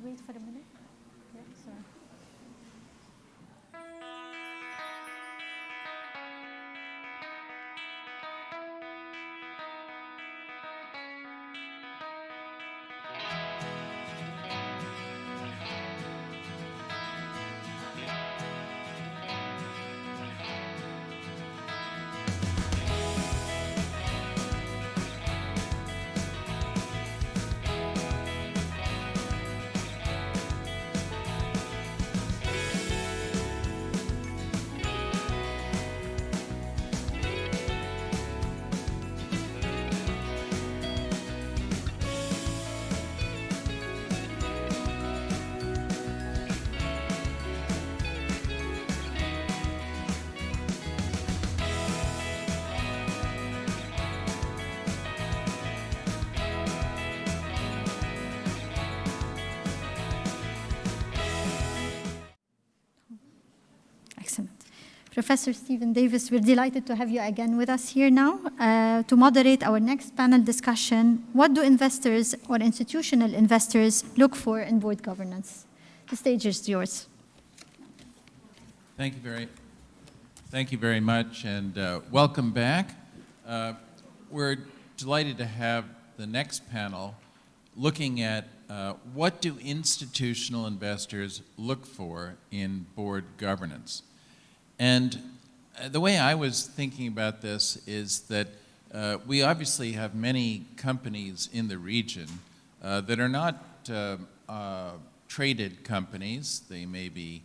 wait for a minute. Yeah, sorry. Excellent. Professor Stephen Davis, we're delighted to have you again with us here now to moderate our next panel discussion. What do investors or institutional investors look for in board governance? The stage is yours. Thank you very much, and welcome back. We're delighted to have the next panel looking at what do institutional investors look for in board governance. And the way I was thinking about this is that we obviously have many companies in the region that are not traded companies. They may be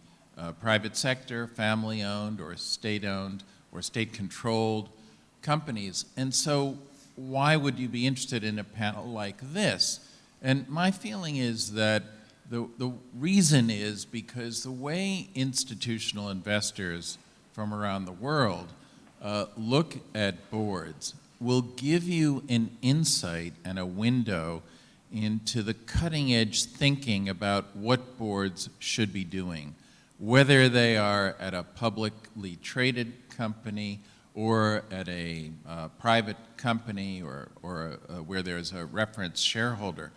private sector, family-owned, or state-owned, or state-controlled companies. And so why would you be interested in a panel like this? And my feeling is that the reason is because the way institutional investors from around the world look at boards will give you an insight and a window into the cutting-edge thinking about what boards should be doing, whether they are at a publicly traded company or at a private company or where there's a reference shareholder.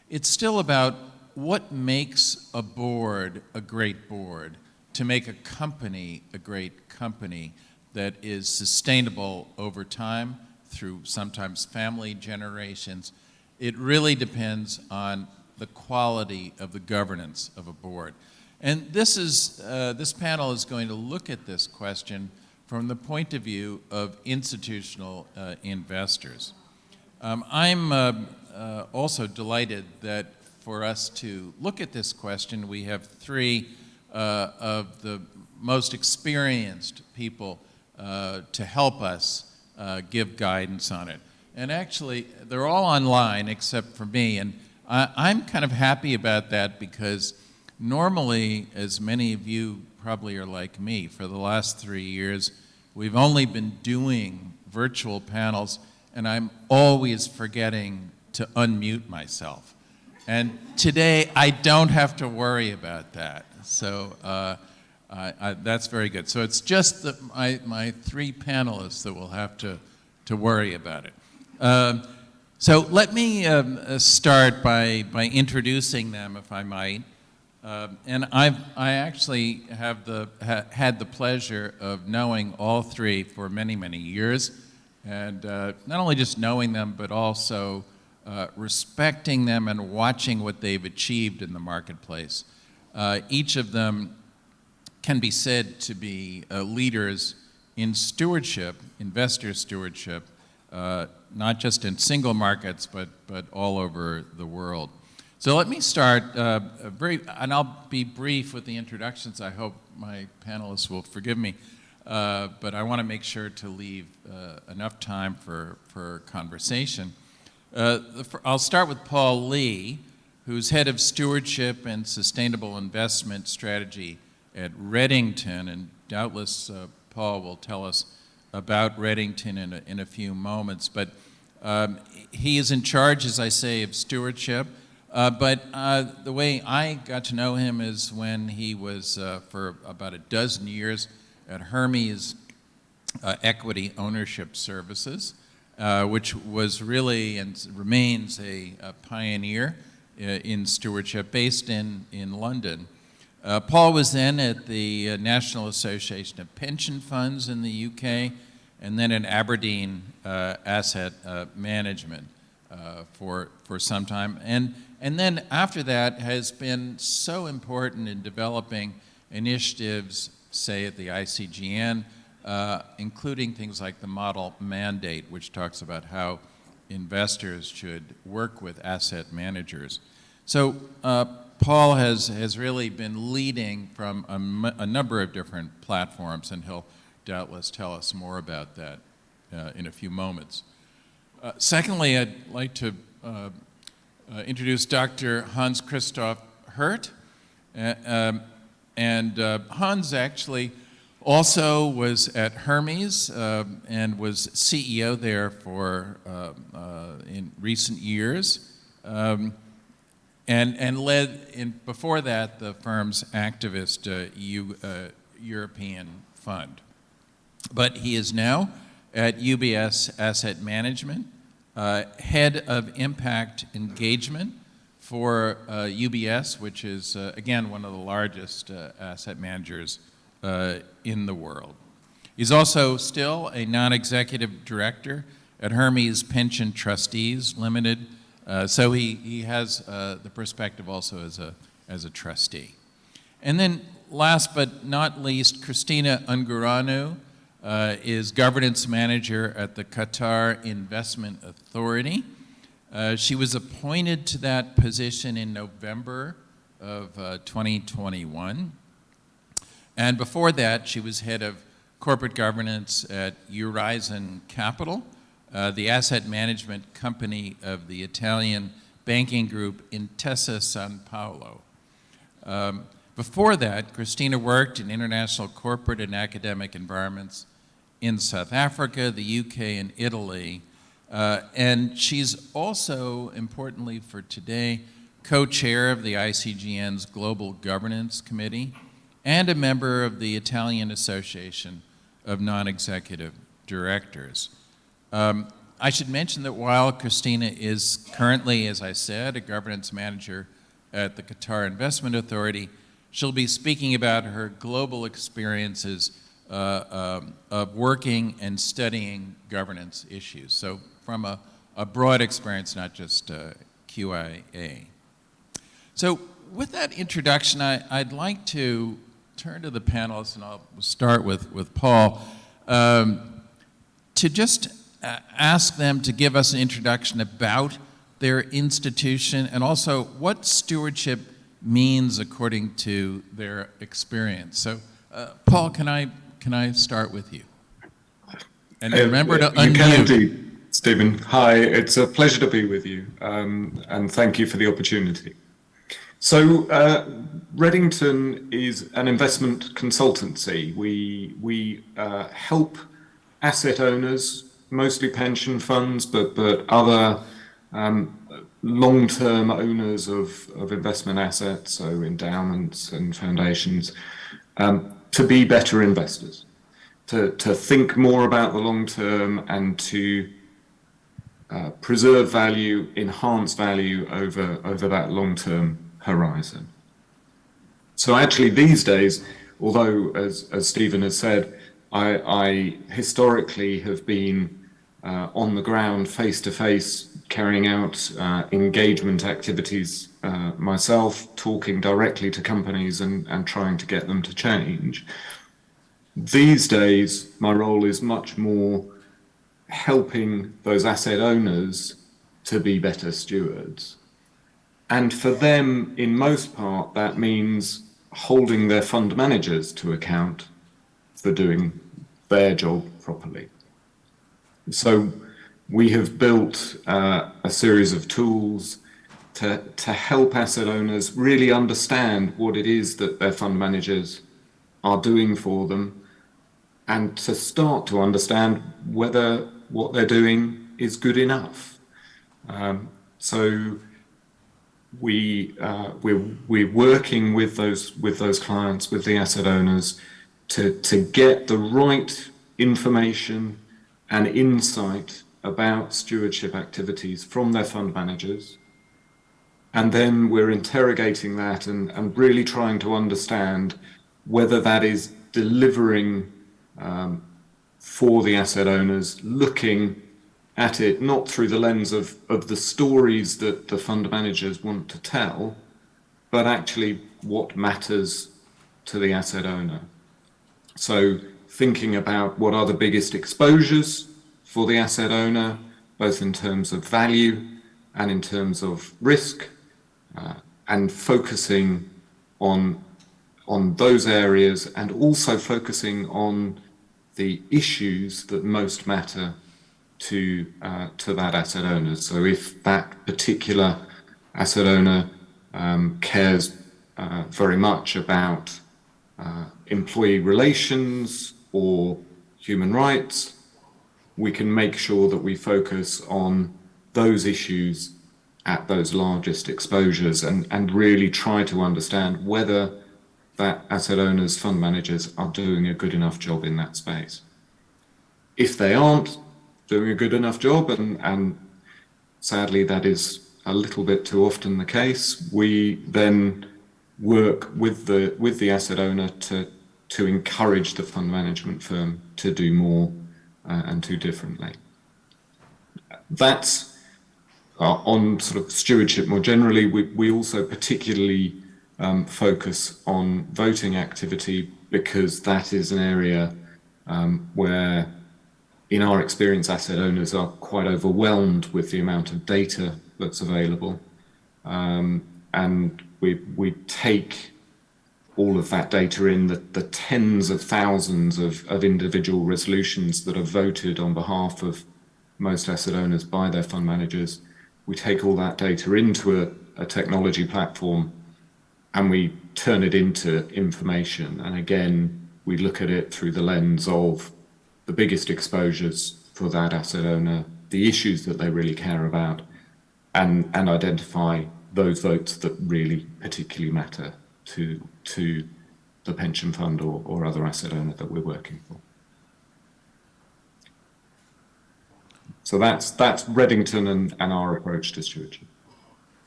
It's still about what makes a board a great board, to make a company a great company that is sustainable over time through sometimes family generations. It really depends on the quality of the governance of a board. And this panel is going to look at this question from the point of view of institutional investors. I'm also delighted that for us to look at this question, we have three of the most experienced people to help us give guidance on it. And actually, they're all online except for me, and I'm kind of happy about that because normally, as many of you probably are like me, for the last 3 years, we've only been doing virtual panels, and I'm always forgetting to unmute myself. And today, I don't have to worry about that. So that's very good. So it's just my three panelists that will have to worry about it. So let me start by introducing them, if I might. And I actually have had the pleasure of knowing all three for many, many years. And not only just knowing them, but also respecting them and watching what they've achieved in the marketplace. Each of them can be said to be leaders in stewardship, investor stewardship, not just in single markets, but all over the world. So let me start and I'll be brief with the introductions. I hope my panelists will forgive me, but I want to make sure to leave enough time for conversation. I'll start with Paul Lee, who's head of stewardship and sustainable investment strategy at Redington, and doubtless Paul will tell us about Redington in a few moments. But he is in charge, as I say, of stewardship. But the way I got to know him is when he was for about a dozen years at Hermes Equity Ownership Services, which was really and remains a pioneer in stewardship based in London. Paul was then at the National Association of Pension Funds in the UK, and then at Aberdeen Asset Management for some time. And then after that has been so important in developing initiatives, say at the ICGN, including things like the model mandate, which talks about how investors should work with asset managers. So Paul has really been leading from a number of different platforms, and he'll doubtless tell us more about that in a few moments. Secondly, I'd like to introduce Dr. Hans Christoph Hirt. Hans actually also was at Hermes and was CEO there for in recent years, and led before that the firm's activist European fund. But he is now at UBS Asset Management, head of impact engagement for UBS, which is, again, one of the largest asset managers in the world. He's also still a non-executive director at Hermes Pension Trustees Limited, so he has the perspective also as a trustee. And then last but not least, Christina Unguranu is governance manager at the Qatar Investment Authority. She was appointed to that position in November of 2021. And before that, she was head of corporate governance at Horizon Capital, the asset management company of the Italian banking group Intesa Sanpaolo. Before that, Christina worked in international corporate and academic environments in South Africa, the UK, and Italy. And she's also, importantly for today, co-chair of the ICGN's Global Governance Committee and a member of the Italian Association of Non-Executive Directors. I should mention that while Christina is currently, as I said, a governance manager at the Qatar Investment Authority, she'll be speaking about her global experiences of working and studying governance issues. So from a broad experience, not just QIA. So with that introduction, I'd like to turn to the panelists, and I'll start with Paul, to just ask them to give us an introduction about their institution and also what stewardship means according to their experience. So, Paul, can I start with you? And remember to unmute. You can indeed, Stephen. Hi, it's a pleasure to be with you, and thank you for the opportunity. So, Reddington is an investment consultancy. We help asset owners, mostly pension funds, but other long-term owners of investment assets, so endowments and foundations, to be better investors, to think more about the long term and to preserve value, enhance value over that long-term horizon. So actually these days, although as Stephen has said, I historically have been on the ground, face-to-face, carrying out engagement activities myself, talking directly to companies and trying to get them to change. These days, my role is much more helping those asset owners to be better stewards. And for them, in most part, that means holding their fund managers to account for doing their job properly. So we have built a series of tools to help asset owners really understand what it is that their fund managers are doing for them, and to start to understand whether what they're doing is good enough. So we're working with those clients, with the asset owners, to get the right information and insight about stewardship activities from their fund managers, And then we're interrogating that and really trying to understand whether that is delivering for the asset owners, looking at it not through the lens of the stories that the fund managers want to tell, but actually what matters to the asset owner. So thinking about what are the biggest exposures for the asset owner, both in terms of value and in terms of risk, and focusing on those areas, and also focusing on the issues that most matter to that asset owner. So if that particular asset owner cares very much about employee relations or human rights, we can make sure that we focus on those issues at those largest exposures and really try to understand whether that asset owners, fund managers are doing a good enough job in that space. If they aren't doing a good enough job, and sadly that is a little bit too often the case, we then work with the asset owner to encourage the fund management firm to do more and do differently. That's on sort of stewardship more generally. We also particularly focus on voting activity, because that is an area where, in our experience, asset owners are quite overwhelmed with the amount of data that's available. And we take all of that data in, the tens of thousands of individual resolutions that are voted on behalf of most asset owners by their fund managers. We take all that data into a technology platform and we turn it into information. And again, we look at it through the lens of the biggest exposures for that asset owner, the issues that they really care about, and identify those votes that really particularly matter to the pension fund or other asset owner that we're working for. So that's Reddington and our approach to stewardship.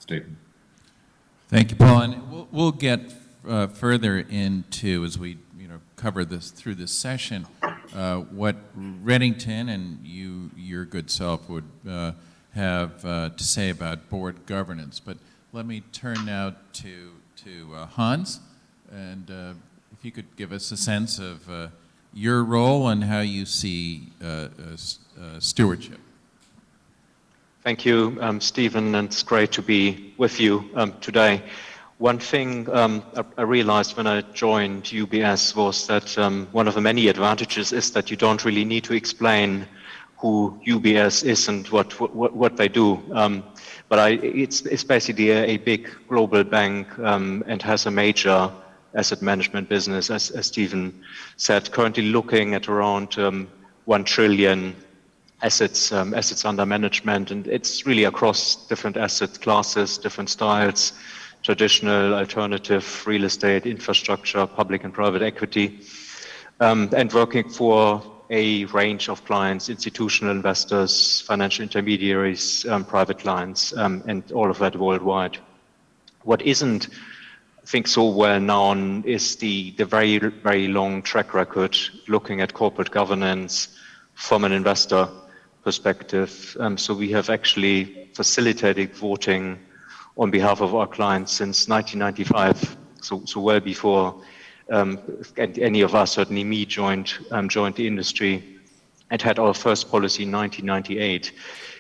Stephen. Thank you, Paul. And we'll get further into, as we cover this through this session, what Reddington and your good self would have to say about board governance. But let me turn now to Hans, and if you could give us a sense of your role and how you see stewardship. Thank you, Stephen, and it's great to be with you today. One thing I realized when I joined UBS was that one of the many advantages is that you don't really need to explain who UBS is and what they do. But it's basically a big global bank and has a major asset management business, as Stephen said, currently looking at around 1 trillion assets under management, and it's really across different asset classes, different styles, traditional, alternative, real estate, infrastructure, public and private equity, and working for a range of clients, institutional investors, financial intermediaries, private clients, and all of that worldwide. What isn't, I think, so well known is the very, very long track record looking at corporate governance from an investor perspective. So we have actually facilitated voting on behalf of our clients since 1995, so well before any of us, certainly me, joined the industry, and had our first policy in 1998.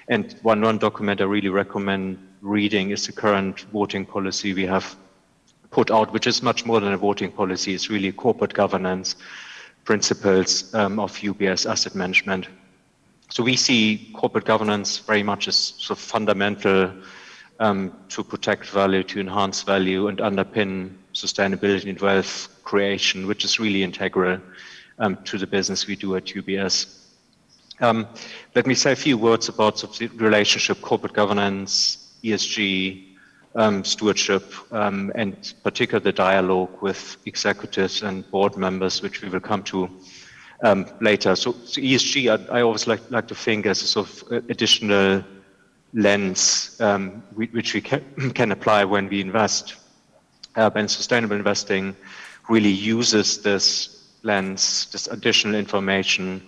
And one document I really recommend reading is the current voting policy we have put out, which is much more than a voting policy. It's really corporate governance principles of UBS asset management. So we see corporate governance very much as sort of fundamental to protect value, to enhance value, and underpin sustainability and wealth creation, which is really integral to the business we do at UBS. Let me say a few words about the relationship, corporate governance, ESG, stewardship, and particularly the dialogue with executives and board members, which we will come to later. So ESG, I always like to think as a sort of additional lens which we can apply when we invest. And sustainable investing really uses this lens, this additional information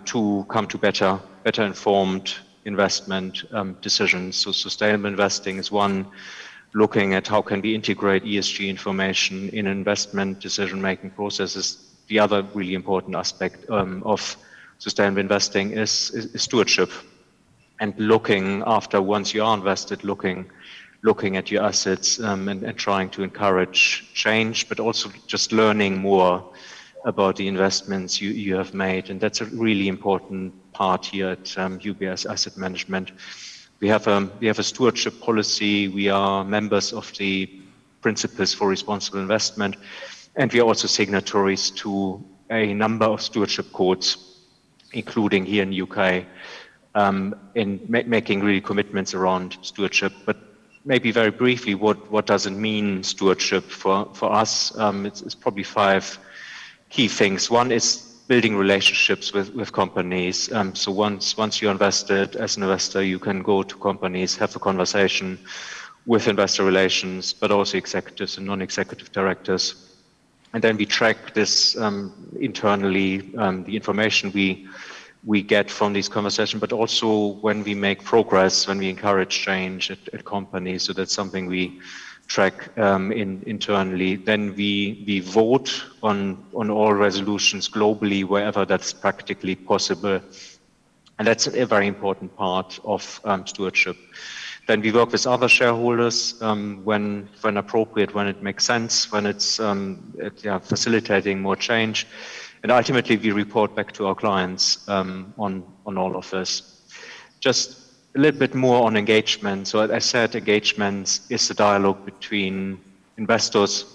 to come to better informed investment decisions. So sustainable investing is one, looking at how can we integrate ESG information in investment decision-making processes. The other really important aspect of sustainable investing is stewardship, and looking after, once you are invested, looking at your assets and trying to encourage change, but also just learning more about the investments you have made. And that's a really important part here at UBS Asset Management. We have a stewardship policy. We are members of the Principles for Responsible Investment, and we are also signatories to a number of stewardship codes, including here in the UK, in making really commitments around stewardship. But maybe very briefly, what does it mean, stewardship, for us? It's probably 5 key things. One is building relationships with companies. So once you're invested, as an investor, you can go to companies, have a conversation with investor relations, but also executives and non-executive directors. And then we track this internally, the information we get from these conversations, but also when we make progress, when we encourage change at companies. So that's something we track internally. Then we vote on all resolutions globally, wherever that's practically possible. And that's a very important part of stewardship. Then we work with other shareholders when appropriate, when it makes sense, when it's facilitating more change. And ultimately, we report back to our clients on all of this. Just a little bit more on engagement. So as I said, engagement is the dialogue between investors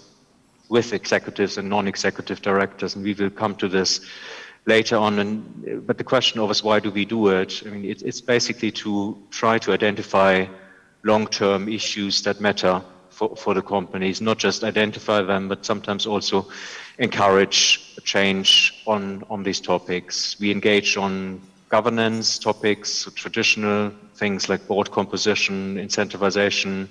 with executives and non-executive directors, and we will come to this later on. But the question of us, why do we do it? I mean, it's basically to try to identify long-term issues that matter for the companies, not just identify them, but sometimes also encourage change on these topics. We engage on governance topics, traditional things like board composition, incentivization,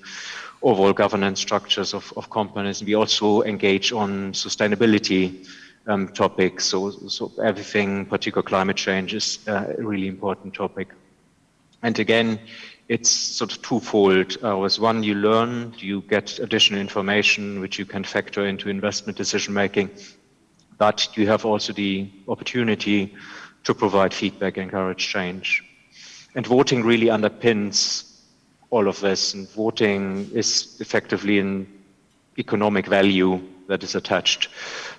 overall governance structures of companies. We also engage on sustainability topics. So everything, particularly climate change, is a really important topic. And again, it's sort of twofold. As one, you learn, you get additional information which you can factor into investment decision making, but you have also the opportunity to provide feedback, encourage change. And voting really underpins all of this. And voting is effectively an economic value that is attached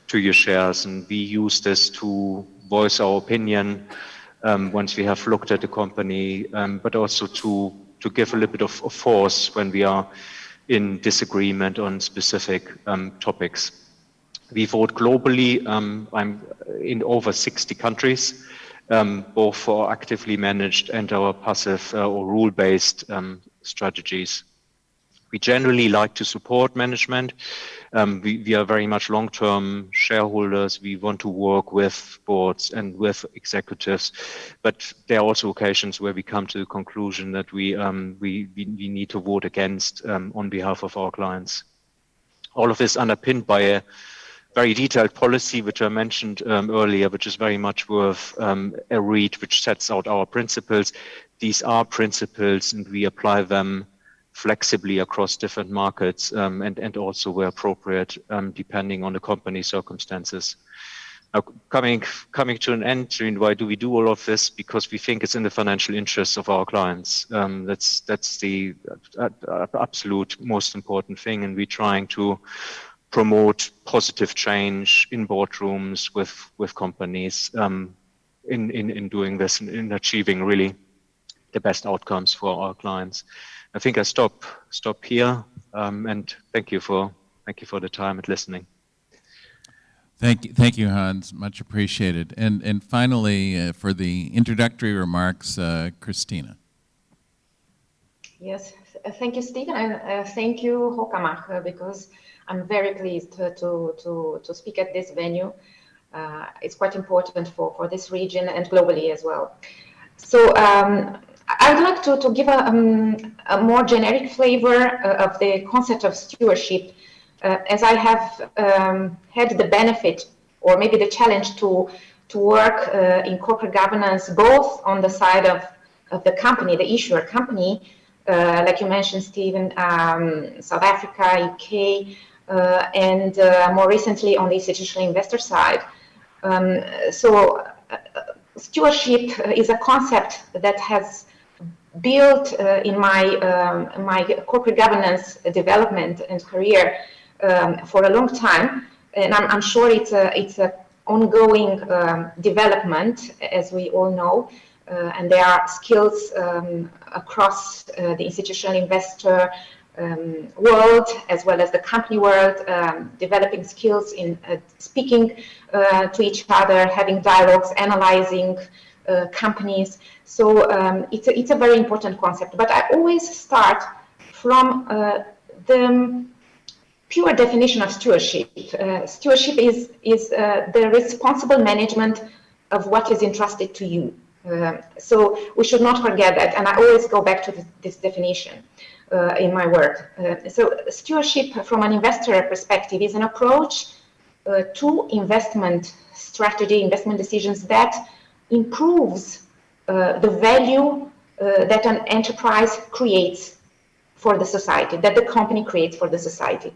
to your shares. And we use this to voice our opinion once we have looked at the company, but also to give a little bit of force when we are in disagreement on specific topics. We vote globally. I'm in over 60 countries, both for actively managed and our passive or rule-based strategies. We generally like to support management. We are very much long-term shareholders. We want to work with boards and with executives, but there are also occasions where we come to the conclusion that we need to vote against on behalf of our clients. All of this underpinned by a very detailed policy, which I mentioned earlier, which is very much worth a read, which sets out our principles. These are principles, and we apply them flexibly across different markets and also where appropriate, depending on the company circumstances. Now, coming to an end, why do we do all of this? Because we think it's in the financial interests of our clients. That's the absolute most important thing, and we're trying to promote positive change in boardrooms with companies in doing this and in achieving really the best outcomes for our clients. I think I stop here, and thank you for the time and listening. Thank you, Hans. Much appreciated. And finally, for the introductory remarks, Christina. Yes, thank you, Stephen, and thank you, Hawkamah, because I'm very pleased to speak at this venue. It's quite important for this region and globally as well. So I would like to give a more generic flavor of the concept of stewardship, as I have had the benefit, or maybe the challenge, to work in corporate governance, both on the side of the company, the issuer company, like you mentioned, Stephen, South Africa, UK, and more recently on the institutional investor side. Stewardship is a concept that has built in my corporate governance development and career for a long time, and I'm sure it's a ongoing development, as we all know, and there are skills across the institutional investor world, as well as the company world, developing skills in speaking to each other, having dialogues, analyzing companies. So it's a very important concept. But I always start from the pure definition of stewardship. Stewardship is the responsible management of what is entrusted to you. So we should not forget that, and I always go back to this definition in my work. So stewardship from an investor perspective is an approach to investment strategy, investment decisions that improves the value that an enterprise creates for the society, that the company creates for the society.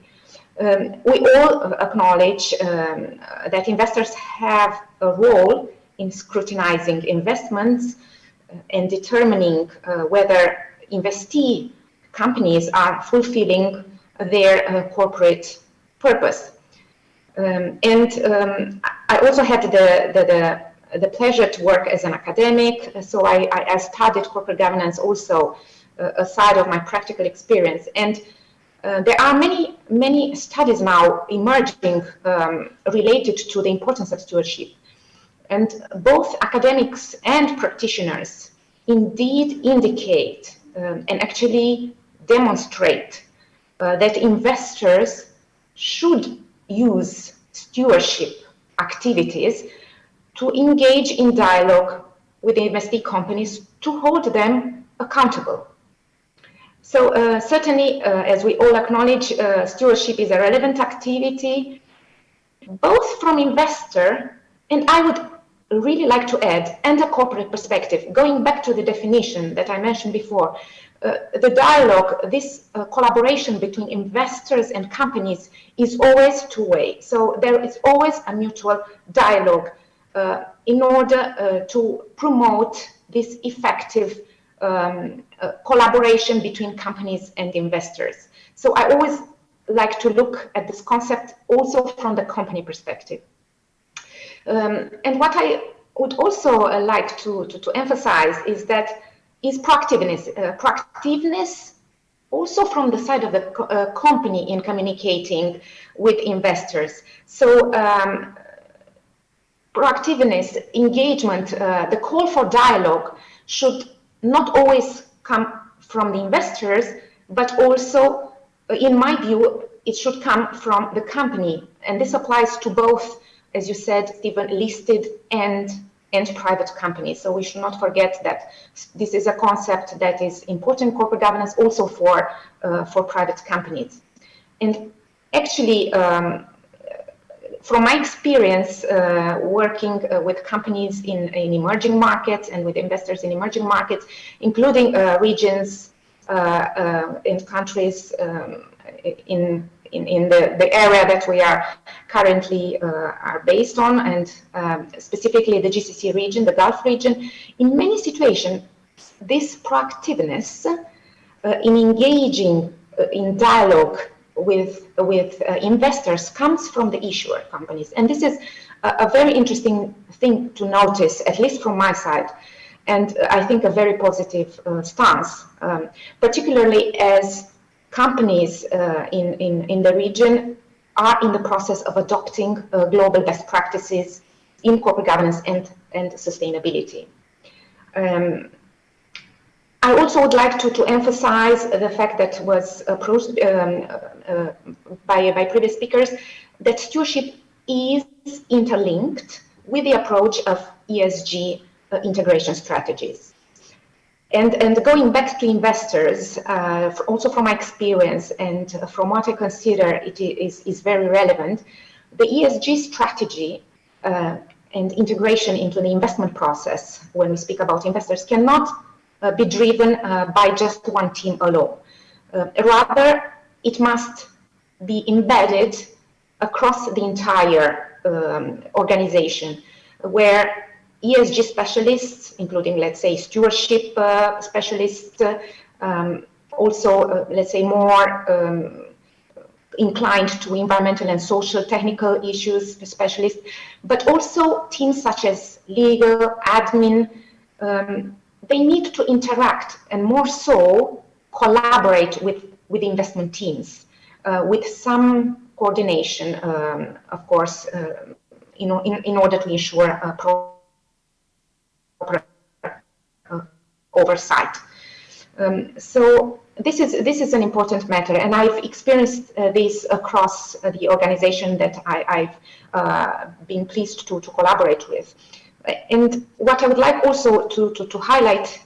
We all acknowledge that investors have a role in scrutinizing investments and determining whether investee companies are fulfilling their corporate purpose. I also had the pleasure to work as an academic, so I studied corporate governance also aside of my practical experience. And there are many studies now emerging related to the importance of stewardship. And both academics and practitioners indeed indicate and actually demonstrate that investors should use stewardship activities to engage in dialogue with investee companies to hold them accountable. So certainly, as we all acknowledge, stewardship is a relevant activity, both from investor, and I would really like to add, and a corporate perspective. Going back to the definition that I mentioned before, the dialogue, this collaboration between investors and companies is always two-way. So there is always a mutual dialogue in order to promote this effective collaboration between companies and investors. So I always like to look at this concept also from the company perspective. And what I would also like to emphasize is proactiveness. Proactiveness also from the side of the company in communicating with investors. So proactiveness, engagement, the call for dialogue should not always come from the investors, but also, in my view, it should come from the company. And this applies to both, as you said, Stephen, listed and private companies. So we should not forget that this is a concept that is important in corporate governance also for private companies. And actually, from my experience working with companies in emerging markets and with investors in emerging markets, including regions and countries in the area that we are currently are based on, and specifically the GCC region, the Gulf region, in many situations, this proactiveness in engaging in dialogue with investors comes from the issuer companies. And this is a very interesting thing to notice, at least from my side, and I think a very positive stance, particularly as companies in the region are in the process of adopting global best practices in corporate governance and sustainability. I also would like to emphasize the fact that was approached by previous speakers, that stewardship is interlinked with the approach of ESG integration strategies. And going back to investors, also from my experience and from what I consider it is very relevant, the ESG strategy and integration into the investment process, when we speak about investors, cannot be driven by just one team alone. Rather, it must be embedded across the entire organization, where ESG specialists, including, let's say, stewardship specialists, also, let's say, more inclined to environmental and social technical issues specialists, but also teams such as legal, admin, they need to interact and more so collaborate with investment teams with some coordination, of course, in order to ensure a proper oversight. So this is an important matter, and I've experienced this across the organization that I've been pleased to collaborate with. And what I would like also to highlight,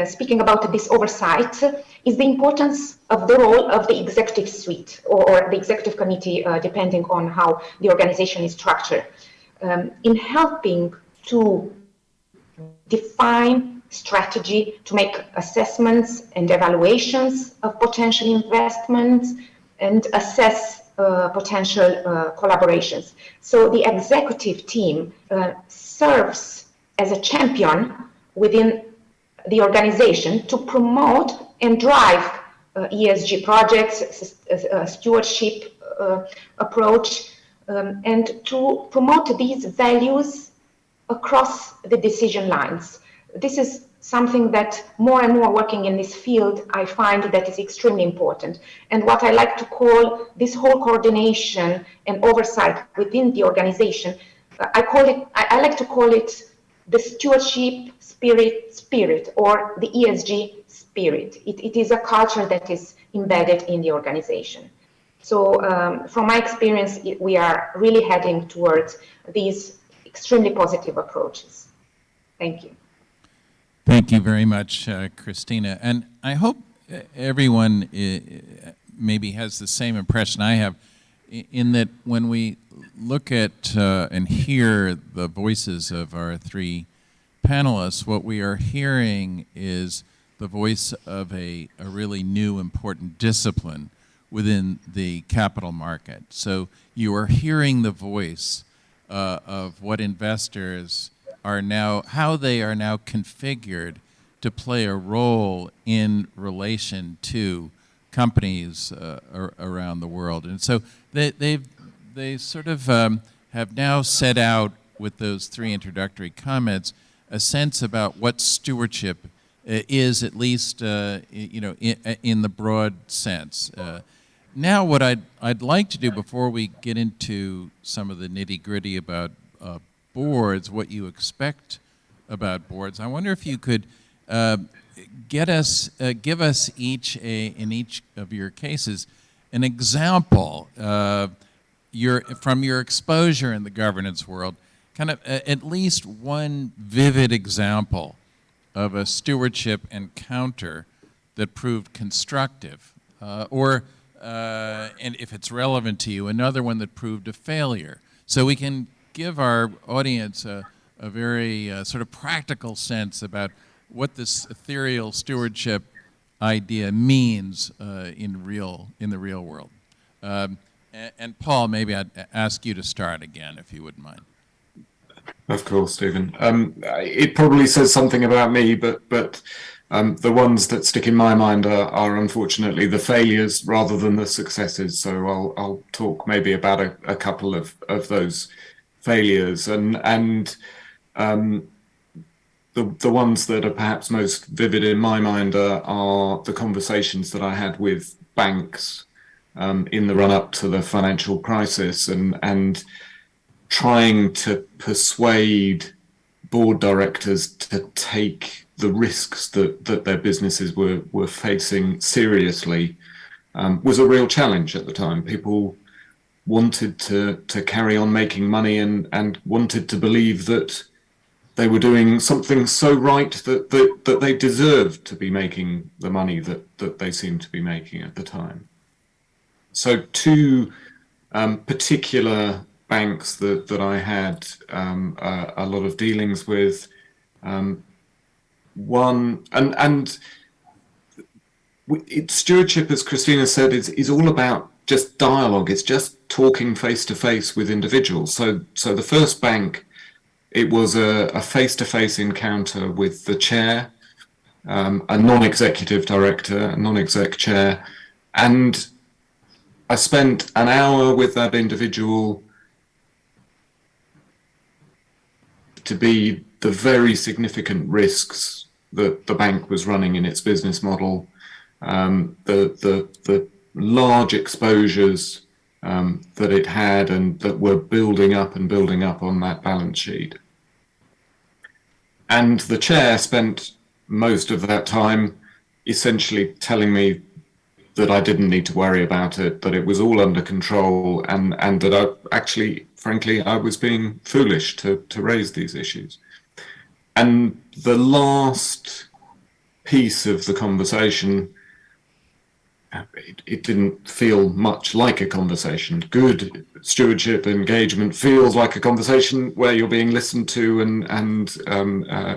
speaking about this oversight, is the importance of the role of the executive suite or the executive committee, depending on how the organization is structured, in helping to define strategy, to make assessments and evaluations of potential investments, and assess potential collaborations. So the executive team serves as a champion within the organization to promote and drive ESG projects, stewardship approach, and to promote these values across the decision lines. This is something that more and more working in this field, I find that is extremely important. And what I like to call this whole coordination and oversight within the organization, I like to call it the stewardship spirit or the ESG spirit. It is a culture that is embedded in the organization. So from my experience, we are really heading towards these extremely positive approaches. Thank you. Thank you very much, Christina. And I hope everyone maybe has the same impression I have, in that when we look at and hear the voices of our three panelists, what we are hearing is the voice of a really new, important discipline within the capital market. So you are hearing the voice of what investors are now, how they are now configured to play a role in relation to companies around the world. And so they sort of have now set out, with those three introductory comments, a sense about what stewardship is, at least in the broad sense. Now what I'd like to do, before we get into some of the nitty-gritty about boards, what you expect about boards, I wonder if you could give us each, in each of your cases, an example from your exposure in the governance world, kind of at least one vivid example of a stewardship encounter that proved constructive, and if it's relevant to you, another one that proved a failure. So we can give our audience a very sort of practical sense about what this ethereal stewardship idea means in the real world. And Paul, maybe I'd ask you to start again, if you wouldn't mind. Of course, Stephen. It probably says something about me, but the ones that stick in my mind are unfortunately the failures rather than the successes. So I'll talk maybe about a couple of those failures, and the ones that are perhaps most vivid in my mind are the conversations that I had with banks in the run-up to the financial crisis, and trying to persuade board directors to take the risks that their businesses were facing seriously was a real challenge at the time. People wanted to carry on making money and wanted to believe that they were doing something so right that they deserved to be making the money that they seemed to be making at the time. So two particular banks that I had a lot of dealings with. One and stewardship, as Christina said, is all about just dialogue. It's just talking face to face with individuals. So the first bank, it was a face-to-face encounter with the chair, a non-executive director, a non-exec chair, and I spent an hour with that individual to be the very significant risks that the bank was running in its business model, the large exposures that it had and that were building up on that balance sheet. And the chair spent most of that time essentially telling me that I didn't need to worry about it, that it was all under control, and that I actually, frankly, I was being foolish to raise these issues. And the last piece of the conversation, it didn't feel much like a conversation. Good stewardship engagement feels like a conversation where you're being listened to, and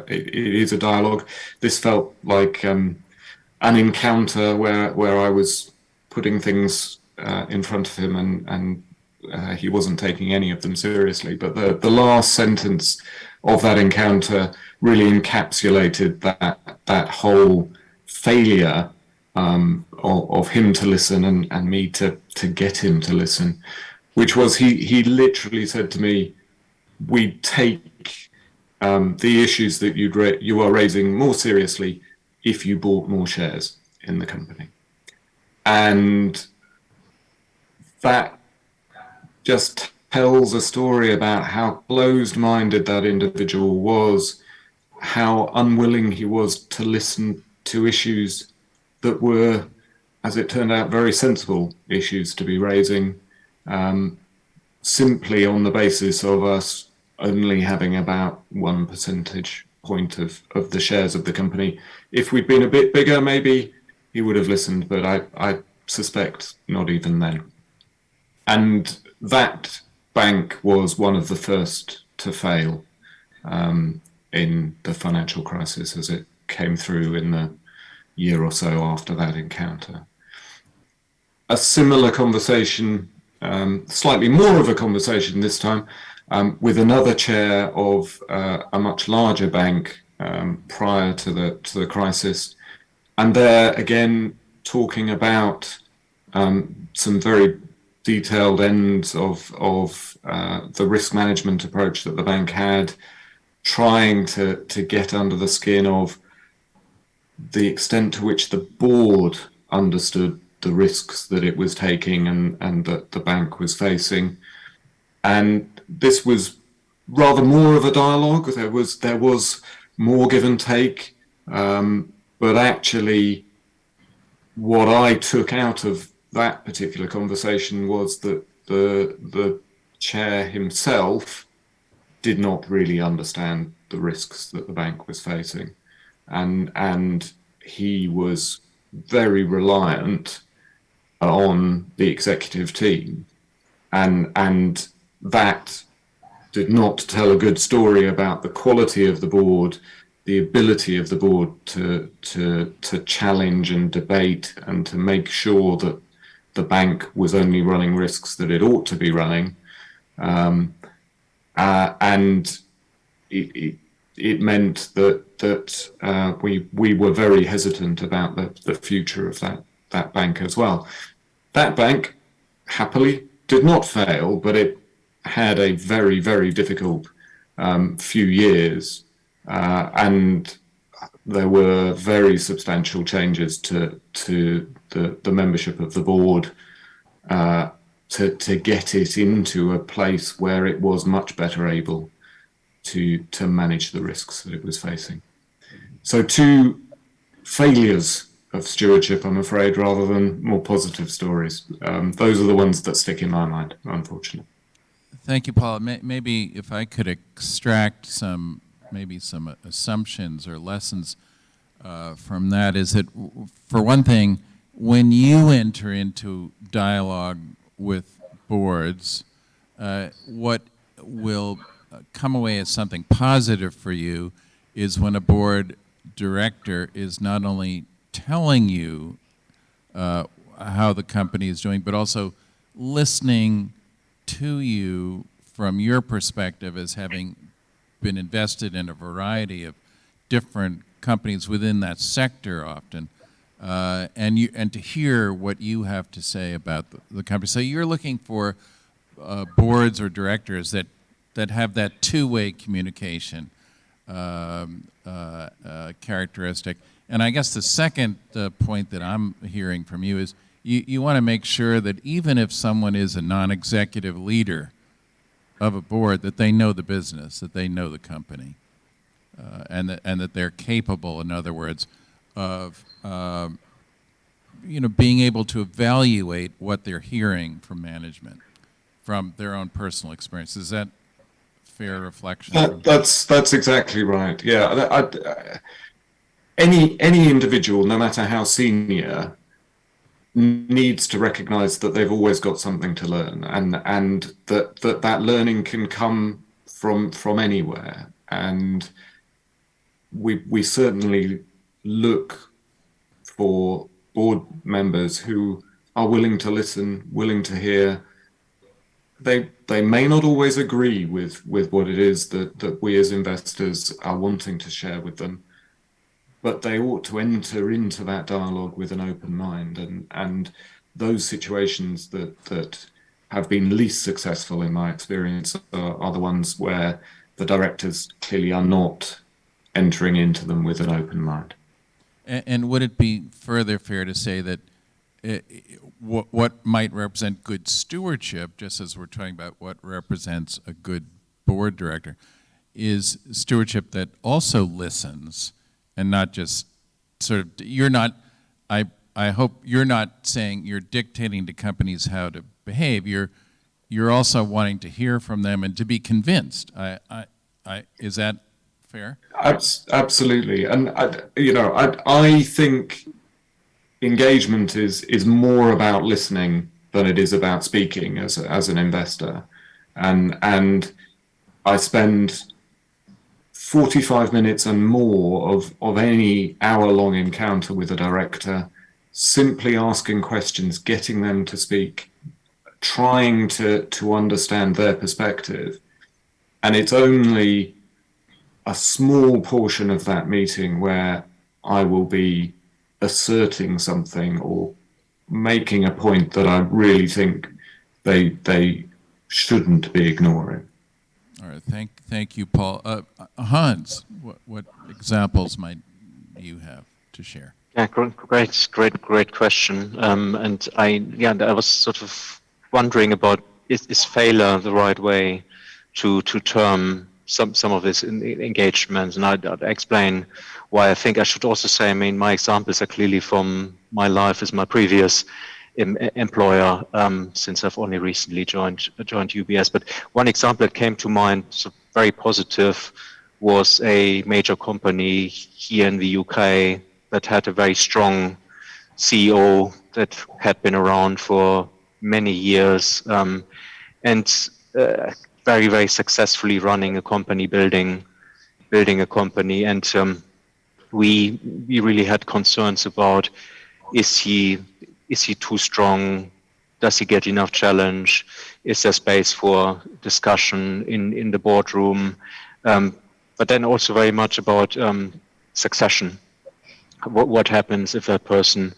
it is a dialogue. This felt like an encounter where I was putting things in front of him, and he wasn't taking any of them seriously. But the last sentence of that encounter really encapsulated that whole failure of him to listen and me to get him to listen, which was he literally said to me, "We take the issues that you are raising more seriously if you bought more shares in the company." And that just tells a story about how closed-minded that individual was, how unwilling he was to listen to issues that were, as it turned out, very sensible issues to be raising, simply on the basis of us only having about 1 percentage point of the shares of the company. If we'd been a bit bigger, maybe he would have listened, but I suspect not even then. And that bank was one of the first to fail in the financial crisis as it came through in the year or so after that encounter. A similar conversation, slightly more of a conversation this time, with another chair of a much larger bank prior to the crisis, and there again talking about some very detailed ends of the risk management approach that the bank had, trying to get under the skin of the extent to which the board understood the risks that it was taking and that the bank was facing. And this was rather more of a dialogue. There was more give and take, but actually what I took out of that particular conversation was that the chair himself did not really understand the risks that the bank was facing, and he was very reliant on the executive team, and that did not tell a good story about the quality of the board, the ability of the board to challenge and debate and to make sure that the bank was only running risks that it ought to be running, and it meant that we were very hesitant about the future of that bank as well. That bank happily did not fail, but it had a very, very difficult few years, and there were very substantial changes to the membership of the board to get it into a place where it was much better able to manage the risks that it was facing. So two failures of stewardship, I'm afraid, rather than more positive stories. Those are the ones that stick in my mind, unfortunately. Thank you, Paul. Maybe if I could extract some maybe some assumptions or lessons from that is that, for one thing, when you enter into dialogue with boards, what will come away as something positive for you is when a board director is not only telling you how the company is doing, but also listening to you from your perspective as having been invested in a variety of different companies within that sector often, and to hear what you have to say about the company. So you're looking for boards or directors that have that two-way communication characteristic. And I guess the second point that I'm hearing from you is you want to make sure that even if someone is a non-executive leader of a board, that they know the business, that they know the company, and that they're capable, in other words, of being able to evaluate what they're hearing from management, from their own personal experience. Is that fair reflection? That's exactly right. Yeah, any individual, no matter how senior, needs to recognize that they've always got something to learn, and that learning can come from anywhere. And we certainly look for board members who are willing to listen, willing to hear. They may not always agree with what it is that we as investors are wanting to share with them, but they ought to enter into that dialogue with an open mind. And those situations that have been least successful in my experience are the ones where the directors clearly are not entering into them with an open mind. And would it be further fair to say that what might represent good stewardship, just as we're talking about what represents a good board director, is stewardship that also listens and not just sort of, I hope you're not saying you're dictating to companies how to behave. You're also wanting to hear from them and to be convinced. Is that fair? Absolutely. And I think engagement is more about listening than it is about speaking as an investor. And I spend 45 minutes and more of any hour-long encounter with a director simply asking questions, getting them to speak, trying to understand their perspective. And it's only a small portion of that meeting where I will be asserting something or making a point that I really think they shouldn't be ignoring. All right, thank you, Paul. Hans, what examples might you have to share? Yeah, great question. And I was sort of wondering about is failure the right way to term some of this engagement, and I'd explain why I think I should also say, I mean, my examples are clearly from my life as my previous employer, since I've only recently joined UBS. But one example that came to mind, so very positive, was a major company here in the UK that had a very strong CEO that had been around for many years, and very, very successfully running a company, building a company. And we really had concerns about, is he too strong? Does he get enough challenge? Is there space for discussion in the boardroom? But then also very much about succession. What happens if that person,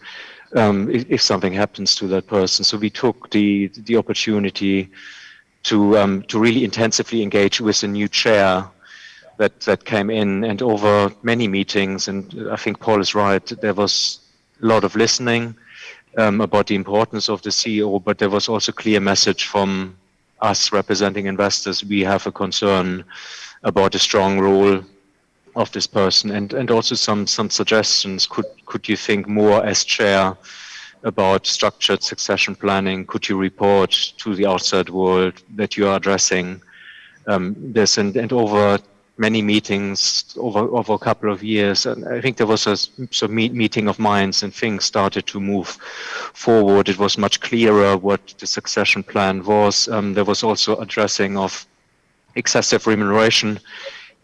if something happens to that person? So we took the opportunity to really intensively engage with a new chair that came in, and over many meetings, and I think Paul is right, there was a lot of listening about the importance of the CEO, but there was also a clear message from us representing investors. We have a concern about the strong role of this person, and also some suggestions. Could you think more as chair about structured succession planning? Could you report to the outside world that you are addressing this? And over many meetings over a couple of years, and I think there was a sort of meeting of minds, and things started to move forward. It was much clearer what the succession plan was. There was also addressing of excessive remuneration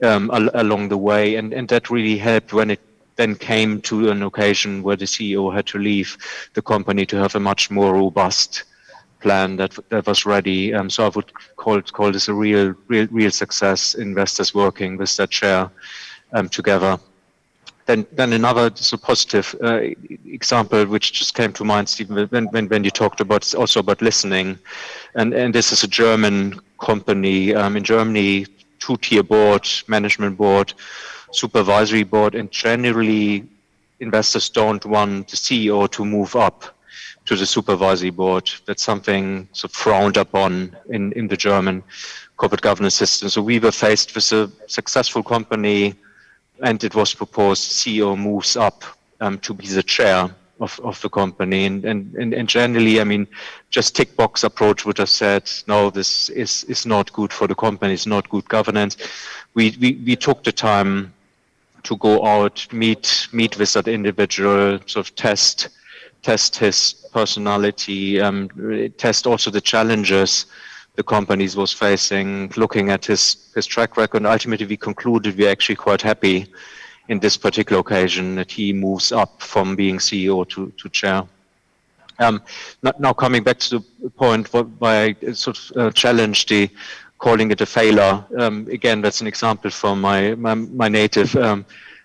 along the way, and that really helped when it then came to an occasion where the CEO had to leave the company to have a much more robust plan that was ready. So I would call this a real success. Investors working with that chair together. Then another so positive example which just came to mind, Stephen, when you talked about also about listening, and this is a German company in Germany, 2-tier board, management board, supervisory board, and generally investors don't want the CEO to move up to the supervisory board. That's something sort of frowned upon in the German corporate governance system. So we were faced with a successful company, and it was proposed CEO moves up to be the chair of the company. And generally, I mean, just tick box approach would have said, no, this is not good for the company, it's not good governance. We took the time to go out, meet with that individual, sort of test his personality, test also the challenges the companies was facing, looking at his track record. Ultimately, we concluded we're actually quite happy in this particular occasion that he moves up from being CEO to chair. Now coming back to the point why I sort of challenged the calling it a failure. Again, that's an example from my native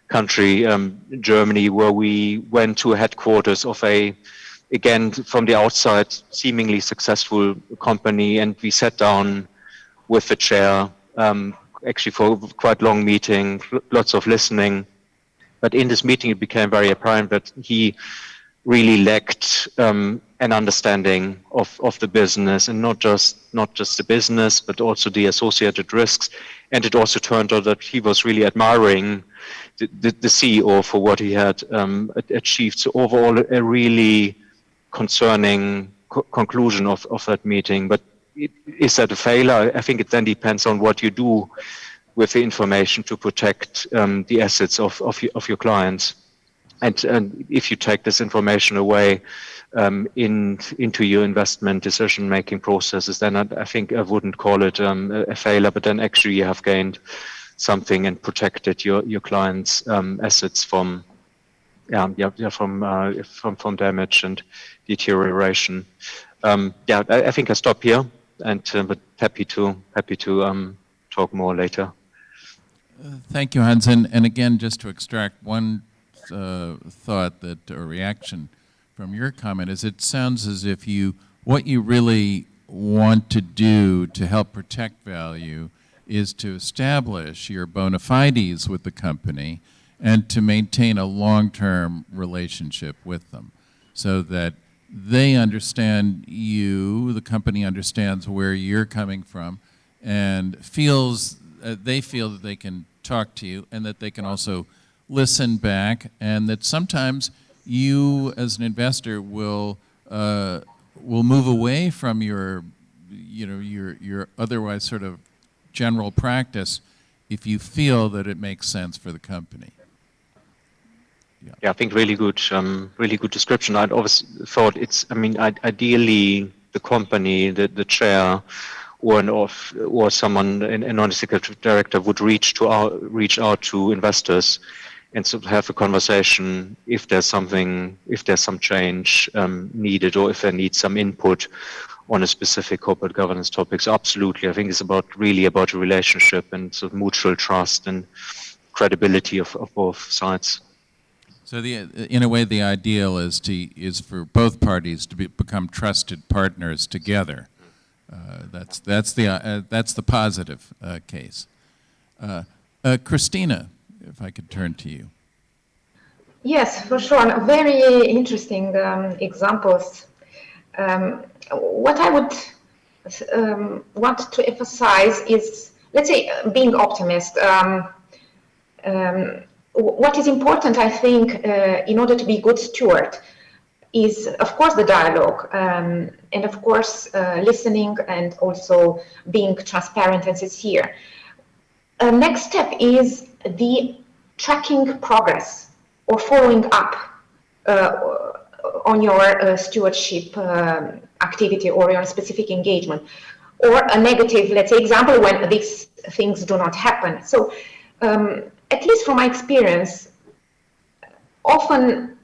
country, Germany, where we went to a headquarters of again, from the outside, seemingly successful company, and we sat down with the chair, actually for quite long meeting, lots of listening. But in this meeting, it became very apparent that he really lacked an understanding of the business, and not just the business, but also the associated risks. And it also turned out that he was really admiring the CEO for what he had achieved. So overall, a really concerning conclusion of that meeting. But is that a failure? I think it then depends on what you do with the information to protect the assets of your clients. And if you take this information away into your investment decision-making processes, then I think I wouldn't call it a failure, but then actually you have gained something and protected your clients' assets from damage and deterioration. I think I stop here, and but happy to talk more later. Thank you, Hans. And again, just to extract one thought or reaction from your comment is, it sounds as if what you really want to do to help protect value is to establish your bona fides with the company and to maintain a long-term relationship with them, so that they understand you, the company understands where you're coming from, and they feel that they can talk to you, and that they can also listen back, and that sometimes you as an investor will move away from your otherwise sort of general practice if you feel that it makes sense for the company. Yeah, I think really good description. I'd always thought ideally the company, the chair, or someone, a non-executive director, would reach out to investors and sort of have a conversation if there's some change needed, or if they need some input on a specific corporate governance topic. So absolutely, I think it's really about a relationship and sort of mutual trust and credibility of both sides. So in a way, the ideal is for both parties to become trusted partners together. That's the positive case. Christina, if I could turn to you. Yes, for sure. Very interesting examples. What I would want to emphasize is, let's say, being optimist. What is important, I think, in order to be a good steward is, of course, the dialogue, and of course, listening, and also being transparent and sincere. next step is the tracking progress or following up on your stewardship activity or your specific engagement, or a negative, let's say, example when these things do not happen. So at least from my experience, often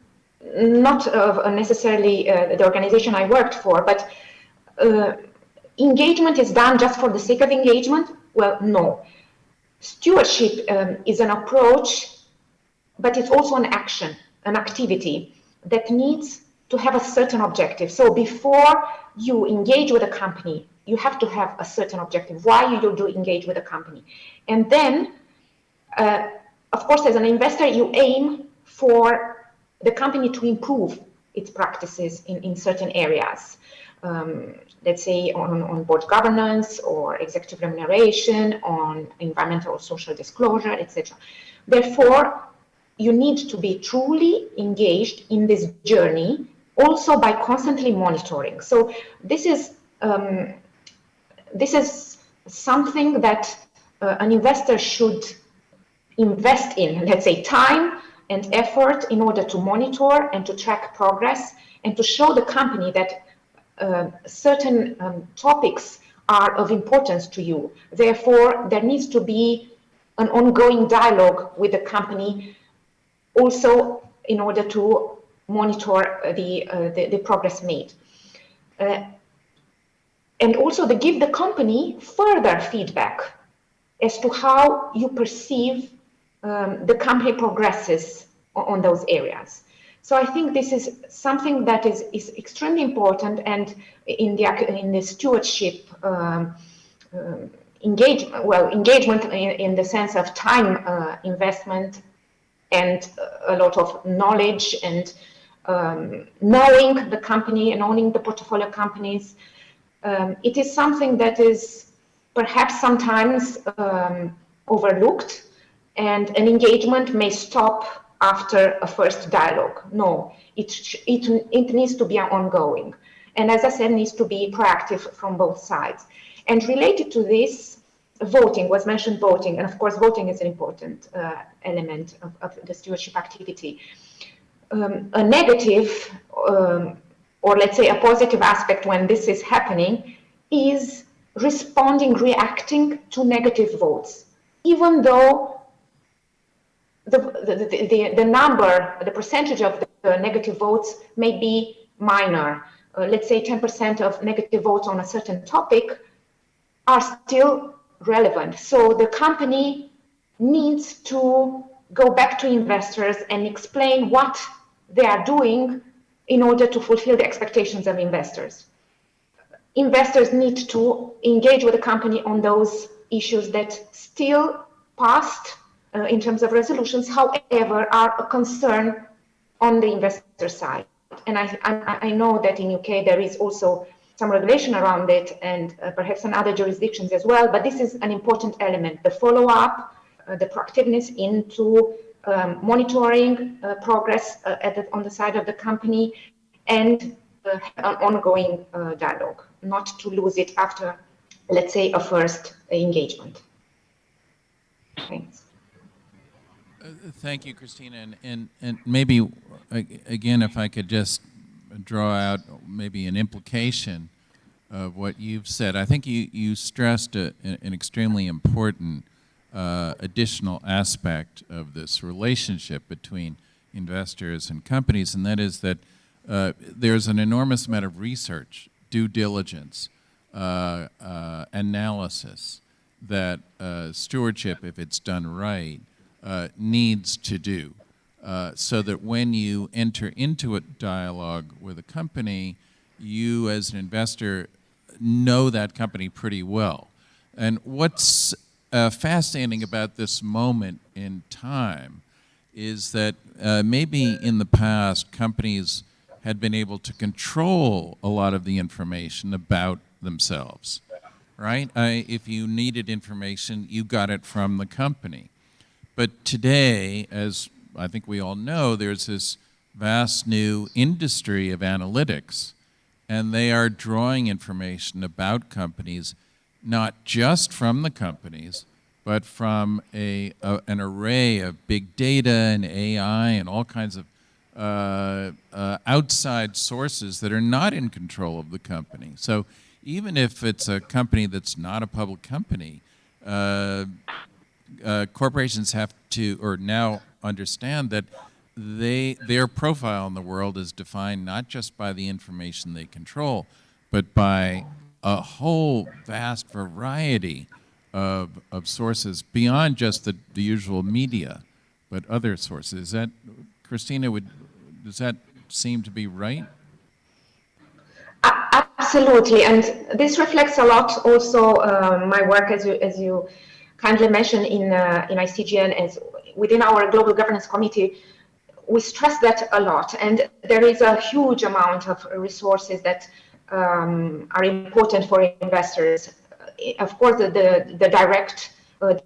not necessarily the organization I worked for, but engagement is done just for the sake of engagement. Well, no. Stewardship is an approach, but it's also an action, an activity that needs to have a certain objective. So before you engage with a company, you have to have a certain objective, why you do engage with a company. And then, of course, as an investor, you aim for the company to improve its practices in certain areas. Let's say on board governance or executive remuneration, on environmental or social disclosure, etc. Therefore, you need to be truly engaged in this journey, also by constantly monitoring. So this is something that an investor should invest in, let's say, time and effort in order to monitor and to track progress and to show the company that certain topics are of importance to you. Therefore, there needs to be an ongoing dialogue with the company also in order to monitor the progress made. And also to give the company further feedback as to how you perceive the company progresses on those areas. So I think this is something that is extremely important, and in the stewardship engagement in the sense of time investment and a lot of knowledge and knowing the company and owning the portfolio companies. It is something that is perhaps sometimes overlooked, and an engagement may stop after a first dialogue. No, it needs to be ongoing. And as I said, needs to be proactive from both sides. And related to this, voting was mentioned, voting, and of course voting is an important element of the stewardship activity. A negative or let's say a positive aspect when this is happening is reacting to negative votes, even though the number, the percentage of the negative votes may be minor. Let's say 10% of negative votes on a certain topic are still relevant. So the company needs to go back to investors and explain what they are doing in order to fulfill the expectations of investors. Investors need to engage with the company on those issues that still passed in terms of resolutions, however, are a concern on the investor side. And I know that in UK there is also some regulation around it, and perhaps in other jurisdictions as well, but this is an important element, the follow-up, the proactiveness into monitoring progress on the side of the company, and an ongoing dialogue, not to lose it after, let's say, a first engagement. Thanks. Thank you, Christina. And maybe, again, if I could just draw out maybe an implication of what you've said. I think you stressed an extremely important additional aspect of this relationship between investors and companies, and that is that there's an enormous amount of research, due diligence, analysis that stewardship, if it's done right, needs to do, so that when you enter into a dialogue with a company, you as an investor know that company pretty well. And what's fascinating about this moment in time is that maybe in the past companies had been able to control a lot of the information about themselves, right? If you needed information, you got it from the company. But today, as I think we all know, there's this vast new industry of analytics, and they are drawing information about companies, not just from the companies, but from an array of big data and AI and all kinds of outside sources that are not in control of the company. So even if it's a company that's not a public company, corporations have to, or now understand that their profile in the world is defined not just by the information they control, but by a whole vast variety of sources beyond just the usual media, but other sources. Is that, Christina, does that seem to be right? Absolutely, and this reflects a lot also my work, as you kindly mentioned in ICGN, as within our Global Governance Committee. We stress that a lot, and there is a huge amount of resources that are important for investors. Of course, the direct I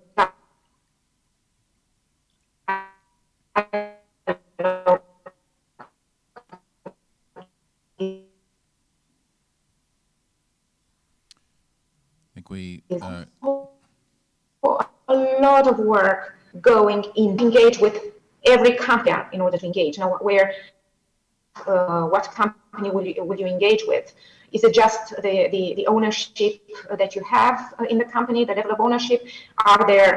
think we a lot of work going in to engage with every company in order to engage. Now, what company will you engage with? Is it just the ownership that you have in the company, the level of ownership? Are there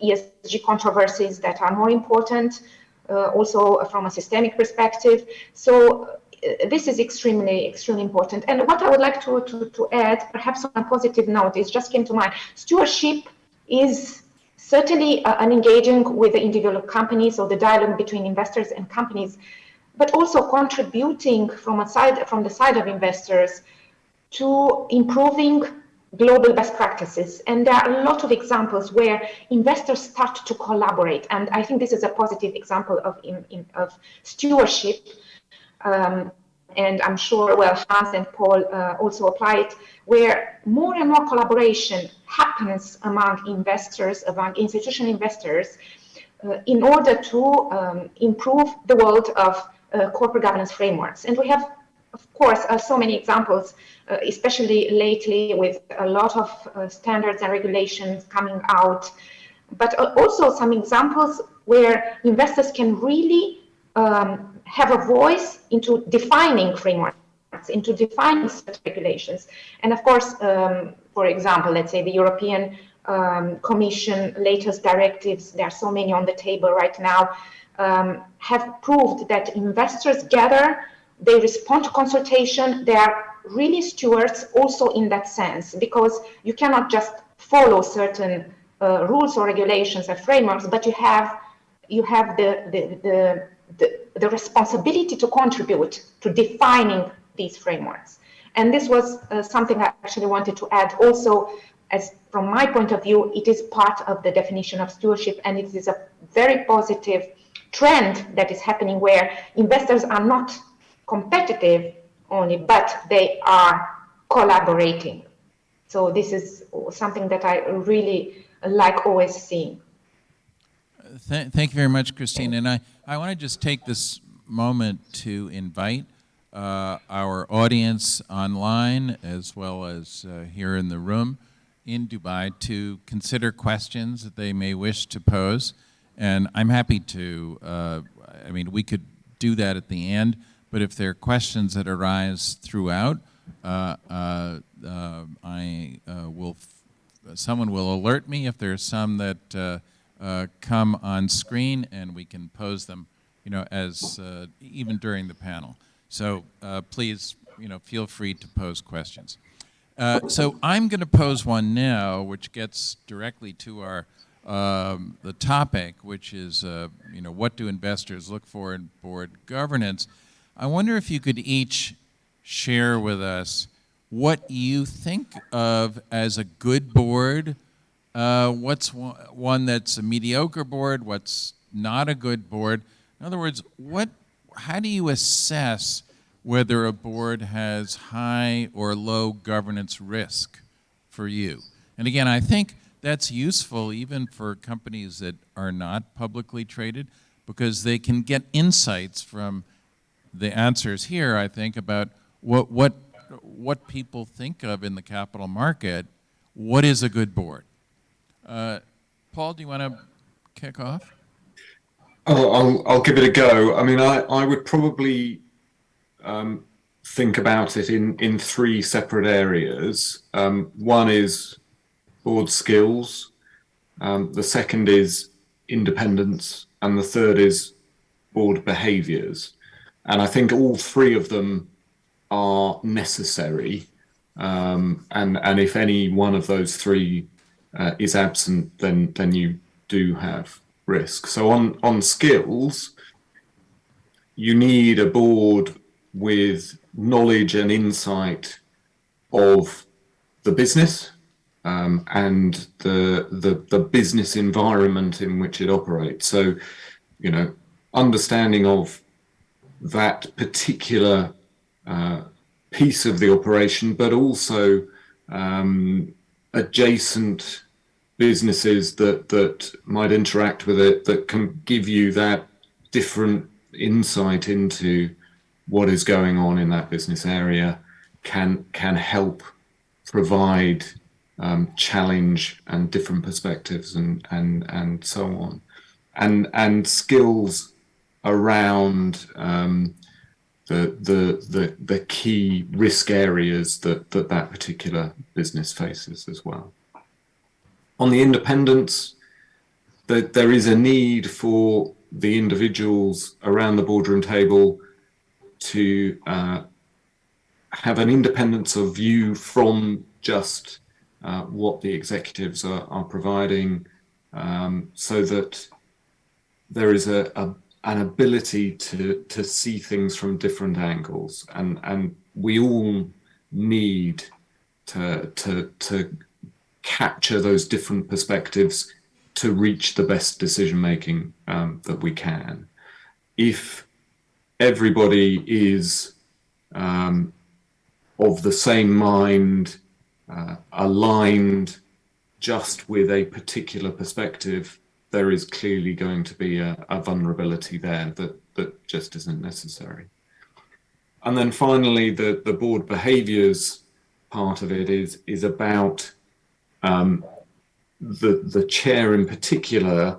ESG controversies that are more important, also from a systemic perspective? So this is extremely important. And what I would like to add, perhaps on a positive note, is just came to mind. Stewardship is certainly an engaging with the individual companies, or the dialogue between investors and companies, but also contributing from the side of investors to improving global best practices. And there are a lot of examples where investors start to collaborate. And I think this is a positive example of stewardship. And I'm sure, well, Hans and Paul also apply it, where more and more collaboration happens among investors, among institutional investors, in order to improve the world of corporate governance frameworks. And we have, of course, so many examples, especially lately, with a lot of standards and regulations coming out, but also some examples where investors can really have a voice into defining frameworks, into defining such regulations. And of course, for example, let's say the European Commission latest directives, there are so many on the table right now, have proved that investors gather, they respond to consultation, they are really stewards also in that sense, because you cannot just follow certain rules or regulations or frameworks, but you have the responsibility to contribute to defining these frameworks. And this was something I actually wanted to add also, as from my point of view, it is part of the definition of stewardship, and it is a very positive trend that is happening, where investors are not competitive only, but they are collaborating. So this is something that I really like always seeing. Thank you very much, Christine. And I want to just take this moment to invite our audience online, as well as here in the room in Dubai, to consider questions that they may wish to pose. And I'm happy to, I mean, we could do that at the end, but if there are questions that arise throughout, someone will alert me if there are some that come on screen, and we can pose them, as even during the panel. So please, feel free to pose questions. So I'm going to pose one now, which gets directly to our the topic, which is what do investors look for in board governance. I wonder if you could each share with us what you think of as a good board. What's one that's a mediocre board? What's not a good board? In other words, how do you assess whether a board has high or low governance risk for you? And again, I think that's useful even for companies that are not publicly traded, because they can get insights from the answers here, I think, about what people think of in the capital market. What is a good board? Paul, do you want to kick off? Oh, I'll give it a go. I mean, I would probably think about it in three separate areas. One is board skills, the second is independence, and the third is board behaviours. And I think all three of them are necessary. And if any one of those three is absent, then you do have risk. So on skills, you need a board with knowledge and insight of the business and the business environment in which it operates. So, understanding of that particular piece of the operation, but also adjacent businesses that might interact with it, that can give you that different insight into what is going on in that business area, can help provide challenge and different perspectives and so on, and skills around the key risk areas that particular business faces as well. On the independence, there is a need for the individuals around the boardroom table to have an independence of view from just what the executives are providing, so that there is an ability to see things from different angles, and we all need to capture those different perspectives to reach the best decision making that we can. If everybody is of the same mind, aligned just with a particular perspective, there is clearly going to be a vulnerability there that just isn't necessary. And then finally, the board behaviours part of it is about the chair in particular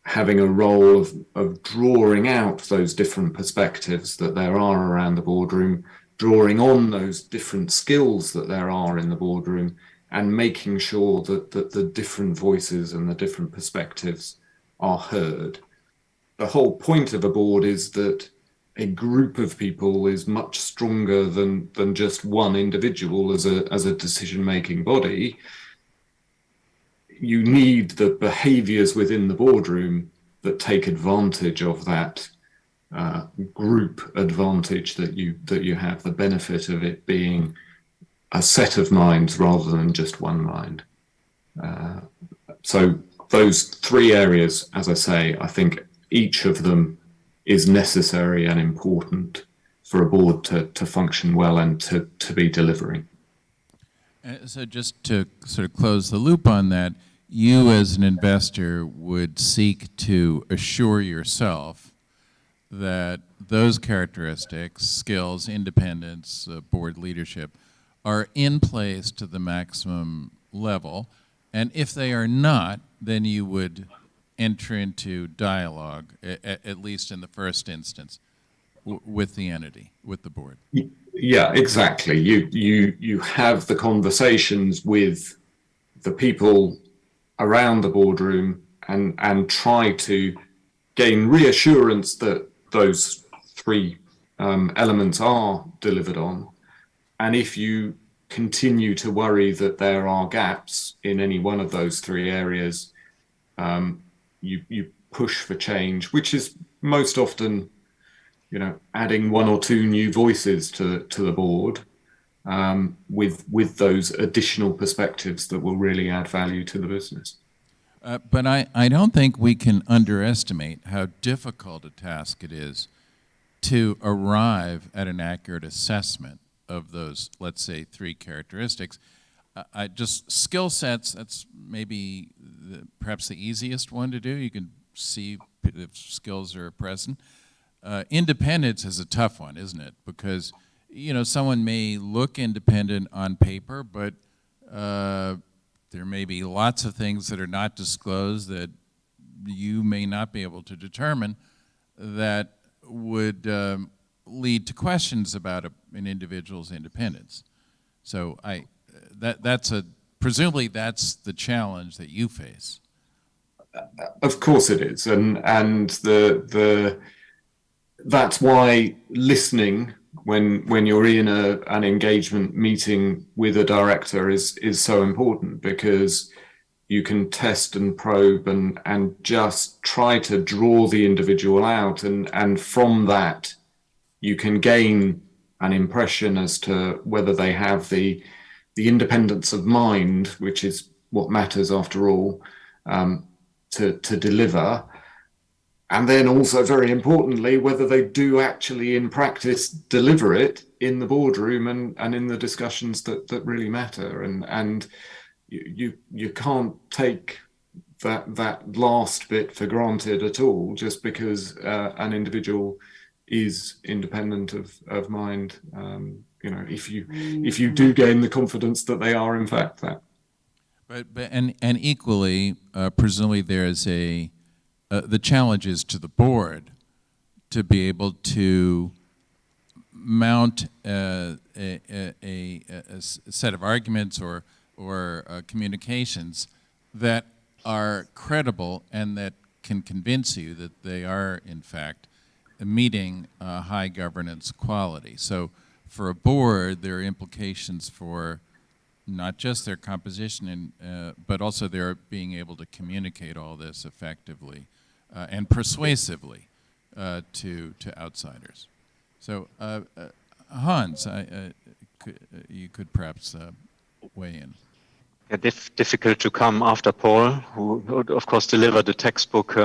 having a role of drawing out those different perspectives that there are around the boardroom, drawing on those different skills that there are in the boardroom, and making sure that the different voices and the different perspectives are heard. The whole point of a board is that a group of people is much stronger than just one individual as a decision-making body. You need the behaviours within the boardroom that take advantage of that group advantage that you have, the benefit of it being a set of minds rather than just one mind. So those three areas, as I say, I think each of them is necessary and important for a board to function well and to be delivering. So just to sort of close the loop on that, you as an investor would seek to assure yourself that those characteristics, skills, independence, board leadership, are in place to the maximum level. And if they are not, then you would enter into dialogue, at least in the first instance, with the entity, with the board. Yeah, exactly. You have the conversations with the people around the boardroom and try to gain reassurance that those three elements are delivered on. And if you continue to worry that there are gaps in any one of those three areas, you push for change, which is most often, adding one or two new voices to the board, with those additional perspectives that will really add value to the business. But I don't think we can underestimate how difficult a task it is to arrive at an accurate assessment of those, let's say, three characteristics. Just skill sets, that's maybe perhaps the easiest one to do. You can see if skills are present. Independence is a tough one, isn't it? Because, someone may look independent on paper, but there may be lots of things that are not disclosed that you may not be able to determine that would lead to questions about an individual's independence. So presumably that's the challenge that you face. Of course it is, and that's why listening when you're in an engagement meeting with a director is so important, because you can test and probe and just try to draw the individual out, and from that you can gain an impression as to whether they have the independence of mind, which is what matters after all, to deliver. And then also, very importantly, whether they do actually in practice deliver it in the boardroom and in the discussions that really matter. And you can't take that last bit for granted at all, just because an individual is independent of mind. If you do gain the confidence that they are in fact that. But equally, presumably there is the challenge is to the board to be able to mount a set of arguments or communications that are credible and that can convince you that they are, in fact, meeting high governance quality. So for a board, there are implications for not just their composition, but also their being able to communicate all this effectively and persuasively to outsiders. So Hans, you could perhaps weigh in. Yeah, difficult to come after Paul, who of course delivered the textbook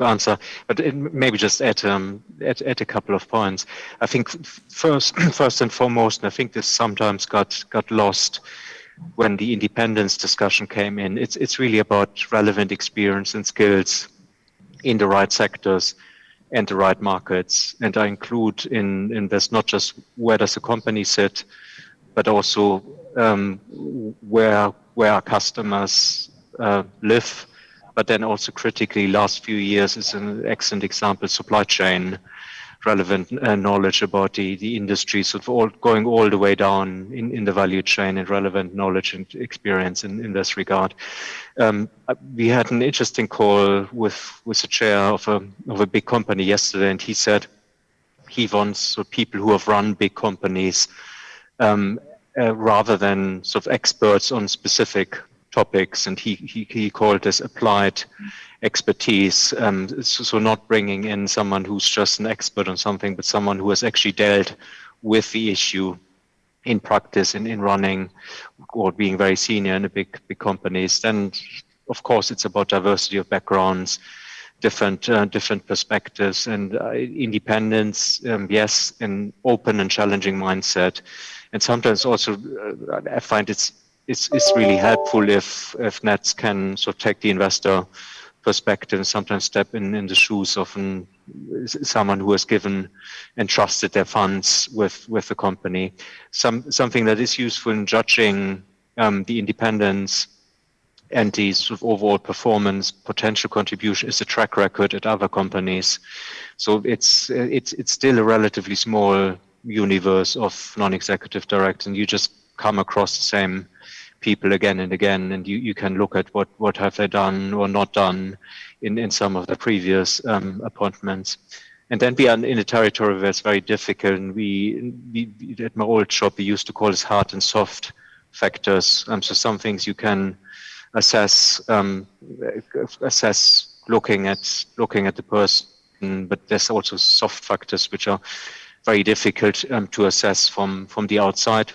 answer. But maybe just add a couple of points. I think first and foremost, and I think this sometimes got lost when the independence discussion came in. It's really about relevant experience and skills in the right sectors and the right markets. And I include in this not just where does the company sit, but also where our customers live, but then also critically, last few years is an excellent example, supply chain, relevant knowledge about the industry, sort of going all the way down in the value chain, and relevant knowledge and experience in this regard. We had an interesting call with the chair of a big company yesterday, and he said he wants people who have run big companies rather than sort of experts on specific topics, and he called this applied expertise. So not bringing in someone who's just an expert on something, but someone who has actually dealt with the issue in practice, in running or being very senior in the big companies. Then, of course, it's about diversity of backgrounds, different perspectives, and independence. Yes, an open and challenging mindset. And sometimes also, I find it's really helpful if Nets can sort of take the investor perspective and sometimes step in the shoes of someone who has given and trusted their funds with the company. Something that is useful in judging the independence and the sort of overall performance, potential contribution is a track record at other companies. So it's still a relatively small universe of non-executive directors, and you just come across the same people again and again, and you can look at what have they done or not done in some of the previous appointments. And then we are in a territory where it's very difficult, and we at my old shop we used to call this hard and soft factors. So some things you can assess looking at the person, but there's also soft factors which are very difficult to assess from the outside.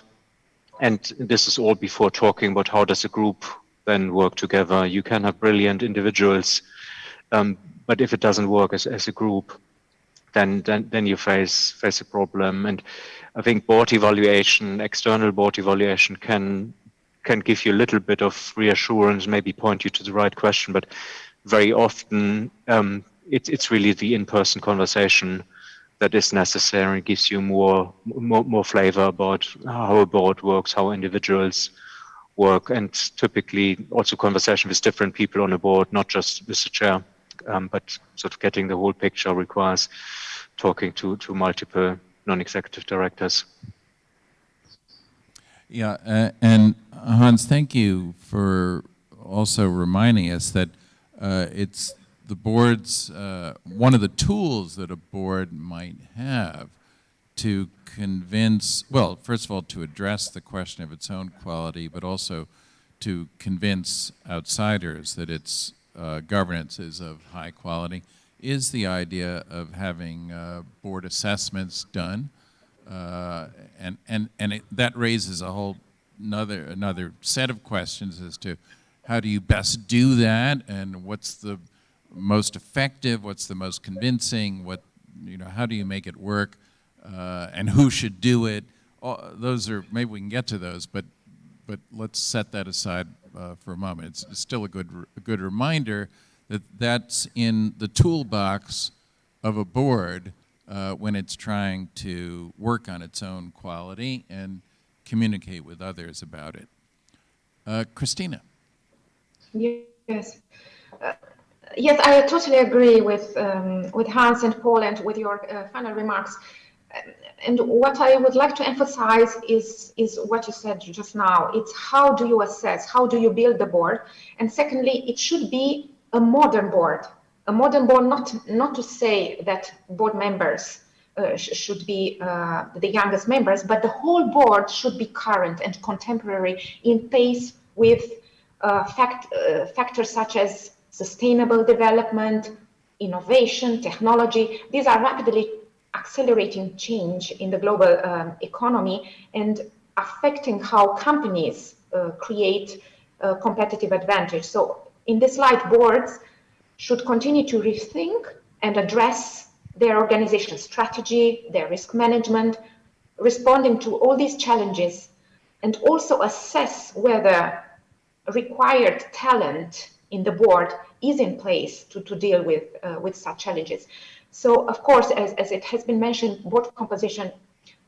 And this is all before talking about how does a group then work together. You can have brilliant individuals, but if it doesn't work as a group, then you face a problem. And I think board evaluation, external board evaluation can give you a little bit of reassurance, maybe point you to the right question, but very often it's really the in-person conversation that is necessary and gives you more flavor about how a board works, how individuals work, and typically also conversation with different people on the board, not just with the chair, but sort of getting the whole picture requires talking to multiple non-executive directors. Yeah, and Hans, thank you for also reminding us that it's the board's, one of the tools that a board might have to convince, well, first of all, to address the question of its own quality, but also to convince outsiders that its governance is of high quality, is the idea of having board assessments done. That raises a whole another set of questions as to how do you best do that, and what's the most effective, what's the most convincing, how do you make it work, and who should do it. Those are, maybe we can get to those, but let's set that aside for a moment. It's still a good reminder that that's in the toolbox of a board when it's trying to work on its own quality and communicate with others about it. Christina. Yes. Yes, I totally agree with Hans and Paul and with your final remarks. And what I would like to emphasize is what you said just now. It's how do you assess, how do you build the board? And secondly, it should be a modern board. A modern board, not to say that board members should be the youngest members, but the whole board should be current and contemporary in pace with factors such as sustainable development, innovation, technology. These are rapidly accelerating change in the global economy and affecting how companies create competitive advantage. So in this light, boards should continue to rethink and address their organization strategy, their risk management, responding to all these challenges, and also assess whether required talent in the board is in place to deal with such challenges. So, of course, as it has been mentioned, board composition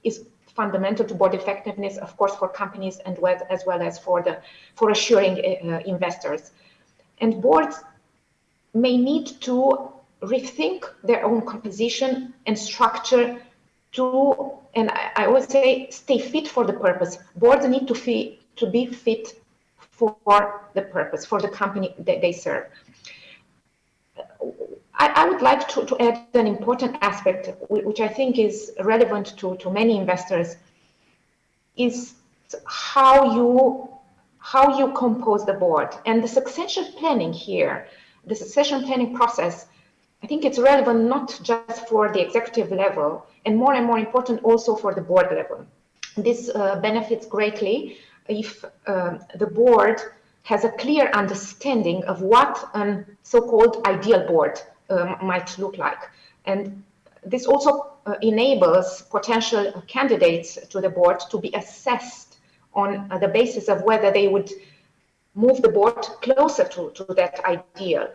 is fundamental to board effectiveness, of course, for companies and as well as for assuring investors. And boards may need to rethink their own composition and structure to, and I always say, stay fit for the purpose. Boards need to be fit for the purpose, for the company that they serve. I would like to add an important aspect, which I think is relevant to many investors, is how you compose the board. And the succession planning here, the succession planning process, I think it's relevant not just for the executive level, and more important also for the board level. This benefits greatly if the board has a clear understanding of what a so-called ideal board might look like. And this also enables potential candidates to the board to be assessed on the basis of whether they would move the board closer to that ideal.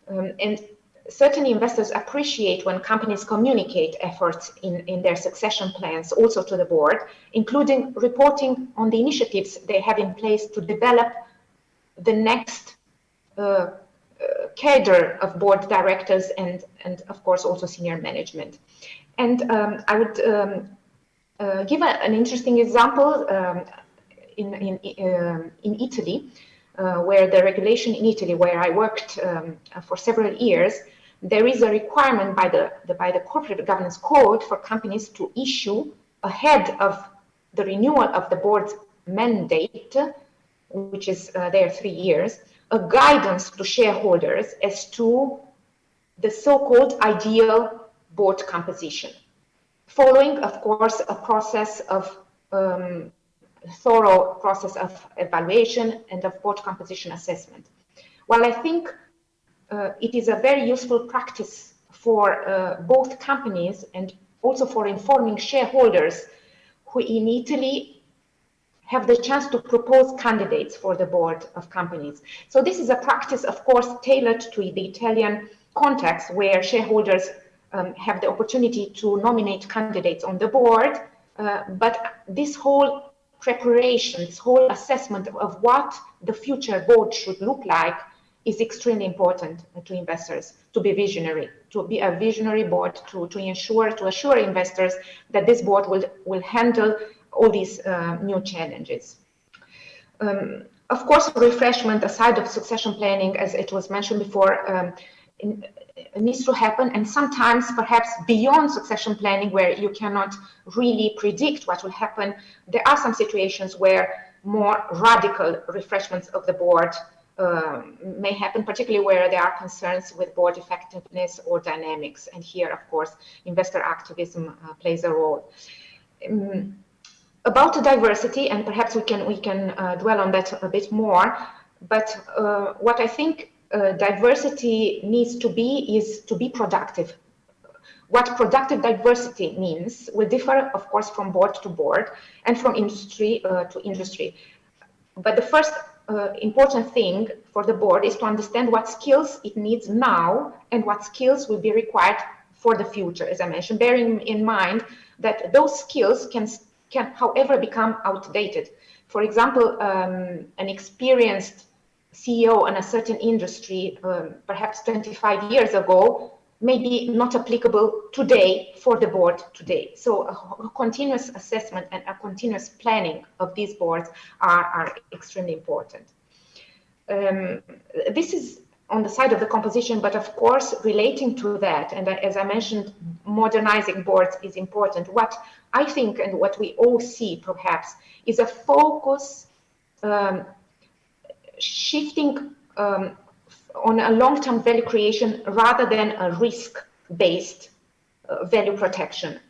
And certainly investors appreciate when companies communicate efforts in their succession plans also to the board, including reporting on the initiatives they have in place to develop the next cadre of board directors and of course also senior management. And I would give an interesting example in Italy, where the regulation in Italy, where I worked for several years, there is a requirement by the corporate governance code for companies to issue ahead of the renewal of the board's mandate, which is there 3 years, a guidance to shareholders as to the so-called ideal board composition, following, of course, a process of thorough process of evaluation and of board composition assessment. While I think it is a very useful practice for both companies and also for informing shareholders who in Italy have the chance to propose candidates for the board of companies. So this is a practice, of course, tailored to the Italian context, where shareholders have the opportunity to nominate candidates on the board, but this whole preparation, this whole assessment of what the future board should look like is extremely important to investors, to be visionary, to be a visionary board, to assure investors that this board will handle all these new challenges. Of course, refreshment aside of succession planning, as it was mentioned before, needs to happen, and sometimes perhaps beyond succession planning, where you cannot really predict what will happen, there are some situations where more radical refreshments of the board may happen, particularly where there are concerns with board effectiveness or dynamics. And here, of course, investor activism plays a role. About diversity, and perhaps we can dwell on that a bit more, but what I think diversity needs to be is to be productive. What productive diversity means will differ, of course, from board to board and from industry to industry. But the first important thing for the board is to understand what skills it needs now and what skills will be required for the future, as I mentioned, bearing in mind that those skills can however become outdated. For example, an experienced CEO in a certain industry, perhaps 25 years ago, may be not applicable today for the board today. So a continuous assessment and a continuous planning of these boards are extremely important. This is on the side of the composition, but of course, relating to that, and as I mentioned, modernizing boards is important. What I think, and what we all see perhaps, is a focus shifting on a long-term value creation rather than a risk-based value protection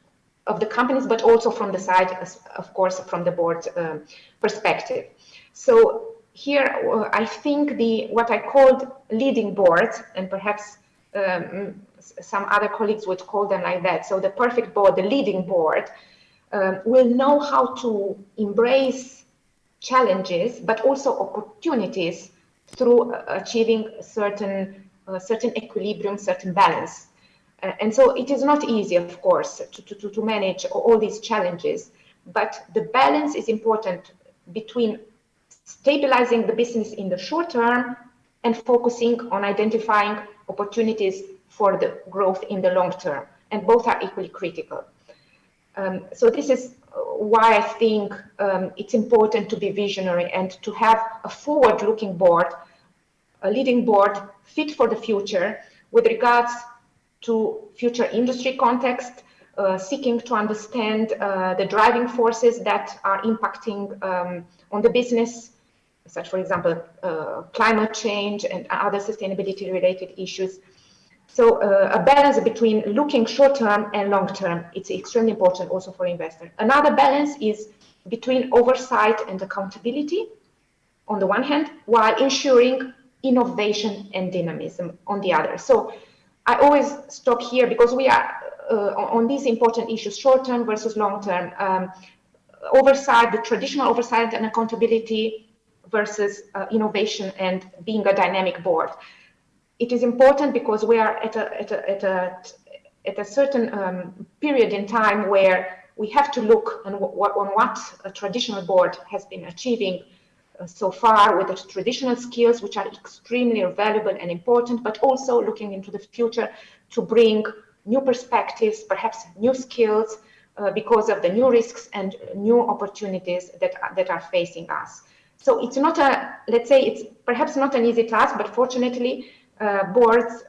of the companies, but also from the side, of course, from the board perspective. So here, I think what I called leading boards, and perhaps some other colleagues would call them like that. So the perfect board, the leading board, will know how to embrace challenges, but also opportunities through achieving certain equilibrium, certain balance. And so it is not easy, of course, to manage all these challenges, but the balance is important between stabilizing the business in the short term and focusing on identifying opportunities for the growth in the long term, and both are equally critical. So this is why I think it's important to be visionary and to have a forward-looking board, a leading board fit for the future with regards to future industry context, seeking to understand the driving forces that are impacting on the business, such, for example, climate change and other sustainability-related issues. So a balance between looking short-term and long-term, it's extremely important also for investors. Another balance is between oversight and accountability on the one hand, while ensuring innovation and dynamism on the other. So I always stop here because we are on these important issues, short-term versus long-term, oversight, the traditional oversight and accountability versus innovation and being a dynamic board. It is important because we are at a certain period in time where we have to look on what a traditional board has been achieving so far with the traditional skills, which are extremely valuable and important, but also looking into the future to bring new perspectives, perhaps new skills, because of the new risks and new opportunities that are facing us. So it's not let's say it's perhaps not an easy task, but fortunately, boards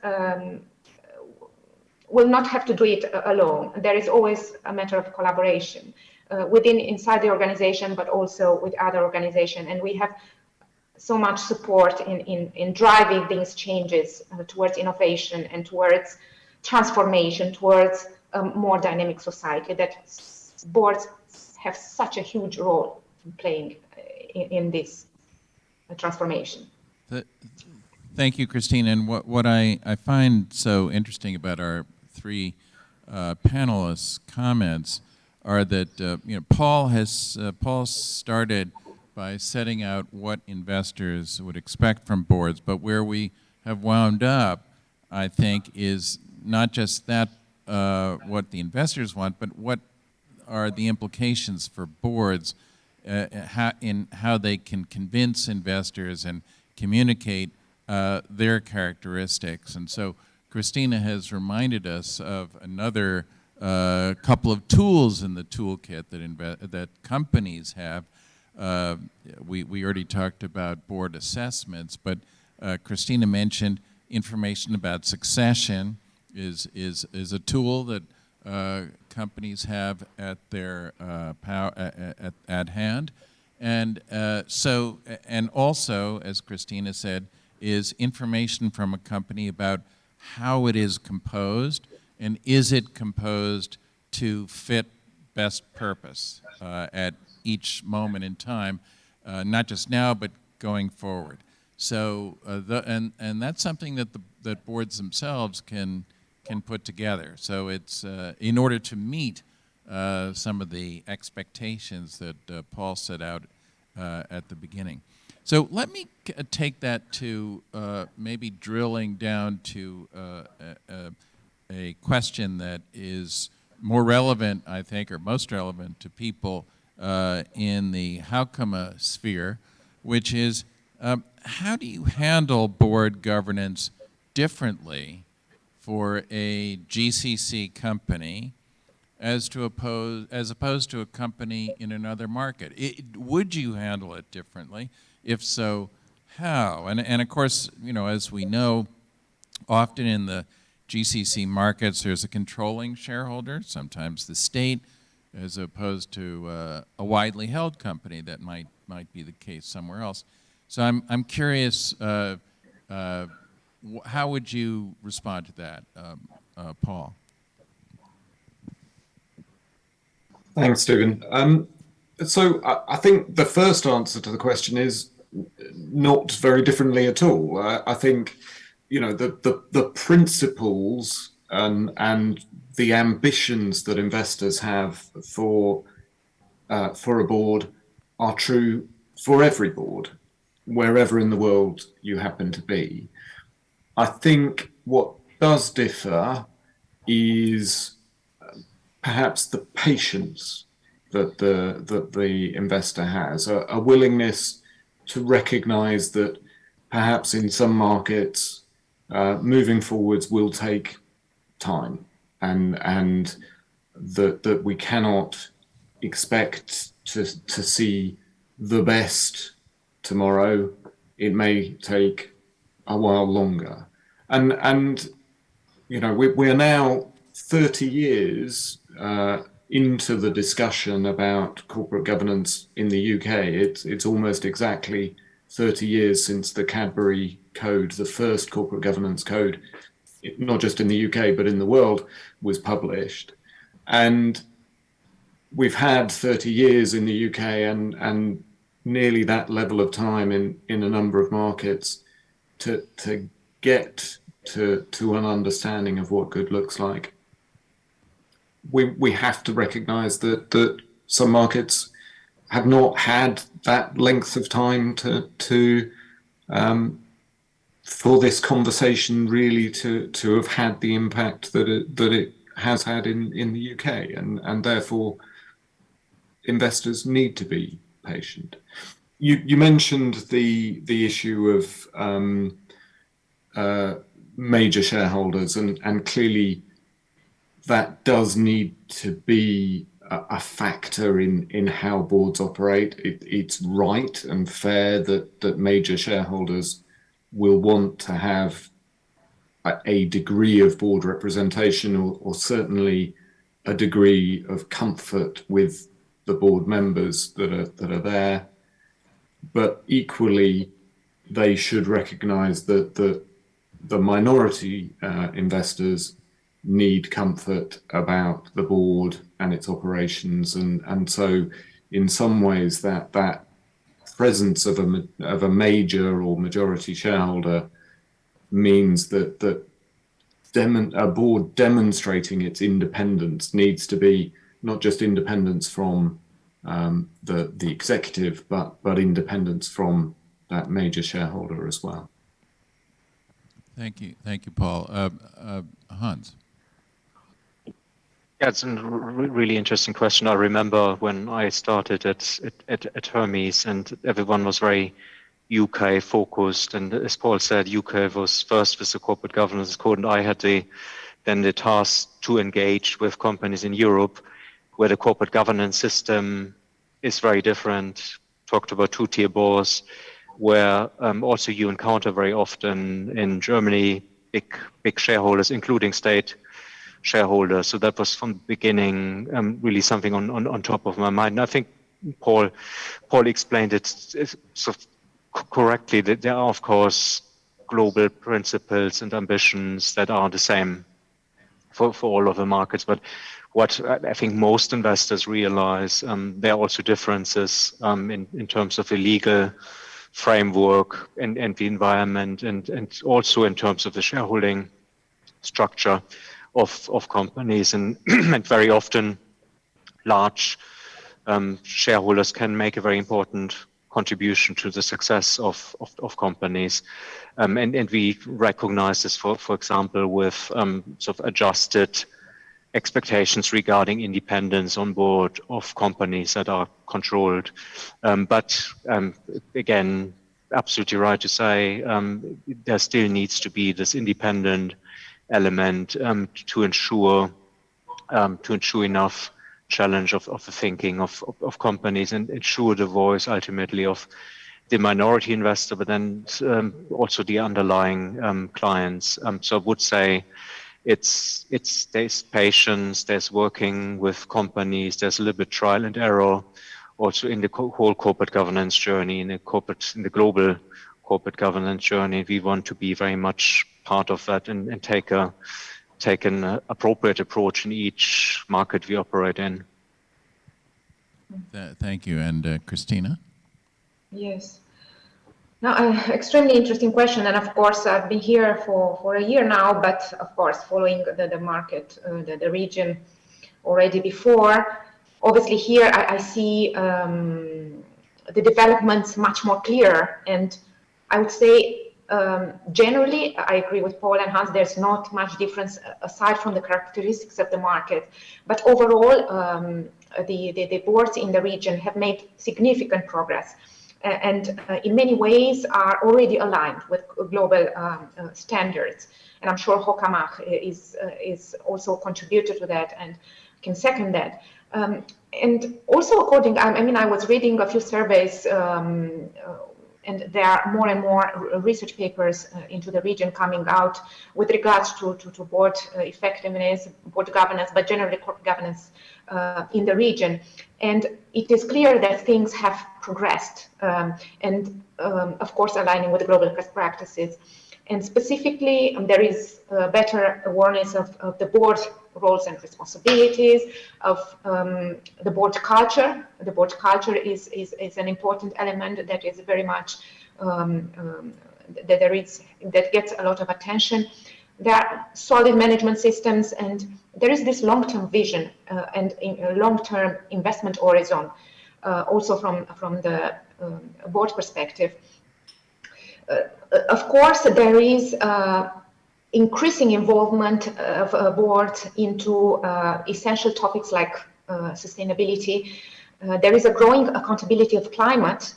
will not have to do it alone. There is always a matter of collaboration inside the organization, but also with other organizations. And we have so much support in driving these changes towards innovation and towards transformation, towards a more dynamic society, that boards have such a huge role playing in this transformation. Thank you, Christine. And what I find so interesting about our three panelists' comments are that Paul started by setting out what investors would expect from boards, but where we have wound up, I think, is not just that what the investors want, but what are the implications for boards how they can convince investors and communicate their characteristics. And so Christina has reminded us of another couple of tools in the toolkit that companies have. We already talked about board assessments, but Christina mentioned information about succession is a tool that companies have at their at hand, and and also, as Christina said, is information from a company about how it is composed, and is it composed to fit best purpose at each moment in time, not just now but going forward. So and that's something that that boards themselves can put together. So it's in order to meet some of the expectations that Paul set out at the beginning. So let me take that to maybe drilling down to a question that is more relevant, I think, or most relevant to people in the Hawkamah sphere, which is how do you handle board governance differently for a GCC company as opposed to a company in another market? Would you handle it differently? If so, how? And of course, as we know, often in the GCC markets, there's a controlling shareholder, sometimes the state, as opposed to a widely held company that might be the case somewhere else. So I'm curious, how would you respond to that, Paul? Thanks, Stephen. So I think the first answer to the question is not very differently at all. I think, the principles and the ambitions that investors have for a board are true for every board, wherever in the world you happen to be. I think what does differ is perhaps the patience that the investor has, a willingness to recognize that perhaps in some markets moving forwards will take time, and that we cannot expect to see the best tomorrow. It may take a while longer, and we are now 30 years into the discussion about corporate governance in the UK. It's almost exactly 30 years since the Cadbury Code, the first corporate governance code, not just in the UK but in the world, was published. And we've had 30 years in the UK and nearly that level of time in a number of markets to get to an understanding of what good looks like. We have to recognize that some markets have not had that length of time to for this conversation really to have had the impact that it has had in the UK, and therefore investors need to be patient. You mentioned the issue of major shareholders, and clearly that does need to be a factor in how boards operate. It's right and fair that major shareholders will want to have a degree of board representation, or certainly a degree of comfort with the board members that are there. But equally, they should recognize that the minority investors need comfort about the board and its operations, and so in some ways that presence of a major or majority shareholder means that a board demonstrating its independence needs to be not just independence from the executive, but independence from that major shareholder as well. Thank you, Paul. Hans. Yeah, it's a really interesting question. I remember when I started at Hermes, and everyone was very UK focused, and as Paul said, UK was first with the corporate governance code, and I had then the task to engage with companies in Europe, where the corporate governance system is very different. Talked about two-tier boards, where also you encounter very often in Germany big shareholders, including state shareholders. So that was from the beginning really something on top of my mind. And I think Paul explained it sort of correctly, that there are, of course, global principles and ambitions that are the same for all of the markets. But what I think most investors realize, there are also differences in terms of the legal framework and the environment, and also in terms of the shareholding structure of companies. And, and very often large shareholders can make a very important contribution to the success of companies. And we recognize this, for example, with sort of adjusted expectations regarding independence on board of companies that are controlled. But again, absolutely right to say, there still needs to be this independent element to ensure enough challenge of the thinking of companies, and ensure the voice ultimately of the minority investor, but then also the underlying clients. So I would say there's patience, there's working with companies, there's a little bit trial and error also in the whole corporate governance journey, in the global corporate governance journey. We want to be very much part of that and take an appropriate approach in each market we operate in. Thank you. And Christina? Yes. Now, extremely interesting question. And of course, I've been here for a year now, but of course, following the market, the region already before. Obviously here I see the developments much more clear. And I would say, generally, I agree with Paul and Hans, there's not much difference aside from the characteristics of the market. But overall, the boards in the region have made significant progress, and in many ways are already aligned with global standards. And I'm sure Hawkamah is also contributed to that and can second that. And also according, I mean, I was reading a few surveys, and there are more and more research papers into the region coming out with regards to board effectiveness, board governance, but generally corporate governance in the region. And it is clear that things have progressed, and of course aligning with the global best practices. And specifically, there is better awareness of the board roles and responsibilities, of the board culture. The board culture is an important element that is very much that gets a lot of attention. There are solid management systems, and there is this long-term vision and long-term investment horizon, also from the board perspective. Of course, there is increasing involvement of boards into essential topics like sustainability. There is a growing accountability of climate,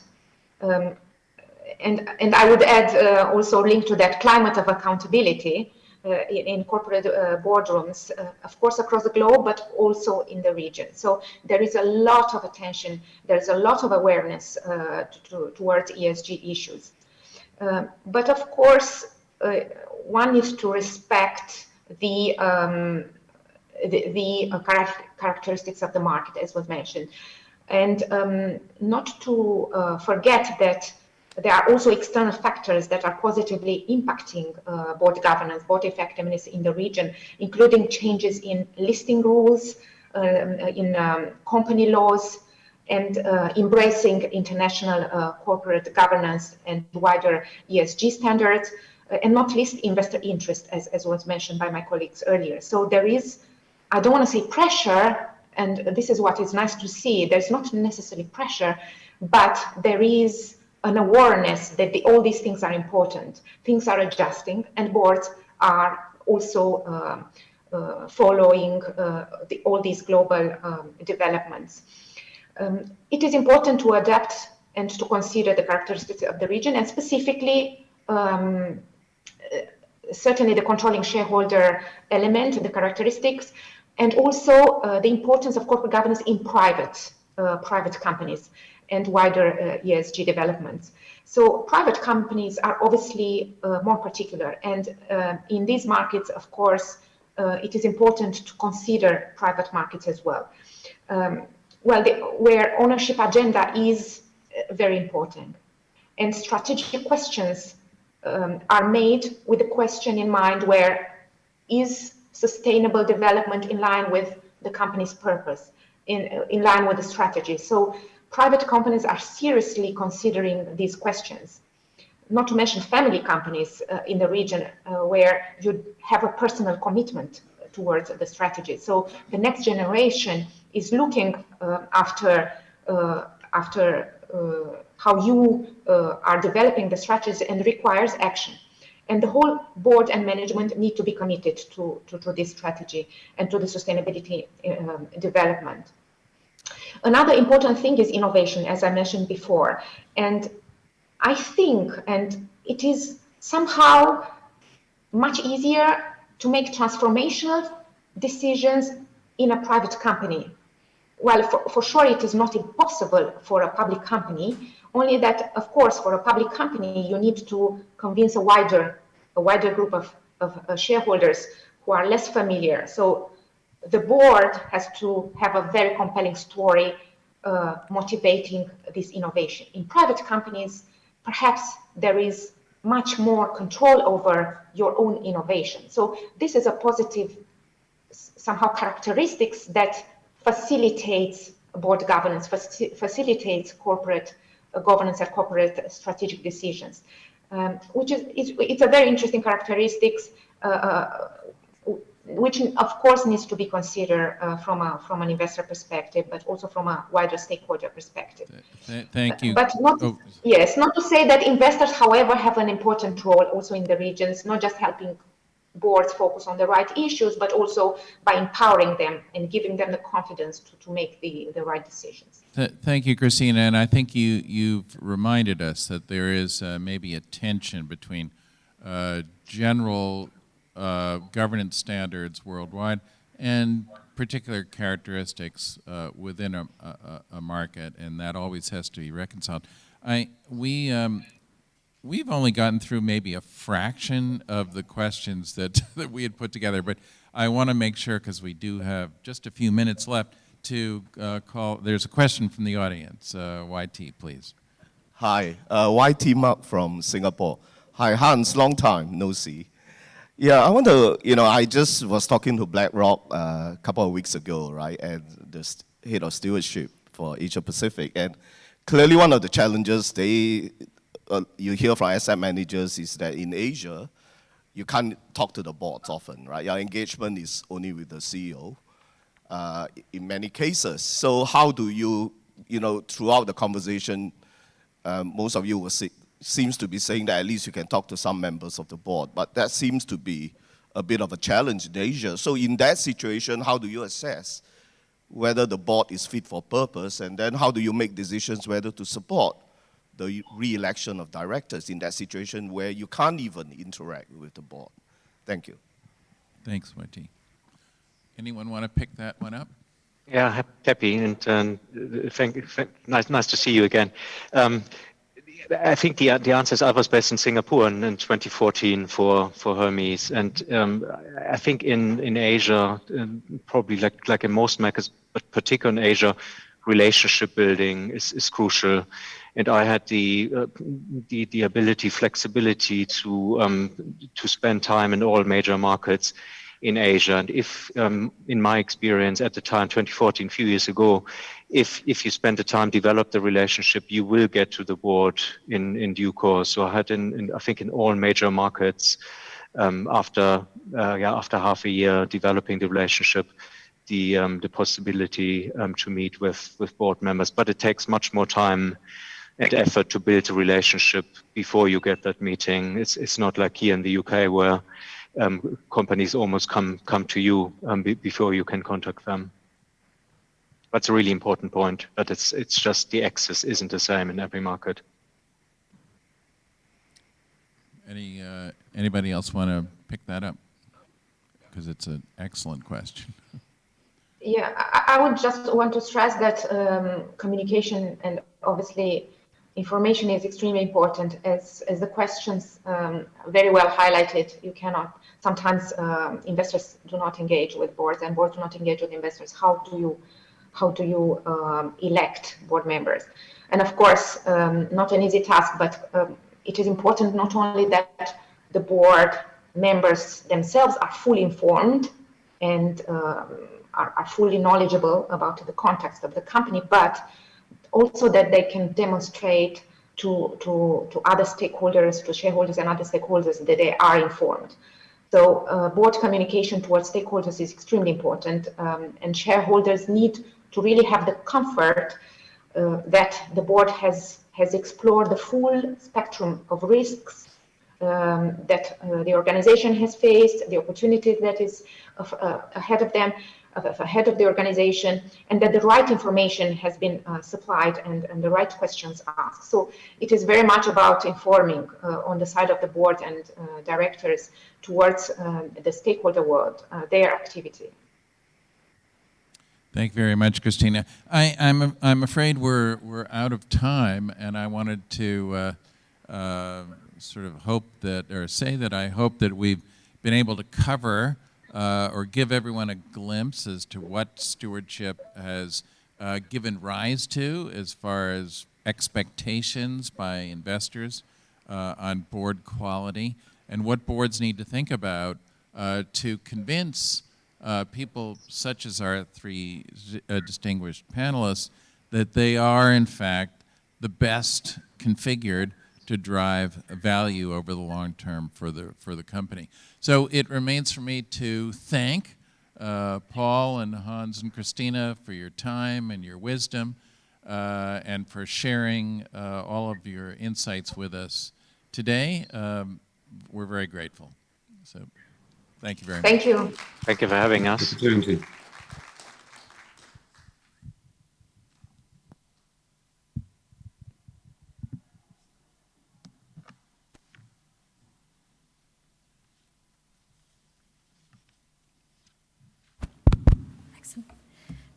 and I would add also linked to that climate of accountability in corporate boardrooms, of course across the globe, but also in the region. So there is a lot of attention, there's a lot of awareness towards ESG issues. But of course, one needs to respect the characteristics of the market, as was mentioned, and not to forget that there are also external factors that are positively impacting board governance, board effectiveness in the region, including changes in listing rules, in company laws, and embracing international corporate governance and wider ESG standards, and not least investor interest, as was mentioned by my colleagues earlier. So there is, I don't want to say pressure, and this is what is nice to see, there's not necessarily pressure, but there is an awareness that all these things are important. Things are adjusting, and boards are also following all these global developments. It is important to adapt and to consider the characteristics of the region, and specifically certainly the controlling shareholder element, the characteristics, and also the importance of corporate governance in private companies and wider ESG developments. So private companies are obviously more particular, and in these markets, of course, it is important to consider private markets as well. Where ownership agenda is very important, and strategic questions are made with the question in mind: where is sustainable development in line with the company's purpose, in line with the strategy? So private companies are seriously considering these questions, not to mention family companies in the region where you have a personal commitment towards the strategy. So the next generation is looking after how you are developing the strategies, and requires action. And the whole board and management need to be committed to this strategy and to the sustainability development. Another important thing is innovation, as I mentioned before. And I think, and it is somehow much easier to make transformational decisions in a private company. Well, for sure, it is not impossible for a public company, only that, of course, for a public company, you need to convince a wider group of shareholders who are less familiar. So the board has to have a very compelling story motivating this innovation. In private companies, perhaps there is much more control over your own innovation. So this is a positive, somehow, characteristics that facilitates board governance, facilitates corporate governance and corporate strategic decisions, which it's a very interesting characteristics, which of course needs to be considered from an investor perspective, but also from a wider stakeholder perspective. Thank you. But not, yes, not to say that investors, however, have an important role also in the regions, not just helping boards focus on the right issues, but also by empowering them and giving them the confidence to make the right decisions. Thank you, Christina. And I think you've reminded us that there is maybe a tension between general governance standards worldwide and particular characteristics within a market, and that always has to be reconciled. We've only gotten through maybe a fraction of the questions that we had put together, but I want to make sure, because we do have just a few minutes left, to call. There's a question from the audience. YT, please. Hi, YT Mark from Singapore. Hi, Hans, long time, no see. Yeah, I want to, I just was talking to BlackRock a couple of weeks ago, right, and the head of stewardship for Asia Pacific, and clearly one of the challenges you hear from asset managers is that in Asia, you can't talk to the boards often, right? Your engagement is only with the CEO in many cases. So how do you, throughout the conversation, most of you seems to be saying that at least you can talk to some members of the board, but that seems to be a bit of a challenge in Asia. So in that situation, how do you assess whether the board is fit for purpose, and then how do you make decisions whether to support the re-election of directors in that situation where you can't even interact with the board? Thank you. Thanks, YT. Anyone want to pick that one up? Yeah, happy, and nice to see you again. I think the answer is I was based in Singapore in 2014 for Hermes, and I think in Asia, probably like in most markets, but particularly in Asia, relationship building is crucial. And I had the ability, flexibility to spend time in all major markets in Asia. And if, in my experience at the time, 2014, a few years ago, if you spend the time, develop the relationship, you will get to the board in due course. So I had I think in all major markets, after half a year developing the relationship, the possibility to meet with board members. But it takes much more time and effort to build a relationship before you get that meeting. It's not like here in the UK where companies almost come to you before you can contact them. That's a really important point, that it's just the access isn't the same in every market. Anybody else want to pick that up? Because it's an excellent question. Yeah, I would just want to stress that communication and obviously information is extremely important. As the questions very well highlighted, you cannot, sometimes investors do not engage with boards and boards do not engage with investors. How do you elect board members? And of course, not an easy task, but it is important not only that the board members themselves are fully informed and are fully knowledgeable about the context of the company, but also that they can demonstrate to other stakeholders, to shareholders and other stakeholders, that they are informed. So board communication towards stakeholders is extremely important, and shareholders need to really have the comfort that the board has explored the full spectrum of risks that the organization has faced, the opportunities that is ahead of them, ahead of the organization, and that the right information has been supplied and the right questions asked. So it is very much about informing on the side of the board and directors towards the stakeholder world, their activity. Thank you very much, Christina. I'm afraid we're out of time, and I wanted to sort of hope that, or say that I hope that we've been able to cover or give everyone a glimpse as to what stewardship has given rise to as far as expectations by investors on board quality, and what boards need to think about to convince people such as our three distinguished panelists that they are, in fact, the best configured to drive value over the long term for the company. So it remains for me to thank Paul and Hans and Christina for your time and your wisdom and for sharing all of your insights with us today. We're very grateful. So thank you very much. Thank you. Thank you for having us. Opportunity.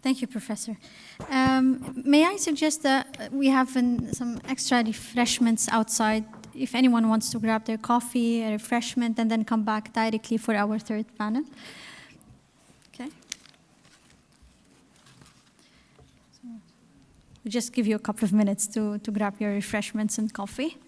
Thank you, Professor. May I suggest that we have some extra refreshments outside if anyone wants to grab their coffee, a refreshment, and then come back directly for our third panel. Okay. So we'll just give you a couple of minutes to grab your refreshments and coffee.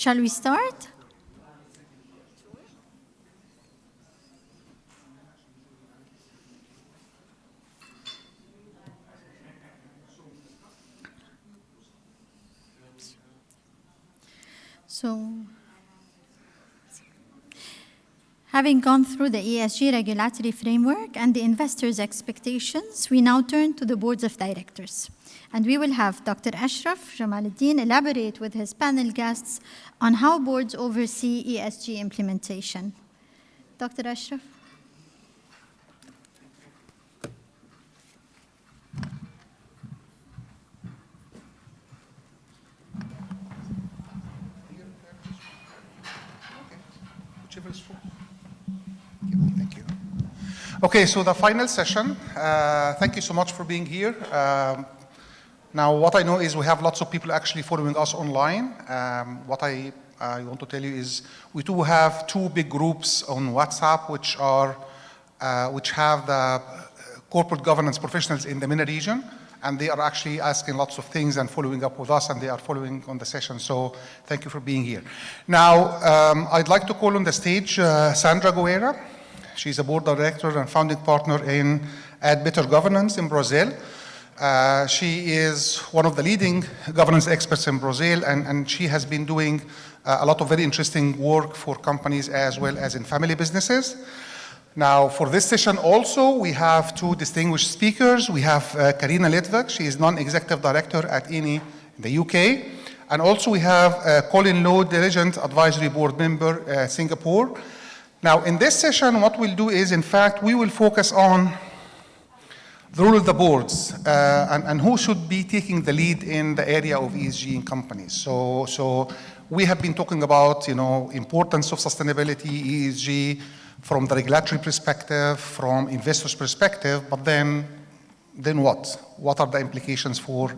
Shall we start? So, having gone through the ESG regulatory framework and the investors' expectations, we now turn to the boards of directors. And we will have Dr. Ashraf Jamaluddin elaborate with his panel guests on how boards oversee ESG implementation. Dr. Ashraf? Thank you. Okay, so the final session. Thank you so much for being here. Now, what I know is we have lots of people actually following us online. What I want to tell you is we do have two big groups on WhatsApp, which have the corporate governance professionals in the MENA region, and they are actually asking lots of things and following up with us, and they are following on the session. So thank you for being here. Now, I'd like to call on the stage Sandra Guerra. She's a board director and founding partner at Better Governance in Brazil. She is one of the leading governance experts in Brazil, and she has been doing a lot of very interesting work for companies as well as in family businesses. Now, for this session also, we have two distinguished speakers. We have Karina Litvak. She is non-executive director at INI in the UK. And also we have Colin Lowe, Diligent Advisory Board member, Singapore. Now, in this session, what we'll do is, in fact, we will focus on the role of the boards and who should be taking the lead in the area of ESG in companies. So we have been talking about, importance of sustainability, ESG, from the regulatory perspective, from investors' perspective, but then what? What are the implications for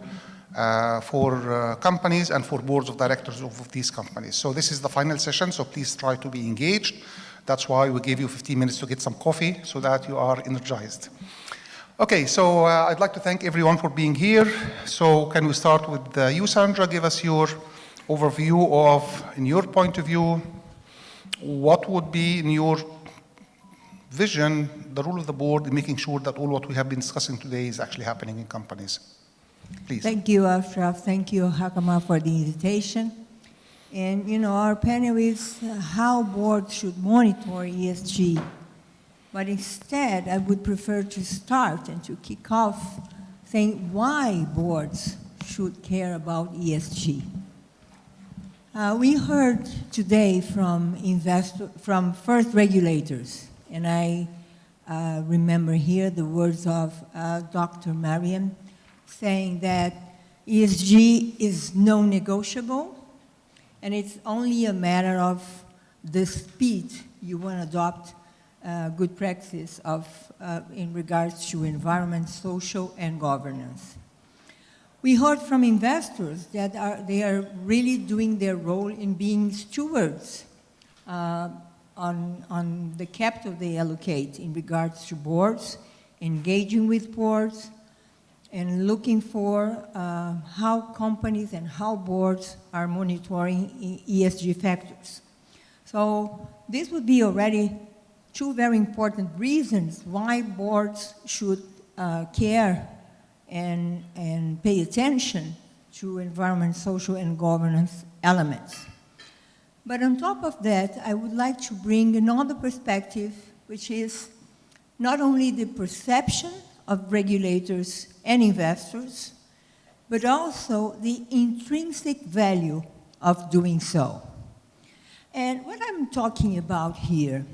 companies and for boards of directors of these companies? So this is the final session, so please try to be engaged. That's why we gave you 15 minutes to get some coffee so that you are energized. Okay, so I'd like to thank everyone for being here. So can we start with you, Sandra? Give us your overview of, in your point of view, what would be, in your vision, the role of the board in making sure that all what we have been discussing today is actually happening in companies. Please. Thank you, Ashraf. Thank you, Hawkamah, for the invitation. And, our panel is how boards should monitor ESG. But instead, I would prefer to start and to kick off saying why boards should care about ESG. We heard today from first regulators, and I remember here the words of Dr. Mariam saying that ESG is non-negotiable, and it's only a matter of the speed you want to adopt good practice in regards to environment, social, and governance. We heard from investors that they are really doing their role in being stewards on the capital they allocate in regards to boards, engaging with boards, and looking for how companies and how boards are monitoring ESG factors. So this would be already two very important reasons why boards should care and pay attention to environment, social, and governance elements. But on top of that, I would like to bring another perspective, which is not only the perception of regulators and investors, but also the intrinsic value of doing so. And what I'm talking about here,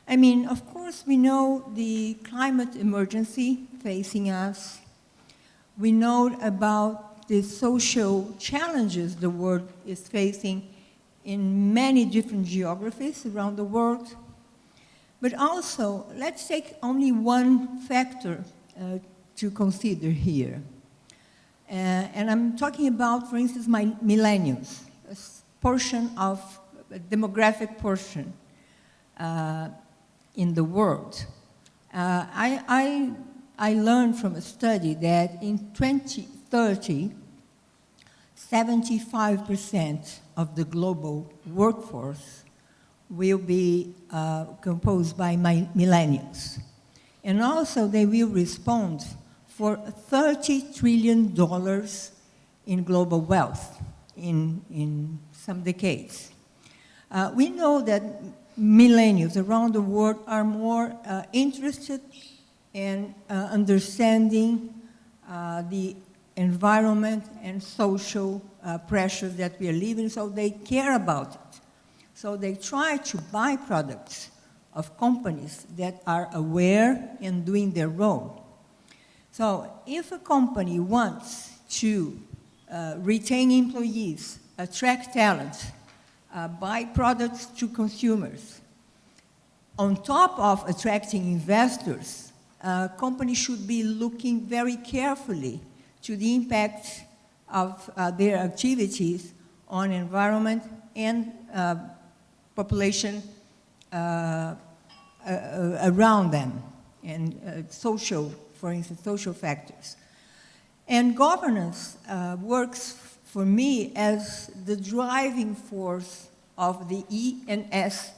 of course, we know the climate emergency facing us. We know about the social challenges the world is facing in many different geographies around the world. But also, let's take only one factor to consider here. And I'm talking about, for instance, millennials, a portion of a demographic portion in the world. I learned from a study that in 2030, 75% of the global workforce will be composed by millennials. And also they will respond for $30 trillion in global wealth in some decades. We know that millennials around the world are more interested in understanding the environment and social pressures that we are living, so they care about it. So they try to buy products of companies that are aware and doing their role. So if a company wants to retain employees, attract talent, buy products to consumers, on top of attracting investors, companies should be looking very carefully to the impact of their activities on environment and population around them, and social, for instance, social factors. And governance works for me as the driving force of the E and S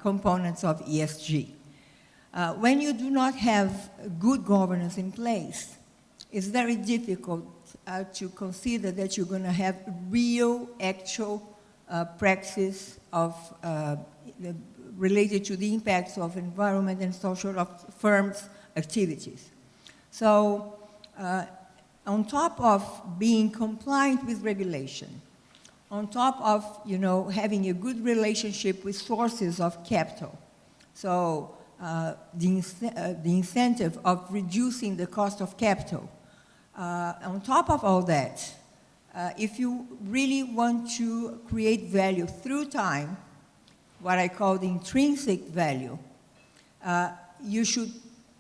components of ESG. When you do not have good governance in place, it's very difficult to consider that you're going to have real, actual practice of related to the impacts of environment and social of firms' activities. So, on top of being compliant with regulation, on top of having a good relationship with sources of capital, so the incentive of reducing the cost of capital, on top of all that, if you really want to create value through time, what I call the intrinsic value, you should,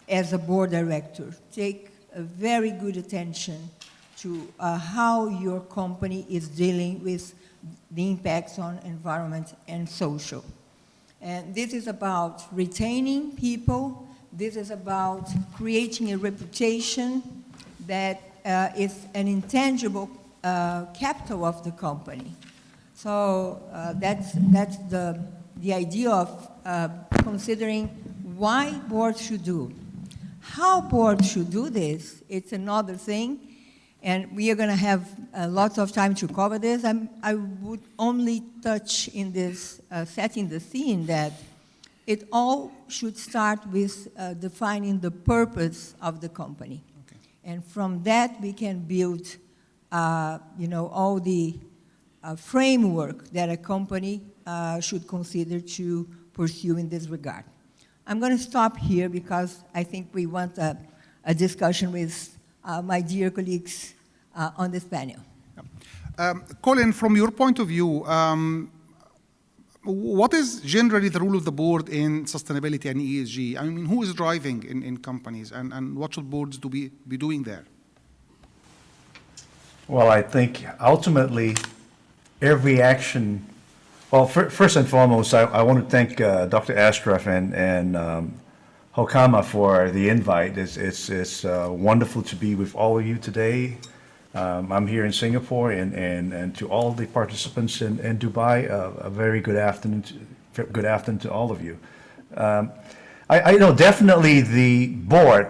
as a board director, take a very good attention to how your company is dealing with the impacts on environment and social. And this is about retaining people. This is about creating a reputation that is an intangible capital of the company. So that's the idea of considering why boards should do. How boards should do this, it's another thing, and we are going to have lots of time to cover this. I would only touch in this, setting the scene, that it all should start with defining the purpose of the company. Okay. And from that, we can build, all the framework that a company should consider to pursue in this regard. I'm going to stop here because I think we want a discussion with my dear colleagues on this panel. Colin, from your point of view, what is generally the role of the board in sustainability and ESG? I mean, who is driving in companies, and what should boards be doing there? Well, I think ultimately every action. Well, first and foremost, I want to thank Dr. Ashraf and Hawkamah for the invite. It's wonderful to be with all of you today. I'm here in Singapore, and to all the participants in Dubai, a very good afternoon. Good afternoon to all of you. I know definitely the board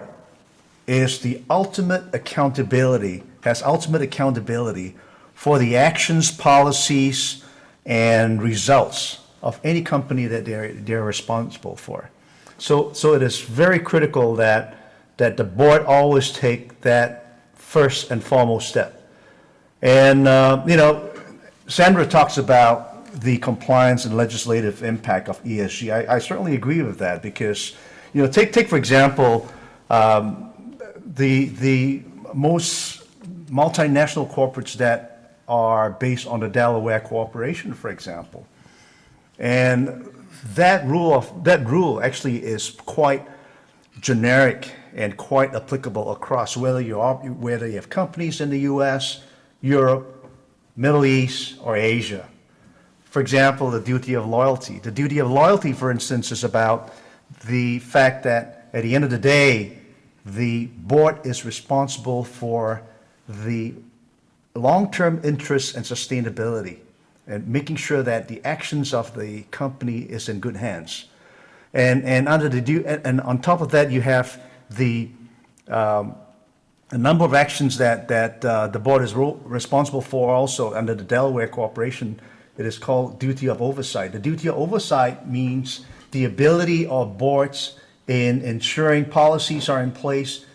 is the ultimate accountability, has ultimate accountability for the actions, policies, and results of any company that they're responsible for. So it is very critical that the board always take that first and foremost step. And Sandra talks about the compliance and legislative impact of ESG. I certainly agree with that, because take for example the most multinational corporates that are based on the Delaware Corporation, for example. And that rule actually is quite generic and quite applicable across whether you have companies in the US, Europe, Middle East, or Asia. For example, the duty of loyalty. The duty of loyalty, for instance, is about the fact that at the end of the day, the board is responsible for the long-term interests and sustainability, and making sure that the actions of the company is in good hands. And on top of that, you have a number of actions that the board is responsible for also under the Delaware Corporation. It is called duty of oversight. The duty of oversight means the ability of boards in ensuring policies are in place,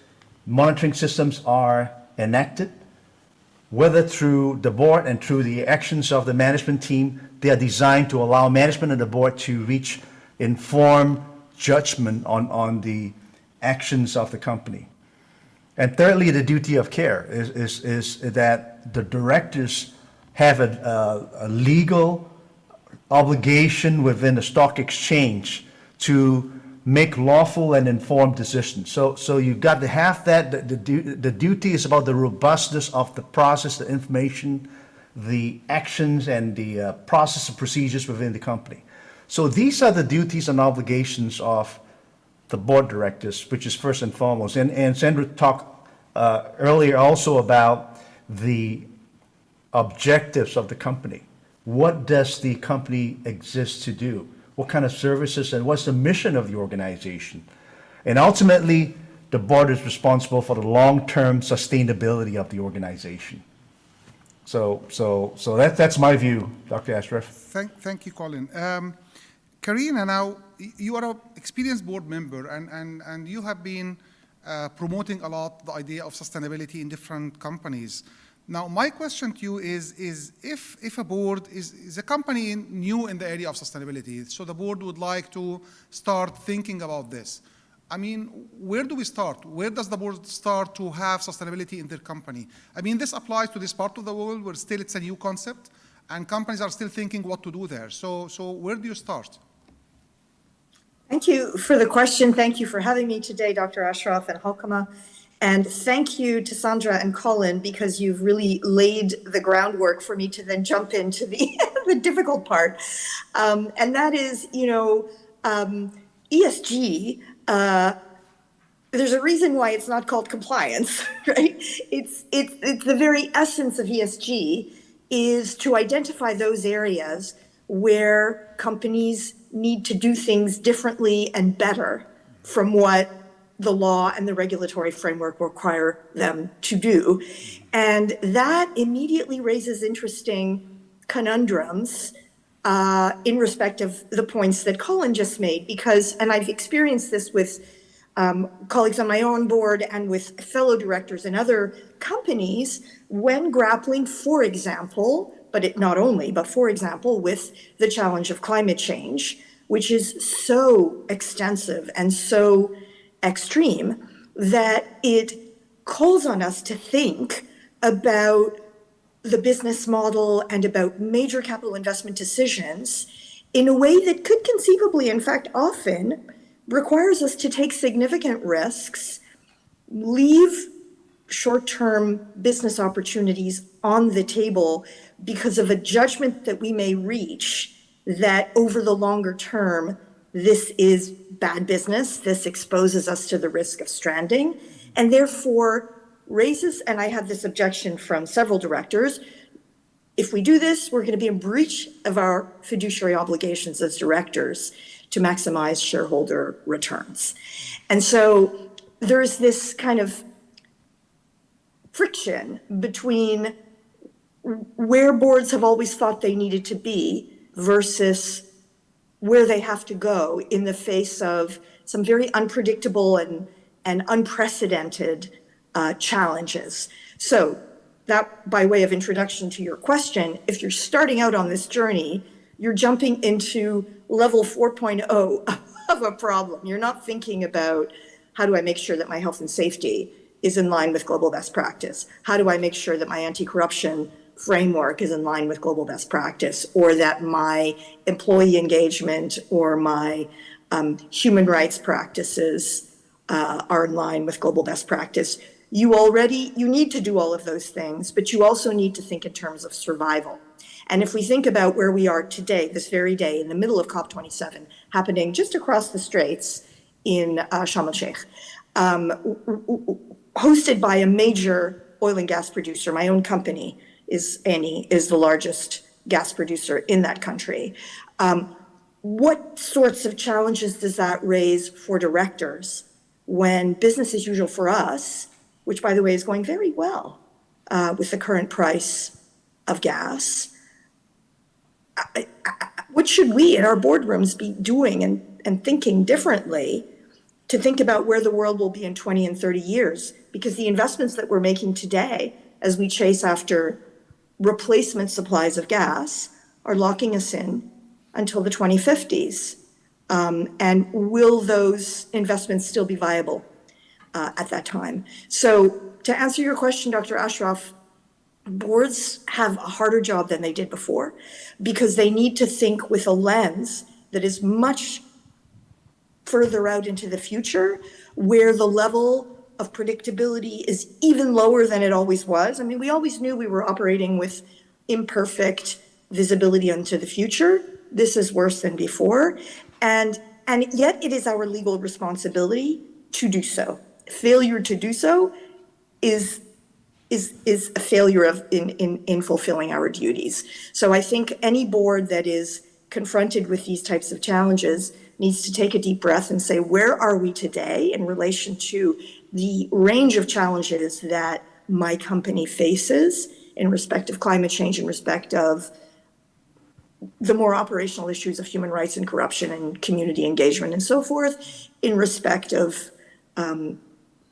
monitoring systems are enacted, whether through the board and through the actions of the management team. They are designed to allow management and the board to reach informed judgment on the actions of the company. And thirdly, the duty of care is that the directors have a legal obligation within the stock exchange to make lawful and informed decisions. So you've got to have that. The duty is about the robustness of the process, the information, the actions, and the process and procedures within the company. So these are the duties and obligations of the board directors, which is first and foremost. And Sandra talked earlier also about the objectives of the company. What does the company exist to do? What kind of services and what's the mission of the organization? And ultimately, the board is responsible for the long-term sustainability of the organization. So that's my view, Dr. Ashraf. Thank you, Colin. Karina, now you are an experienced board member, and you have been promoting a lot the idea of sustainability in different companies. Now, my question to you is if a board is a company new in the area of sustainability, so the board would like to start thinking about this. I mean, where do we start? Where does the board start to have sustainability in their company? I mean, this applies to this part of the world where still it's a new concept and companies are still thinking what to do there. So where do you start? Thank you for the question. Thank you for having me today, Dr. Ashraf and Hawkamah. And thank you to Sandra and Colin, because you've really laid the groundwork for me to then jump into the, the difficult part. And that is, ESG, there's a reason why it's not called compliance, right? It's the very essence of ESG is to identify those areas where companies need to do things differently and better from what the law and the regulatory framework require them to do. And that immediately raises interesting conundrums in respect of the points that Colin just made, because, and I've experienced this with colleagues on my own board and with fellow directors in other companies, when grappling, for example, not only, but for example, with the challenge of climate change, which is so extensive and so extreme that it calls on us to think about the business model and about major capital investment decisions in a way that could conceivably, in fact, often requires us to take significant risks, leave short-term business opportunities on the table because of a judgment that we may reach that over the longer term, this is bad business, this exposes us to the risk of stranding, and therefore raises, and I have this objection from several directors, if we do this, we're going to be in breach of our fiduciary obligations as directors to maximize shareholder returns. And so there's this kind of friction between where boards have always thought they needed to be versus where they have to go in the face of some very unpredictable and unprecedented challenges. So that, by way of introduction to your question, if you're starting out on this journey, you're jumping into level 4.0 of a problem. You're not thinking about how do I make sure that my health and safety is in line with global best practice? How do I make sure that my anti-corruption framework is in line with global best practice, or that my employee engagement or my human rights practices are in line with global best practice? You need to do all of those things, but you also need to think in terms of survival. And if we think about where we are today, this very day, in the middle of COP27, happening just across the straits in Sharm el-Sheikh, hosted by a major oil and gas producer. My own company is the largest gas producer in that country. What sorts of challenges does that raise for directors when business as usual for us, which by the way is going very well with the current price of gas? What should we in our boardrooms be doing and thinking differently to think about where the world will be in 20 and 30 years? Because the investments that we're making today as we chase after replacement supplies of gas are locking us in until the 2050s. And will those investments still be viable at that time? So to answer your question, Dr. Ashraf, boards have a harder job than they did before because they need to think with a lens that is much further out into the future, where the level of predictability is even lower than it always was. I mean, we always knew we were operating with imperfect visibility into the future. This is worse than before. And yet it is our legal responsibility to do so. Failure to do so is a failure in fulfilling our duties. So I think any board that is confronted with these types of challenges needs to take a deep breath and say, where are we today in relation to the range of challenges that my company faces in respect of climate change, in respect of the more operational issues of human rights and corruption and community engagement and so forth, in respect of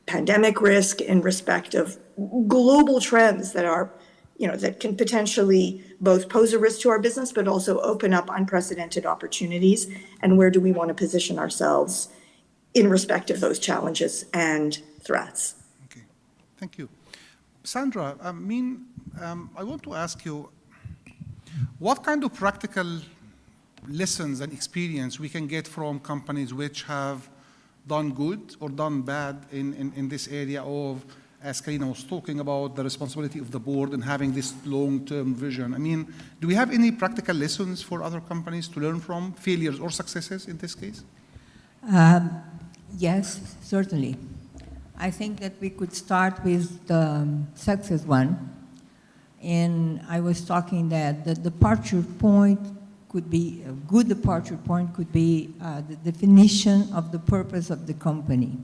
pandemic risk, in respect of global trends that are, that can potentially both pose a risk to our business, but also open up unprecedented opportunities. And where do we want to position ourselves in respect of those challenges and threats? Okay, thank you. Sandra, I want to ask you, what kind of practical lessons and experience we can get from companies which have done good or done bad in this area of, as Karina was talking about, the responsibility of the board and having this long-term vision? I mean, do we have any practical lessons for other companies to learn from, failures or successes in this case? Yes, certainly. I think that we could start with the success one. And I was talking that the departure point could be, a good departure point could be the definition of the purpose of the company.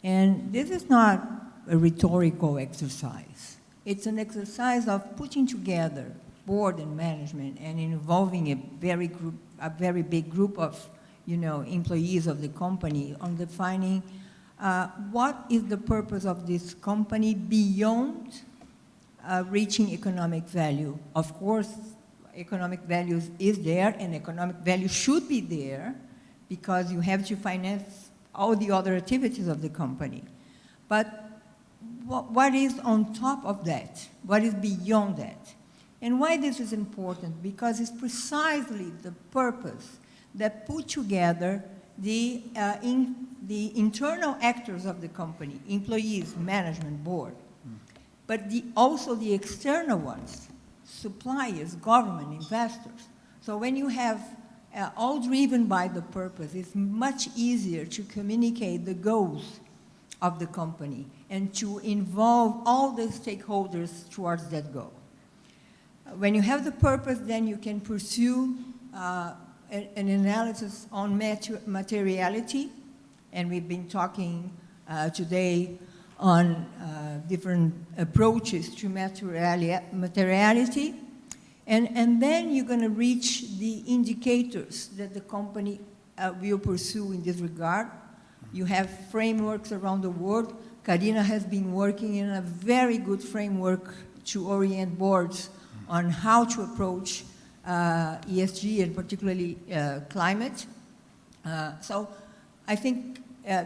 And this is not a rhetorical exercise. It's an exercise of putting together board and management and involving a very big group of employees of the company on defining what is the purpose of this company beyond reaching economic value. Of course, economic value is there, and economic value should be there because you have to finance all the other activities of the company. But what is on top of that? What is beyond that? And why this is important? Because it's precisely the purpose that put together the internal actors of the company, employees, management, board, but also the external ones, suppliers, government, investors. So when you have all driven by the purpose, it's much easier to communicate the goals of the company and to involve all the stakeholders towards that goal. When you have the purpose, then you can pursue an analysis on materiality, and we've been talking today on different approaches to materiality. And then you're going to reach the indicators that the company will pursue in this regard. You have frameworks around the world. Karina has been working in a very good framework to orient boards on how to approach ESG and particularly climate. So I think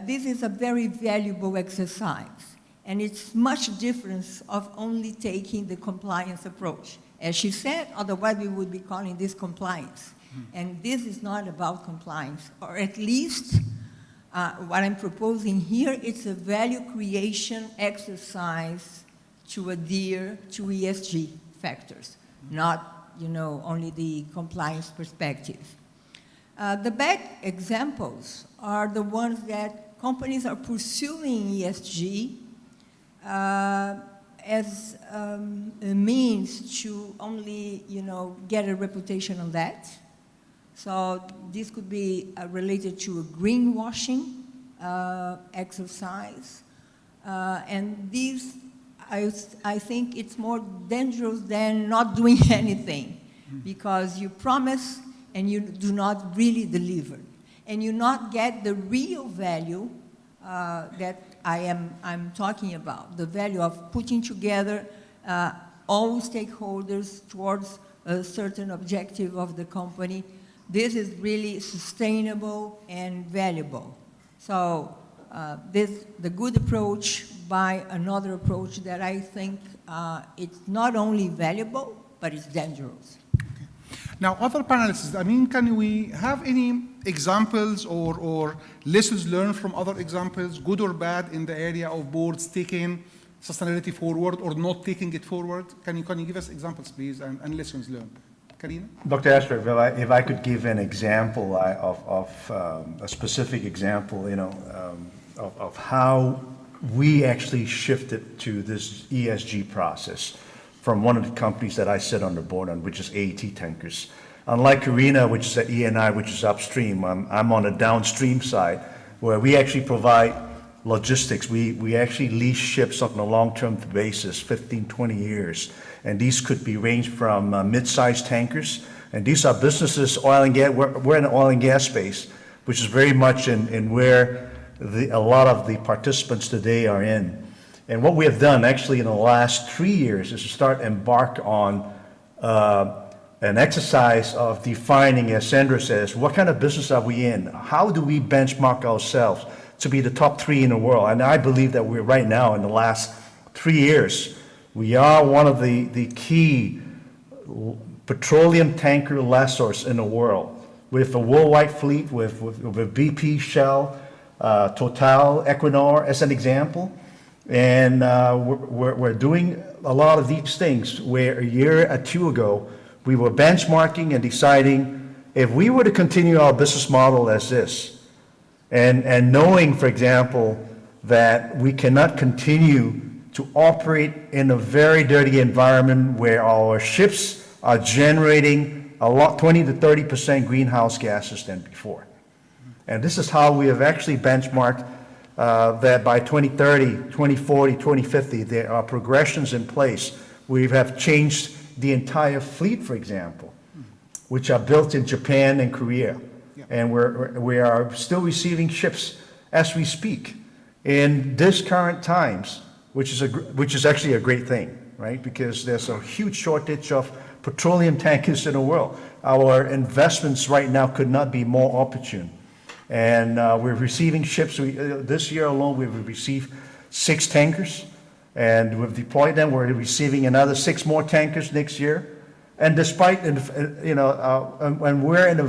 this is a very valuable exercise, and it's much different of only taking the compliance approach. As she said, otherwise we would be calling this compliance. And this is not about compliance, or at least what I'm proposing here, it's a value creation exercise to adhere to ESG factors, not only the compliance perspective. The bad examples are the ones that companies are pursuing ESG as a means to only, get a reputation on that. So this could be related to a greenwashing exercise. And this, I think it's more dangerous than not doing anything, because you promise and you do not really deliver. And you not get the real value that I'm talking about, the value of putting together all stakeholders towards a certain objective of the company. This is really sustainable and valuable. So the good approach by another approach that I think it's not only valuable, but it's dangerous. Now, other panelists, can we have any examples or lessons learned from other examples, good or bad, in the area of boards taking sustainability forward or not taking it forward? Can you give us examples, please, and lessons learned? Karina? Dr. Ashraf, if I could give an example of a specific example, of how we actually shifted to this ESG process from one of the companies that I sit on the board on, which is AET Tankers. Unlike Karina, which is at E&I, which is upstream, I'm on the downstream side, where we actually provide logistics. We actually lease ships on a long-term basis, 15, 20 years. And these could be ranged from mid-sized tankers. And these are businesses, oil and gas. We're in the oil and gas space, which is very much in where a lot of the participants today are in. And what we have done actually in the last 3 years is to embark on an exercise of defining, as Sandra says, what kind of business are we in? How do we benchmark ourselves to be the top 3 in the world? And I believe that we're right now, in the last 3 years, we are one of the key petroleum tanker lessors in the world, with a worldwide fleet, with BP, Shell, Total, Equinor, as an example. And we're doing a lot of these things where a year or two ago, we were benchmarking and deciding if we were to continue our business model as this, and knowing, for example, that we cannot continue to operate in a very dirty environment where our ships are generating 20 to 30% greenhouse gases than before. And this is how we have actually benchmarked that by 2030, 2040, 2050, there are progressions in place. We have changed the entire fleet, for example, which are built in Japan and Korea. Yeah. And we are still receiving ships as we speak in this current times, which is actually a great thing, right? Because there's a huge shortage of petroleum tankers in the world. Our investments right now could not be more opportune. And we're receiving ships. This year alone, we've received 6 tankers, and we've deployed them. We're receiving another 6 more tankers next year. And despite, and we're in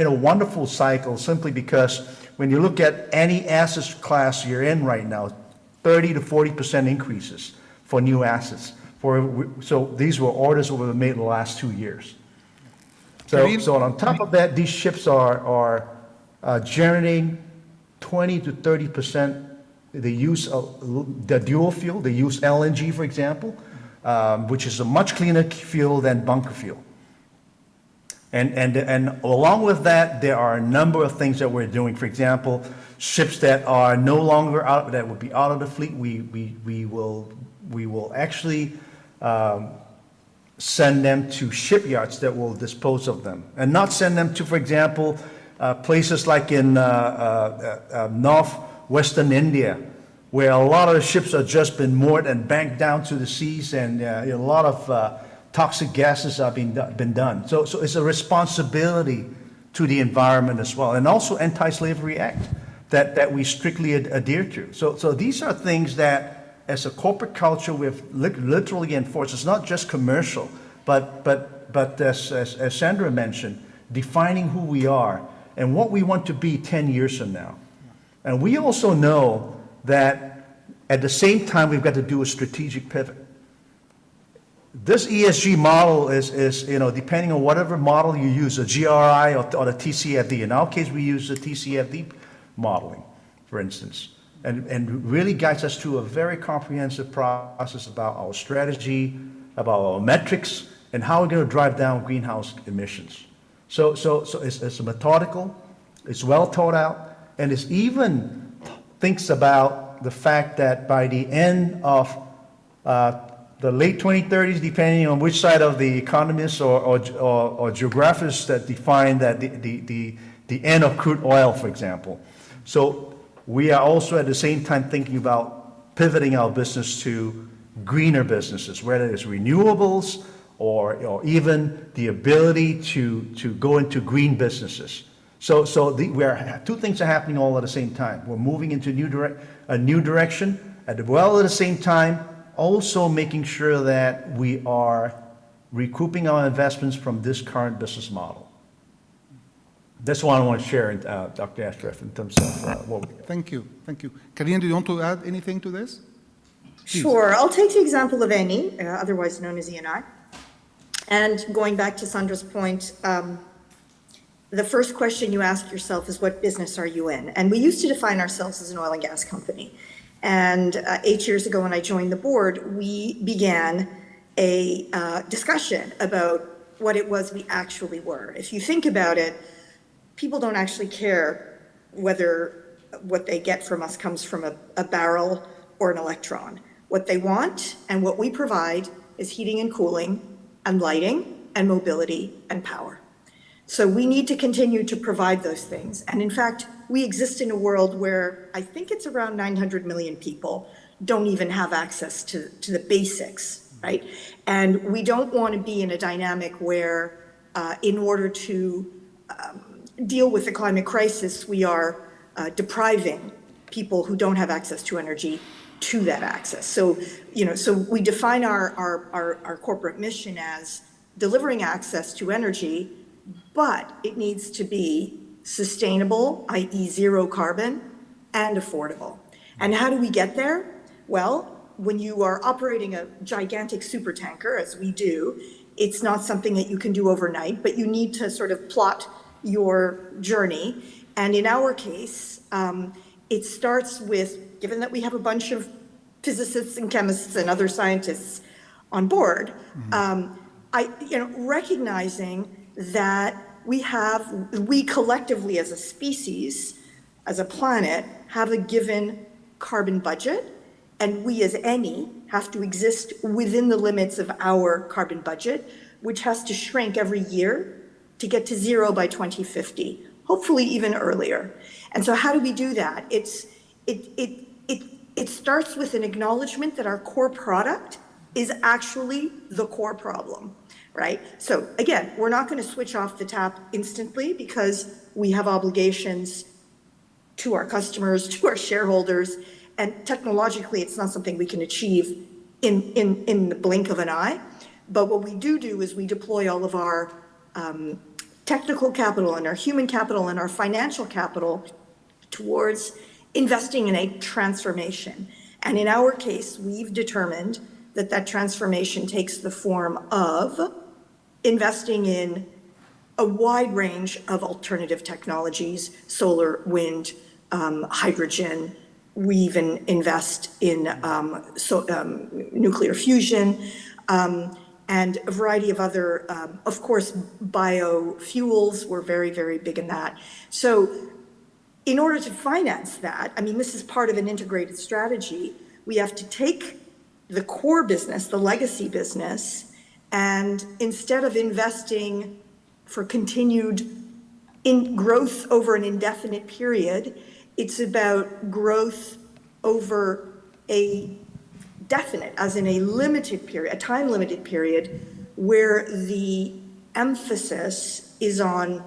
a wonderful cycle, simply because when you look at any asset class you're in right now, 30 to 40% increases for new assets. So these were orders that were made in the last 2 years. So on top of that, these ships are generating 20 to 30%. They use the dual fuel. They use LNG, for example, which is a much cleaner fuel than bunker fuel. And along with that, there are a number of things that we're doing. For example, ships that are no longer out, that would be out of the fleet, we will actually send them to shipyards that will dispose of them, and not send them to, for example, places like in northwestern India, where a lot of the ships have just been moored and banked down to the seas, and a lot of toxic gases are been done. So it's a responsibility to the environment as well, and also Anti-Slavery Act that we strictly adhere to. So these are things that, as a corporate culture, we've literally enforced. It's not just commercial, but as Sandra mentioned, defining who we are and what we want to be 10 years from now. And we also know that at the same time, we've got to do a strategic pivot. This ESG model is depending on whatever model you use, the GRI or the TCFD. In our case, we use the TCFD modeling, for instance. and really guides us through a very comprehensive process about our strategy, about our metrics, and how we're going to drive down greenhouse emissions. So it's methodical, it's well thought out, and it's even thinks about the fact that by the end of the late 2030s, depending on which side of the economists or geographers that define that the end of crude oil, for example. So we are also at the same time thinking about pivoting our business to greener businesses, whether it's renewables or even the ability to go into green businesses. So two things are happening all at the same time. We're moving into a new direction, at the same time, also making sure that we are recouping our investments from this current business model. That's what I want to share, Dr. Ashraf, in terms of what we... Thank you. Karine, do you want to add anything to this? Please. Sure. I'll take the example of Eni, otherwise known as ENI. And going back to Sandra's point, the first question you ask yourself is, what business are you in? And we used to define ourselves as an oil and gas company. And 8 years ago when I joined the board, we began a discussion about what it was we actually were. If you think about it, people don't actually care whether what they get from us comes from a barrel or an electron. What they want and what we provide is heating and cooling and lighting and mobility and power. So we need to continue to provide those things. And in fact, we exist in a world where I think it's around 900 million people don't even have access to the basics, right? And we don't want to be in a dynamic where in order to deal with the climate crisis, we are depriving people who don't have access to energy to that access. So, so we define our corporate mission as delivering access to energy, but it needs to be sustainable, i.e. zero carbon, and affordable. And how do we get there? Well, when you are operating a gigantic supertanker, as we do, it's not something that you can do overnight, but you need to sort of plot your journey. And in our case, it starts with, given that we have a bunch of physicists and chemists and other scientists on board, recognizing that we collectively as a species, as a planet, have a given carbon budget, and we as any have to exist within the limits of our carbon budget, which has to shrink every year to get to zero by 2050, hopefully even earlier. And so how do we do that? It starts with an acknowledgement that our core product is actually the core problem. Right? So again, we're not going to switch off the tap instantly because we have obligations to our customers, to our shareholders, and technologically it's not something we can achieve in the blink of an eye. But what we do is we deploy all of our technical capital and our human capital and our financial capital towards investing in a transformation. And in our case, we've determined that transformation takes the form of investing in a wide range of alternative technologies, solar, wind, hydrogen. We even invest in nuclear fusion and a variety of other, of course, biofuels. We're very, very big in that. So in order to finance that, I mean, this is part of an integrated strategy. We have to take the core business, the legacy business, and instead of investing for continued growth over an indefinite period, it's about growth over a definite, as in a limited period, a time-limited period, where the emphasis is on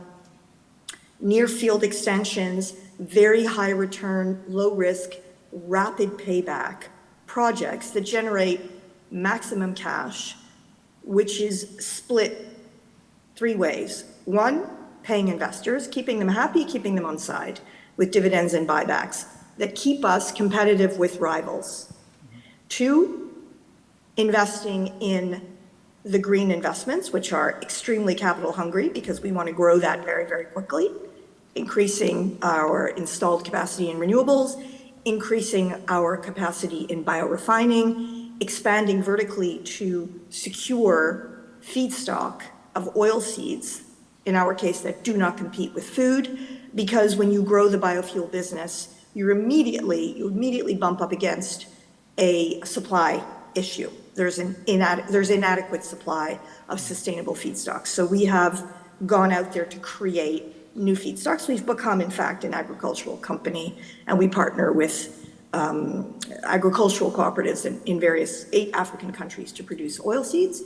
near-field extensions, very high return, low risk, rapid payback projects that generate maximum cash, which is split three ways. One, paying investors, keeping them happy, keeping them on side with dividends and buybacks that keep us competitive with rivals. Two, investing in the green investments, which are extremely capital hungry because we want to grow that very, very quickly, increasing our installed capacity in renewables, increasing our capacity in biorefining, expanding vertically to secure feedstock of oil seeds, in our case, that do not compete with food, because when you grow the biofuel business, you immediately bump up against a supply issue. There's inadequate supply of sustainable feedstocks. So we have gone out there to create new feedstocks. We've become, in fact, an agricultural company, and we partner with agricultural cooperatives in various 8 African countries to produce oilseeds.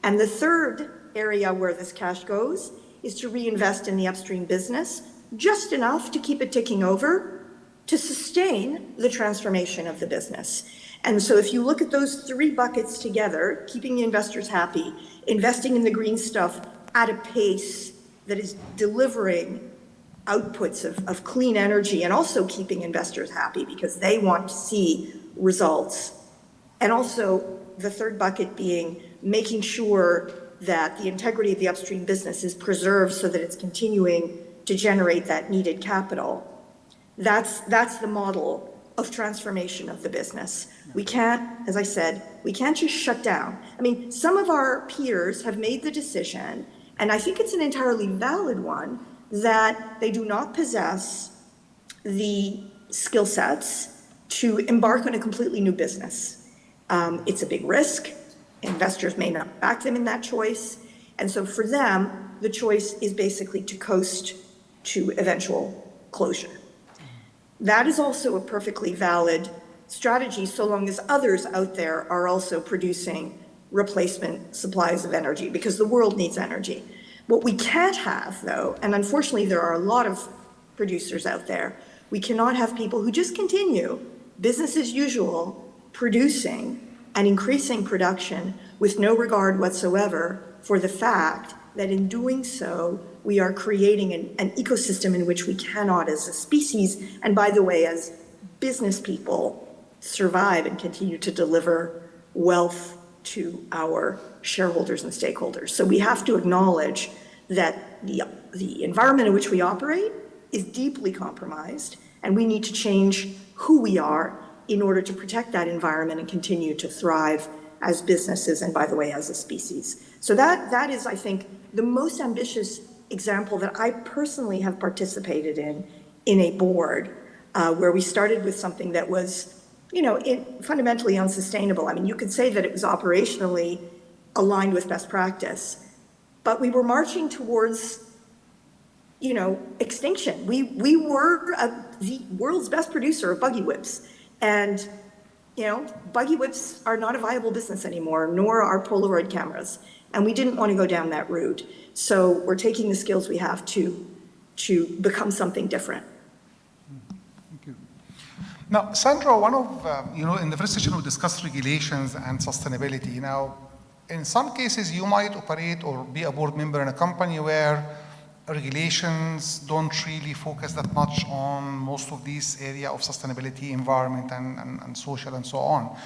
And the third area where this cash goes is to reinvest in the upstream business, just enough to keep it ticking over to sustain the transformation of the business. And so if you look at those 3 buckets together, keeping the investors happy, investing in the green stuff at a pace that is delivering outputs of clean energy, and also keeping investors happy because they want to see results. And also the third bucket being making sure that the integrity of the upstream business is preserved so that it's continuing to generate that needed capital. That's the model of transformation of the business. We can't, as I said, we can't just shut down. I mean, some of our peers have made the decision, and I think it's an entirely valid one, that they do not possess the skill sets to embark on a completely new business. It's a big risk. Investors may not back them in that choice. And so for them, the choice is basically to coast to eventual closure. That is also a perfectly valid strategy, so long as others out there are also producing replacement supplies of energy, because the world needs energy. What we can't have, though, and unfortunately there are a lot of producers out there, we cannot have people who just continue business as usual, producing and increasing production with no regard whatsoever for the fact that in doing so, we are creating an ecosystem in which we cannot, as a species, and by the way, as business people, survive and continue to deliver wealth to our shareholders and stakeholders. So we have to acknowledge that the environment in which we operate is deeply compromised, and we need to change who we are in order to protect that environment and continue to thrive as businesses and, by the way, as a species. So that is, I think, the most ambitious example that I personally have participated in a board where we started with something that was, fundamentally unsustainable. I mean, you could say that it was operationally aligned with best practice, but we were marching towards, extinction. We were the world's best producer of buggy whips. And, buggy whips are not a viable business anymore, nor are Polaroid cameras. And we didn't want to go down that route. So we're taking the skills we have to become something different. Thank you. Now, Sandra, one of, in the first session we discussed regulations and sustainability. Now, in some cases, you might operate or be a board member in a company where regulations don't really focus that much on most of these area of sustainability, environment, and social, and so on.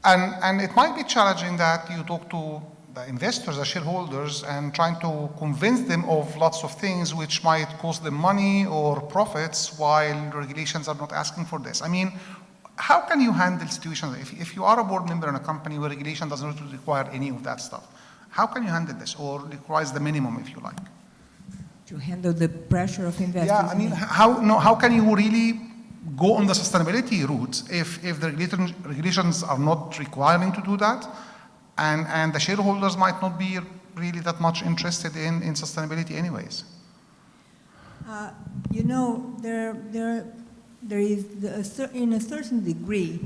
And it might be challenging that you talk to the investors, the shareholders, and trying to convince them of lots of things which might cost them money or profits while regulations are not asking for this. I mean, how can you handle situations if you are a board member in a company where regulation does not require any of that stuff? How can you handle this, or requires the minimum, if you like? To handle the pressure of investors? Yeah, I mean, how can you really go on the sustainability route if the regulations are not requiring to do that, and the shareholders might not be really that much interested in sustainability anyways? There is, in a certain degree,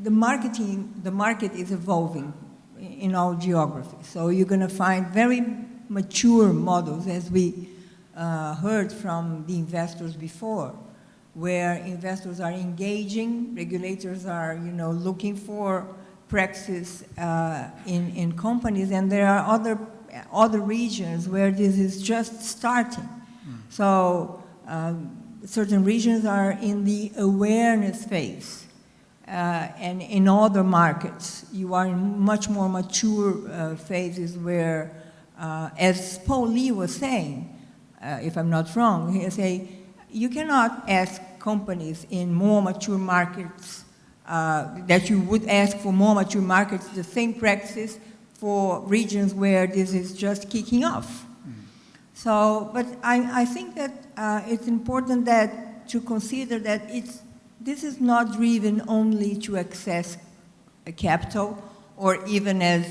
the market is evolving in all geographies. So you're going to find very mature models, as we heard from the investors before, where investors are engaging, regulators are, looking for practices in companies, and there are other regions where this is just starting. So certain regions are in the awareness phase. And in other markets, you are in much more mature phases where, as Paul Lee was saying, if I'm not wrong, he say, you cannot ask companies in more mature markets that you would ask for more mature markets the same practices for regions where this is just kicking off. So, but I think that it's important that to consider that this is not driven only to access capital, or even as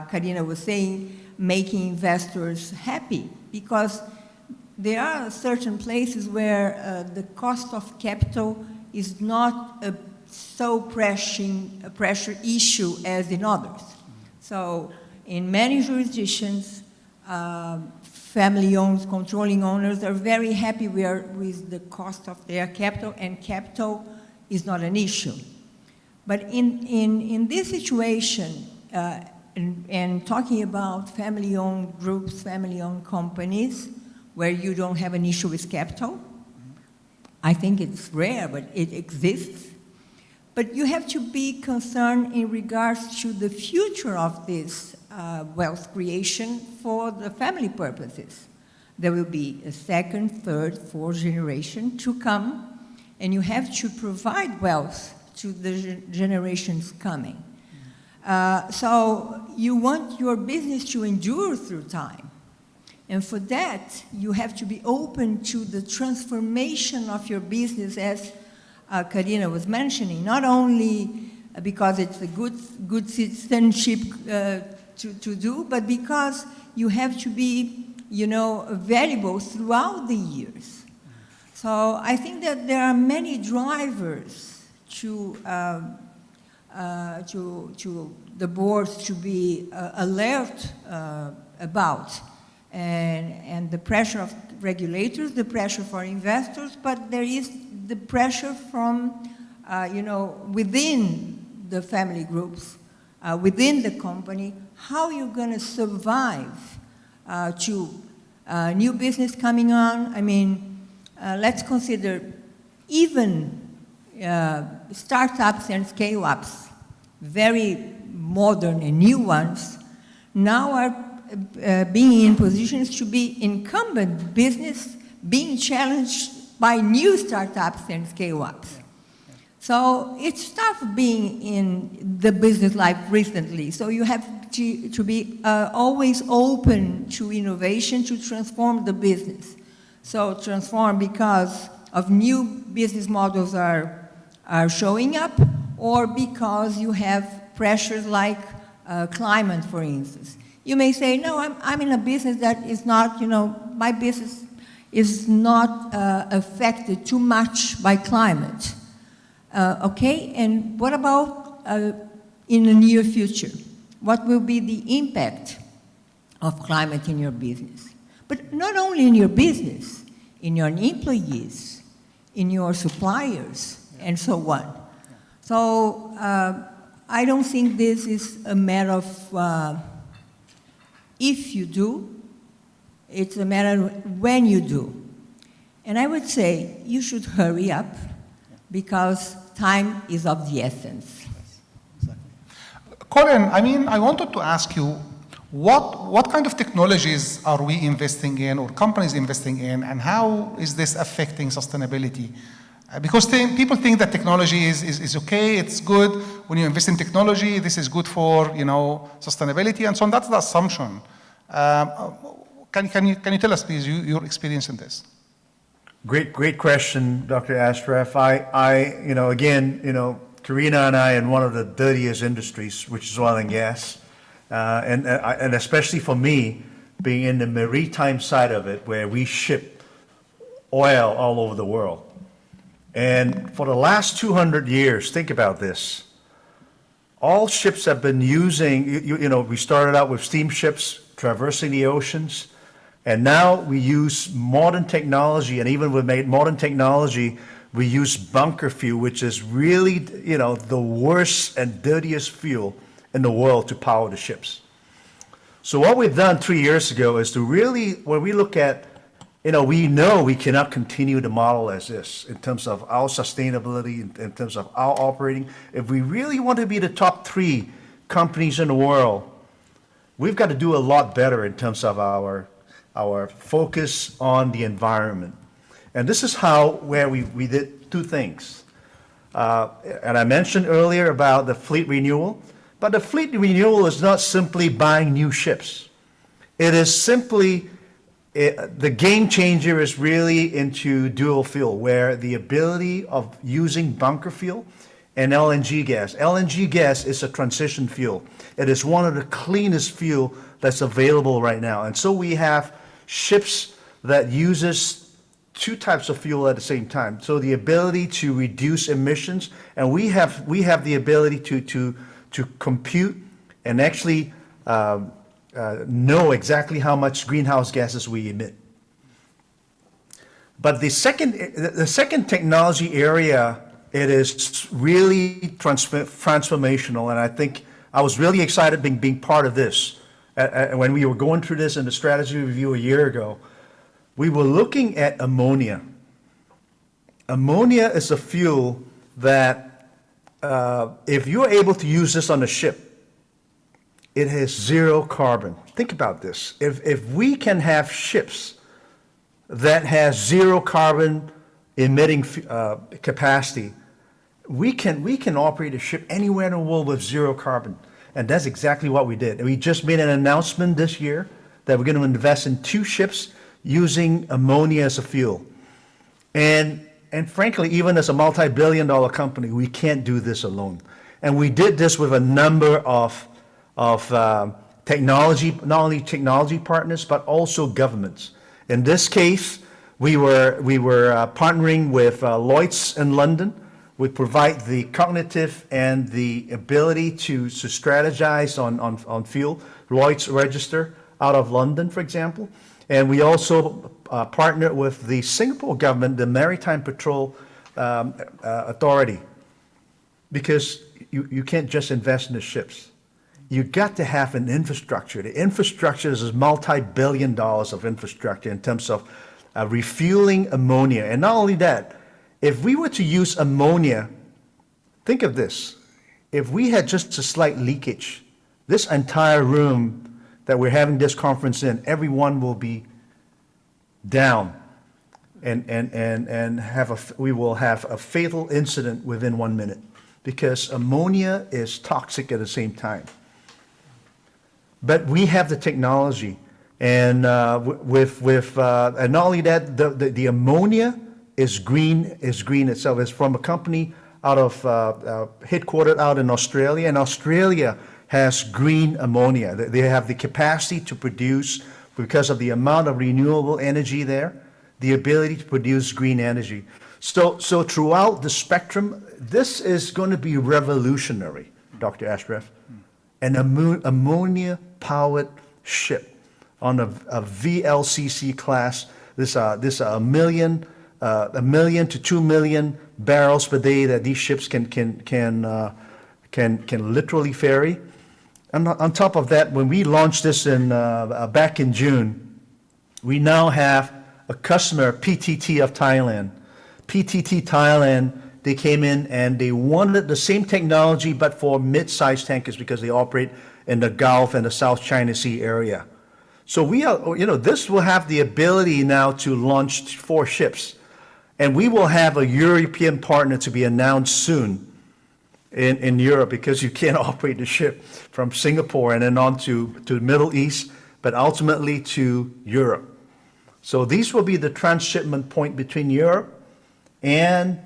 Karina was saying, making investors happy, because there are certain places where the cost of capital is not a so pressure issue as in others. So in many jurisdictions, family-owned, controlling owners are very happy with the cost of their capital, and capital is not an issue. But in this situation, and talking about family-owned groups, family-owned companies, where you don't have an issue with capital, I think it's rare, but it exists. But you have to be concerned in regards to the future of this wealth creation for the family purposes. There will be a second, third, fourth generation to come, and you have to provide wealth to the generations coming. So you want your business to endure through time. And for that, you have to be open to the transformation of your business, as Karina was mentioning, not only because it's a good citizenship to do, but because you have to be, valuable throughout the years. So I think that there are many drivers to the boards to be alert about, and the pressure of regulators, the pressure for investors, but there is the pressure from, within the family groups, within the company, how you're going to survive to new business coming on. I mean, let's consider even startups and scale-ups, very modern and new ones, now are being in positions to be incumbent business, being challenged by new startups and scale-ups. So it's tough being in the business life recently. So you have to be always open to innovation to transform the business. So transform because of new business models are showing up, or because you have pressures like climate, for instance. You may say, no, I'm in a business that is not, my business is not affected too much by climate. Okay, and what about in the near future? What will be the impact of climate in your business? But not only in your business, in your employees, in your suppliers, and so on. So I don't think this is a matter of if you do, it's a matter of when you do. And I would say you should hurry up, because time is of the essence. Colin, I wanted to ask you, what kind of technologies are we investing in, or companies investing in, and how is this affecting sustainability? Because people think that technology is okay, it's good. When you invest in technology, this is good for sustainability and so on. That's the assumption. Can you tell us, please, your experience in this? Great question, Dr. Ashraf. Karina and I in one of the dirtiest industries, which is oil and gas, and especially for me, being in the maritime side of it, where we ship oil all over the world. And for the last 200 years, think about this. All ships have been using, we started out with steamships traversing the oceans, and now we use modern technology, and even with modern technology, we use bunker fuel, which is really, the worst and dirtiest fuel in the world to power the ships. So what we've done 3 years ago is to really, when we look at, we know we cannot continue the model as this in terms of our sustainability, in terms of our operating. If we really want to be the top 3 companies in the world, we've got to do a lot better in terms of our focus on the environment. And this is where we did two things. And I mentioned earlier about the fleet renewal, but the fleet renewal is not simply buying new ships. It is simply, the game changer is really into dual fuel, where the ability of using bunker fuel and LNG gas. LNG gas is a transition fuel. It is one of the cleanest fuel that's available right now. And so we have ships that uses two types of fuel at the same time. So the ability to reduce emissions, and we have the ability to compute and actually know exactly how much greenhouse gases we emit. But the second technology area, it is really transformational, and I think I was really excited being part of this. When we were going through this in the strategy review a year ago, we were looking at ammonia. Ammonia is a fuel that, if you're able to use this on a ship, it has zero carbon. Think about this. If we can have ships that has zero carbon emitting capacity, we can operate a ship anywhere in the world with zero carbon. And that's exactly what we did. And we just made an announcement this year that we're going to invest in 2 ships using ammonia as a fuel. And frankly, even as a multi-billion-dollar company, we can't do this alone. And we did this with a number of technology, not only technology partners, but also governments. In this case, we were partnering with Lloyd's in London. We provide the cognitive and the ability to strategize on fuel. Lloyd's Register out of London, for example. And we also partnered with the Singapore government, the Maritime Patrol Authority, because you can't just invest in the ships. You got to have an infrastructure. The infrastructure is multi-billion dollars of infrastructure in terms of refueling ammonia. And not only that, if we were to use ammonia, think of this. If we had just a slight leakage, this entire room that we're having this conference in, everyone will be down and we will have a fatal incident within 1 minute, because ammonia is toxic at the same time. But we have the technology, and and not only that, the ammonia is green itself. It's from a company out of headquartered out in Australia, and Australia has green ammonia. They have the capacity to produce, because of the amount of renewable energy there, the ability to produce green energy. So throughout the spectrum, this is going to be revolutionary, Dr. Ashraf. An ammonia-powered ship on a VLCC class. This a million to 2 million barrels per day that these ships can literally ferry. And on top of that, when we launched this back in June, we now have a customer, PTT of Thailand. PTT Thailand, they came in and they wanted the same technology, but for mid-sized tankers, because they operate in the Gulf and the South China Sea area. So this will have the ability now to launch 4 ships. And we will have a European partner to be announced soon in Europe, because you can't operate the ship from Singapore and then on to the Middle East, but ultimately to Europe. So these will be the transshipment point between Europe and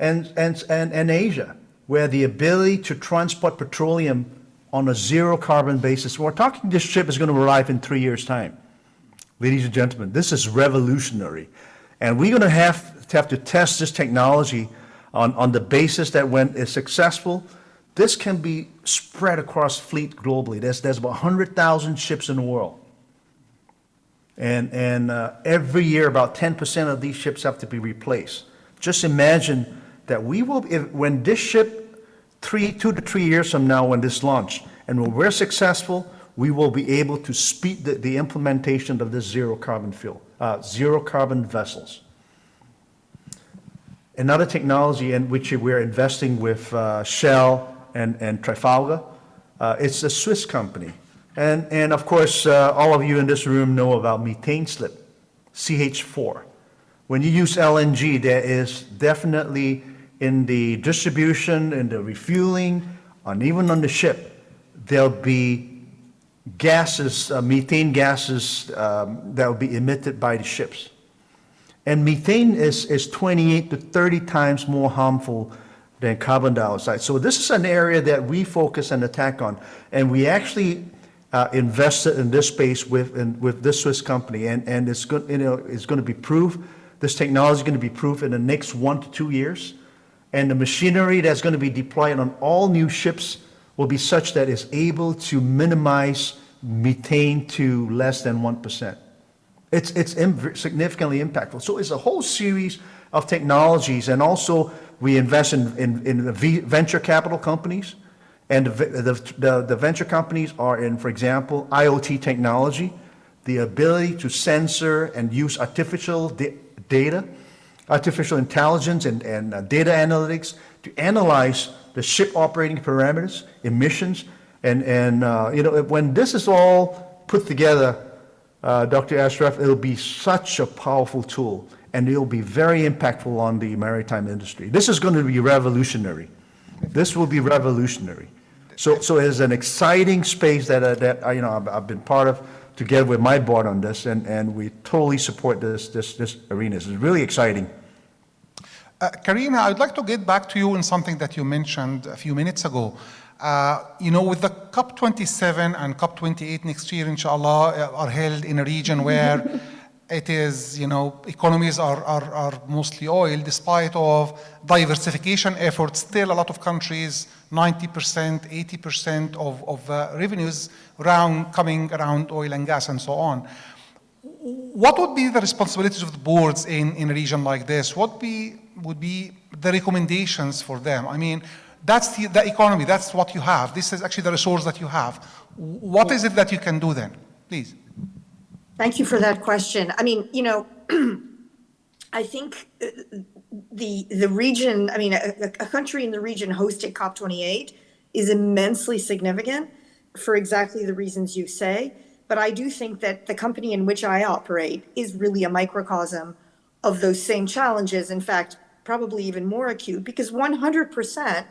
Asia, where the ability to transport petroleum on a zero carbon basis. We're talking this ship is going to arrive in 3 years' time. Ladies and gentlemen, this is revolutionary. And we're going to have to test this technology on the basis that when it's successful, this can be spread across fleet globally. There's about 100,000 ships in the world. And every year, about 10% of these ships have to be replaced. Just imagine that when this ship, 2 to 3 years from now, when this launched, and when we're successful, we will be able to speed the implementation of this zero carbon vessels. Another technology in which we're investing with Shell and Trafalgar, it's a Swiss company. And of course, all of you in this room know about methane slip, CH4. When you use LNG, there is definitely in the distribution, in the refueling, and even on the ship, there'll be gases, methane gases that will be emitted by the ships. And methane is 28 to 30 times more harmful than carbon dioxide. So this is an area that we focus and attack on. And we actually invested in this space with this Swiss company. And it's going to be proved, this technology is going to be proved in the next 1 to 2 years. And the machinery that's going to be deployed on all new ships will be such that it's able to minimize methane to less than 1%. It's significantly impactful. So it's a whole series of technologies, and also we invest in the venture capital companies, and the venture companies are in, for example, IoT technology, the ability to censor and use artificial data, artificial intelligence and data analytics to analyze the ship operating parameters, emissions, and when this is all put together, Dr. Ashraf, it'll be such a powerful tool, and it'll be very impactful on the maritime industry. This is going to be revolutionary. This will be revolutionary. So it's an exciting space that I've been part of together with my board on this, and we totally support this arena. It's really exciting. Karina, I'd like to get back to you on something that you mentioned a few minutes ago. With the COP27 and COP28 next year, inshallah, are held in a region where it is, economies are mostly oil, despite of diversification efforts. Still, a lot of countries, 90%, 80% of revenues coming around oil and gas and so on. What would be the responsibilities of the boards in a region like this? What would be the recommendations for them? I mean, that's the economy, that's what you have. This is actually the resource that you have. What is it that you can do then? Please. Thank you for that question. I mean, I think the region, a country in the region hosting COP28 is immensely significant for exactly the reasons you say. But I do think that the company in which I operate is really a microcosm of those same challenges. In fact, probably even more acute, because 100%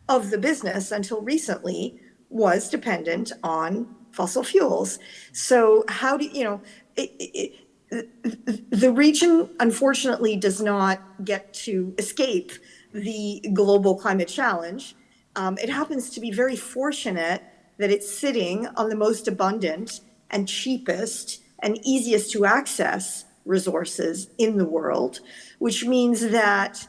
of the business until recently was dependent on fossil fuels. So how do the region unfortunately does not get to escape the global climate challenge. It happens to be very fortunate that it's sitting on the most abundant and cheapest and easiest to access resources in the world, which means that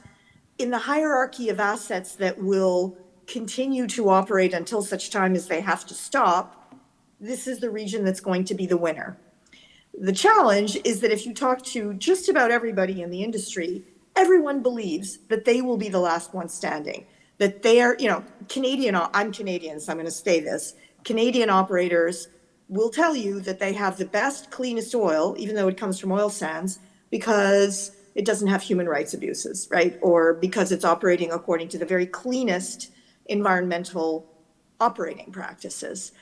in the hierarchy of assets that will continue to operate until such time as they have to stop, this is the region that's going to be the winner. The challenge is that if you talk to just about everybody in the industry, everyone believes that they will be the last one standing, that they are, Canadian, I'm Canadian, so I'm going to say this, Canadian operators will tell you that they have the best, cleanest oil, even though it comes from oil sands, because it doesn't have human rights abuses, right? Or because it's operating according to the very cleanest environmental operating practices,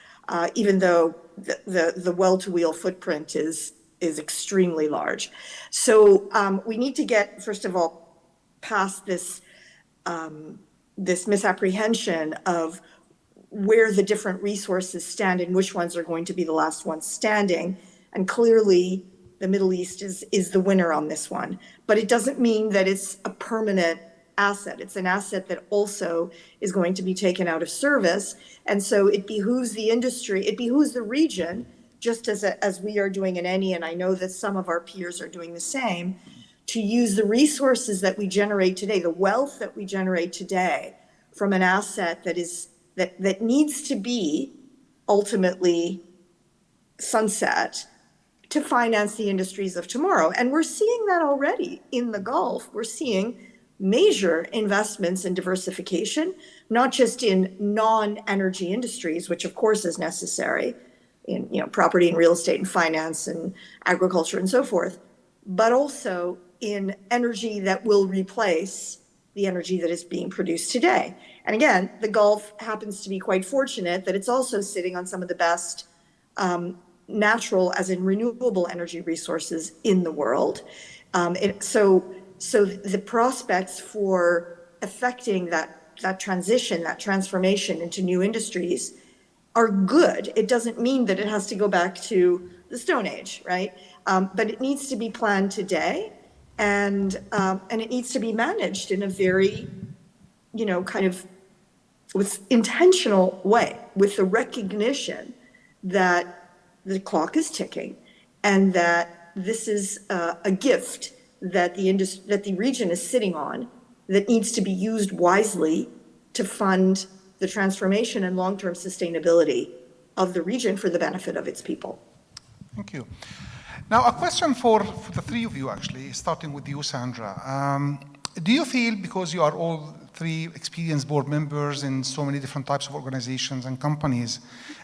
even though the well-to-wheel footprint is extremely large. So we need to get, first of all, past this misapprehension of where the different resources stand and which ones are going to be the last ones standing. And clearly, the Middle East is the winner on this one. But it doesn't mean that it's a permanent asset. It's an asset that also is going to be taken out of service. And so it behooves the industry, it behooves the region, just as we are doing in ENI, and I know that some of our peers are doing the same, to use the resources that we generate today, the wealth that we generate today, from an asset that needs to be ultimately sunset to finance the industries of tomorrow. And we're seeing that already in the Gulf. We're seeing major investments in diversification, not just in non-energy industries, which of course is necessary in property and real estate and finance and agriculture and so forth, but also in energy that will replace the energy that is being produced today. And again, the Gulf happens to be quite fortunate that it's also sitting on some of the best natural, as in renewable energy resources in the world. So the prospects for affecting that transition, that transformation into new industries are good. It doesn't mean that it has to go back to the Stone Age, right? But it needs to be planned today, and it needs to be managed in a very, kind of with intentional way, with the recognition that the clock is ticking, and that this is a gift that the region is sitting on that needs to be used wisely to fund the transformation and long-term sustainability of the region for the benefit of its people. Thank you. Now, a question for the three of you, actually, starting with you, Sandra. Do you feel, because you are all three experienced board members in so many different types of organizations and companies,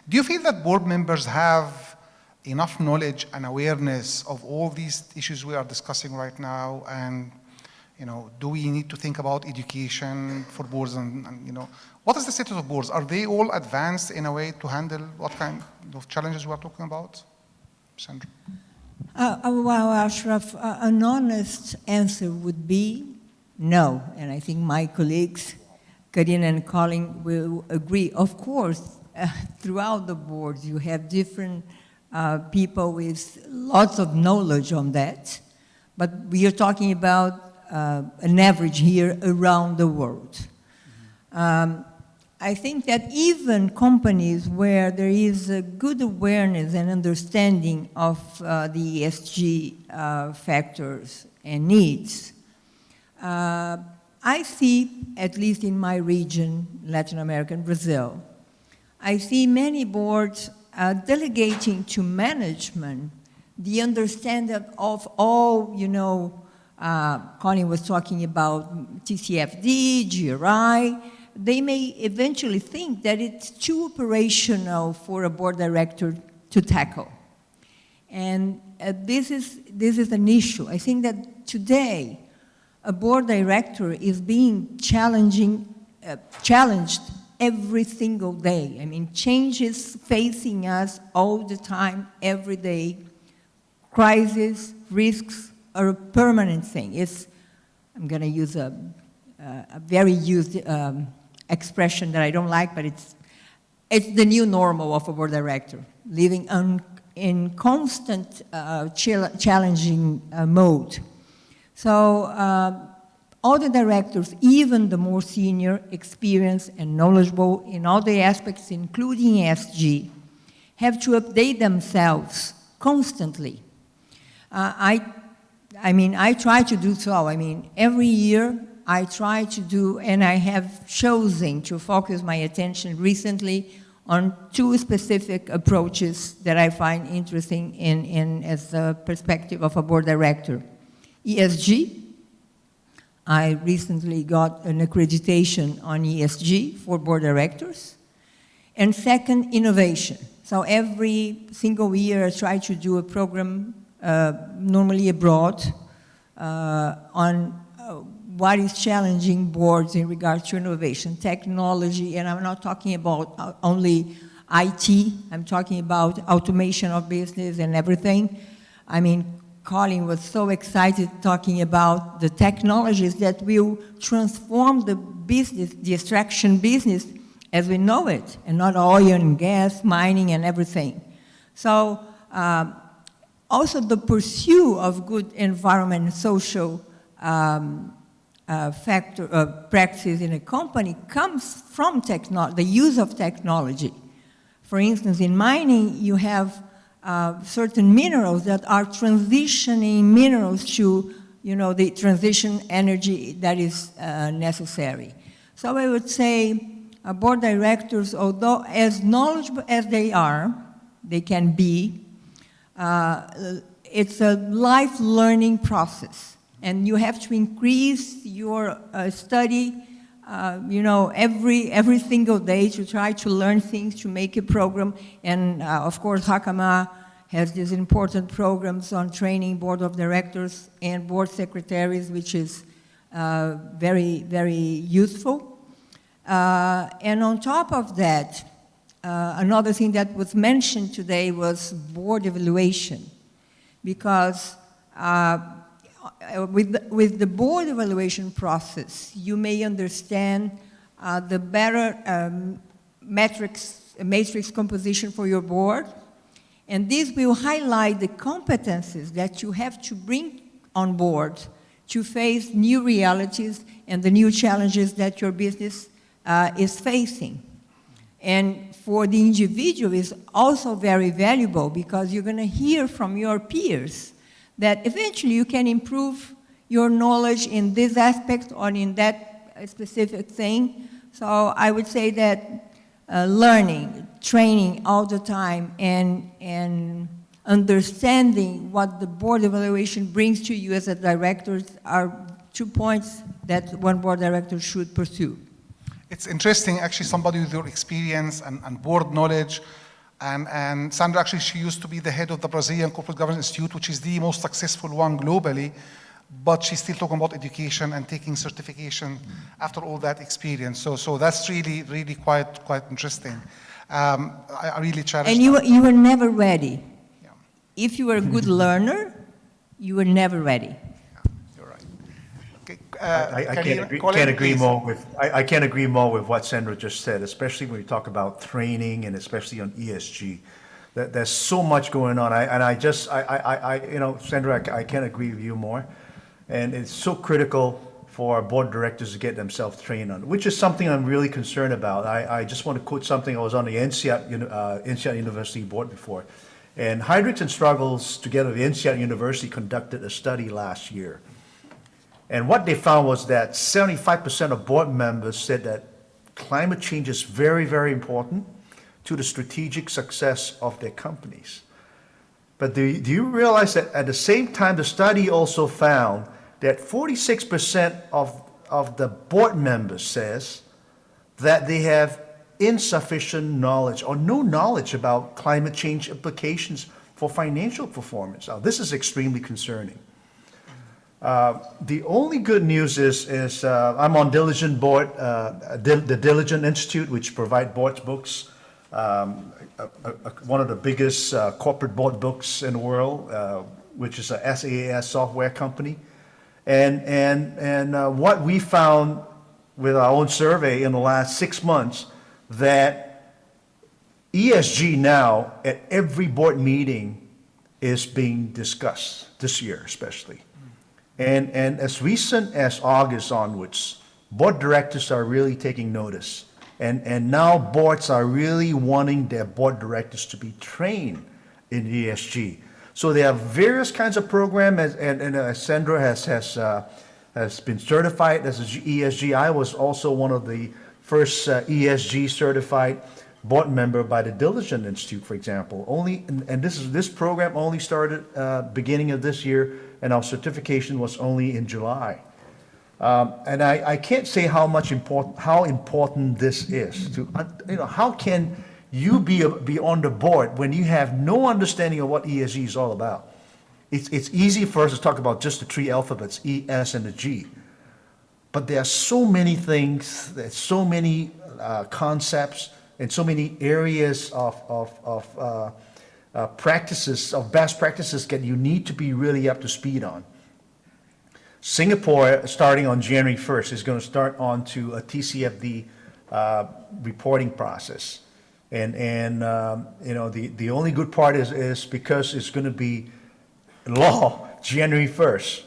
do you feel that board members have enough knowledge and awareness of all these issues we are discussing right now? And, do we need to think about education for boards? And what is the status of boards? Are they all advanced in a way to handle what kind of challenges we are talking about? Sandra. Well, Ashraf, an honest answer would be no. And I think my colleagues, Karina and Colin, will agree. Of course, throughout the boards, you have different people with lots of knowledge on that. But we are talking about an average here around the world. I think that even companies where there is a good awareness and understanding of the ESG factors and needs, I see, at least in my region, Latin America and Brazil, I see many boards delegating to management the understanding of all, Colin was talking about TCFD, GRI. They may eventually think that it's too operational for a board director to tackle. And this is an issue. I think that today, a board director is being challenged every single day. I mean, changes facing us all the time, every day. Crises, risks are a permanent thing. I'm going to use a very used expression that I don't like, but it's the new normal of a board director, living in constant challenging mode. So all the directors, even the more senior, experienced, and knowledgeable in all the aspects, including ESG, have to update themselves constantly. I try to do so. Every year I try to do, and I have chosen to focus my attention recently on two specific approaches that I find interesting as a perspective of a board director. ESG. I recently got an accreditation on ESG for board directors. And second, innovation. So every single year I try to do a program, normally abroad, on what is challenging boards in regards to innovation, technology, and I'm not talking about only IT, I'm talking about automation of business and everything. Colin was so excited talking about the technologies that will transform the business, the extraction business as we know it, and not oil and gas, mining and everything. So also the pursuit of good environment and social practices in a company comes from the use of technology. For instance, in mining, you have certain minerals that are transitioning minerals to, the transition energy that is necessary. So I would say board directors, although as knowledgeable as they can be, it's a life learning process. And you have to increase your study, every single day to try to learn things, to make a program. And of course, Hawkamah has these important programs on training board of directors and board secretaries, which is very, very useful. And on top of that, another thing that was mentioned today was board evaluation. Because with the board evaluation process, you may understand the better matrix composition for your board, and this will highlight the competencies that you have to bring on board to face new realities and the new challenges that your business is facing. And for the individual, it's also very valuable because you're going to hear from your peers that eventually you can improve your knowledge in this aspect or in that specific thing. So I would say that learning, training all the time, and understanding what the board evaluation brings to you as a director are 2 points that one board director should pursue. It's interesting, actually, somebody with your experience and board knowledge. And Sandra, actually, she used to be the head of the Brazilian Corporate Governance Institute, which is the most successful one globally. But she's still talking about education and taking certification after all that experience. So that's really, really quite interesting. I really cherish and that. you were never ready. Yeah. If you were a good learner, you were never ready. You're right. Okay, I Colin, can't agree please. more with I can't agree more with what Sandra just said, especially when we talk about training and especially on ESG. There's so much going on. Sandra, I can't agree with you more. And it's so critical for our board directors to get themselves trained on, which is something I'm really concerned about. I just want to quote something. I was on the INSEAD University board before. And Hydrix and Struggles, together with INSEAD University, conducted a study last year. And what they found was that 75% of board members said that climate change is very, very important to the strategic success of their companies. But do you realize that at the same time, the study also found that 46% of the board members says that they have insufficient knowledge or no knowledge about climate change implications for financial performance. Now, this is extremely concerning. The only good news is I'm on Diligent Board, the Diligent Institute, which provide board books, one of the biggest corporate board books in the world, which is a SaaS software company. And what we found with our own survey in the last 6 months, that ESG now at every board meeting is being discussed this year especially. And as recent as August onwards, board directors are really taking notice. And now boards are really wanting their board directors to be trained in ESG. So there are various kinds of programs, and Sandra has been certified as an ESG. I was also one of the first ESG certified board member by the Diligent Institute, for example. This program only started beginning of this year, and our certification was only in July. And I can't say how important this is. How can you be on the board when you have no understanding of what ESG is all about? It's easy for us to talk about just the three alphabets, E, S, and the G. But there are so many things, there's so many concepts, and so many areas of practices, of best practices that you need to be really up to speed on. Singapore, starting on January 1st, is going to start onto a TCFD reporting process. And the only good part is because it's going to be law January 1st,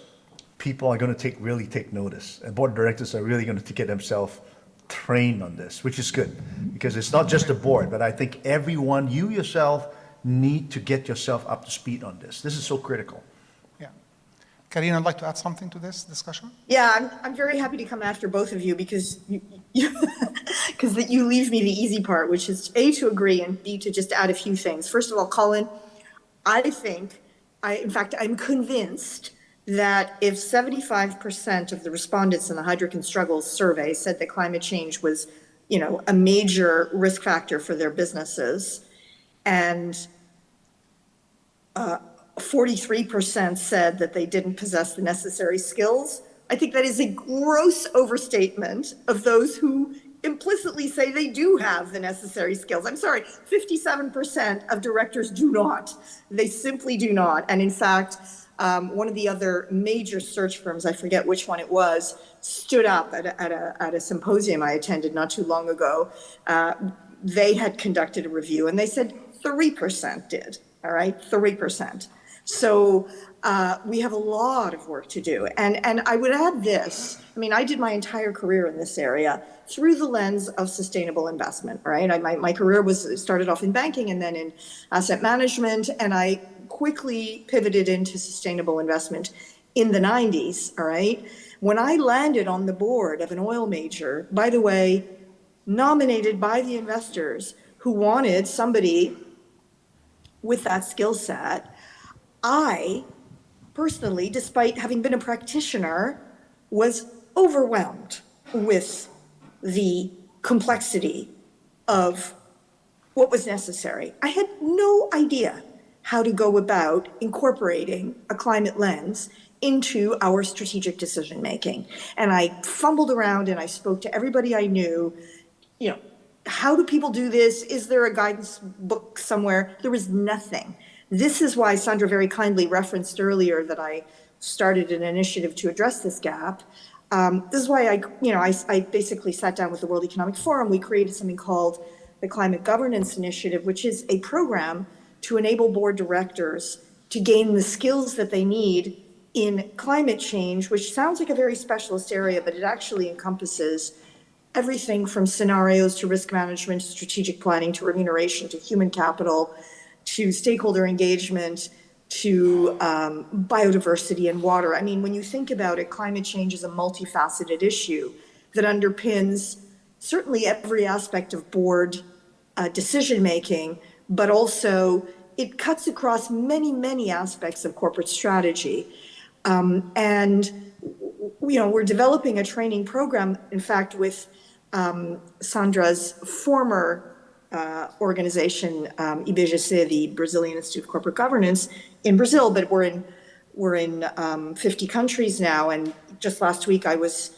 people are going to really take notice. And board directors are really going to get themselves trained on this, which is good. Because it's not just the board, but I think everyone, you yourself, need to get yourself up to speed on this. This is so critical. Yeah. Karina, I'd like to add something to this discussion. Yeah, I'm very happy to come after both of you because you leave me the easy part, which is A, to agree, and B, to just add a few things. First of all, Colin, in fact, I'm convinced that if 75% of the respondents in the Hydric and Struggles survey said that climate change was, a major risk factor for their businesses, and 43% said that they didn't possess the necessary skills, I think that is a gross overstatement of those who implicitly say they do have the necessary skills. I'm sorry, 57% of directors do not. They simply do not. And in fact, one of the other major search firms, I forget which one it was, stood up at a symposium I attended not too long ago. They had conducted a review and they said 3% did, all right, 3%. So we have a lot of work to do. And I would add this, I mean, I did my entire career in this area through the lens of sustainable investment, right? My career started off in banking and then in asset management, and I quickly pivoted into sustainable investment in the 90s, all right? When I landed on the board of an oil major, by the way, nominated by the investors who wanted somebody with that skill set, I personally, despite having been a practitioner, was overwhelmed with the complexity of what was necessary. I had no idea how to go about incorporating a climate lens into our strategic decision making. And I fumbled around and I spoke to everybody I knew, you know, how do people do this? Is there a guidance book somewhere? There was nothing. This is why Sandra very kindly referenced earlier that I started an initiative to address this gap. This is why I basically sat down with the World Economic Forum. We created something called the Climate Governance Initiative, which is a program to enable board directors to gain the skills that they need in climate change, which sounds like a very specialist area, but it actually encompasses everything from scenarios to risk management, to strategic planning, to remuneration, to human capital, to stakeholder engagement, to biodiversity and water. I mean, when you think about it, climate change is a multifaceted issue that underpins certainly every aspect of board decision-making, but also it cuts across many, many aspects of corporate strategy. And, you know, we're developing a training program, in fact, with Sandra's former organization, IBGC, the Brazilian Institute of Corporate Governance in Brazil, but we're in 50 countries now. And just last week I was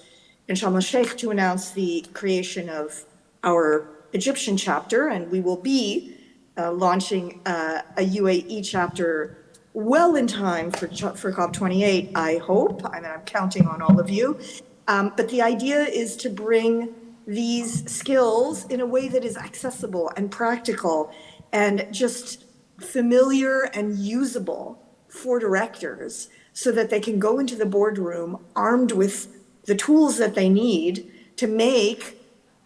in Sharm el-Sheikh to announce the creation of our Egyptian chapter, and we will be launching a UAE chapter well in time for COP28, I hope. I mean, I'm counting on all of you. But the idea is to bring these skills in a way that is accessible and practical and just familiar and usable for directors so that they can go into the boardroom armed with the tools that they need to make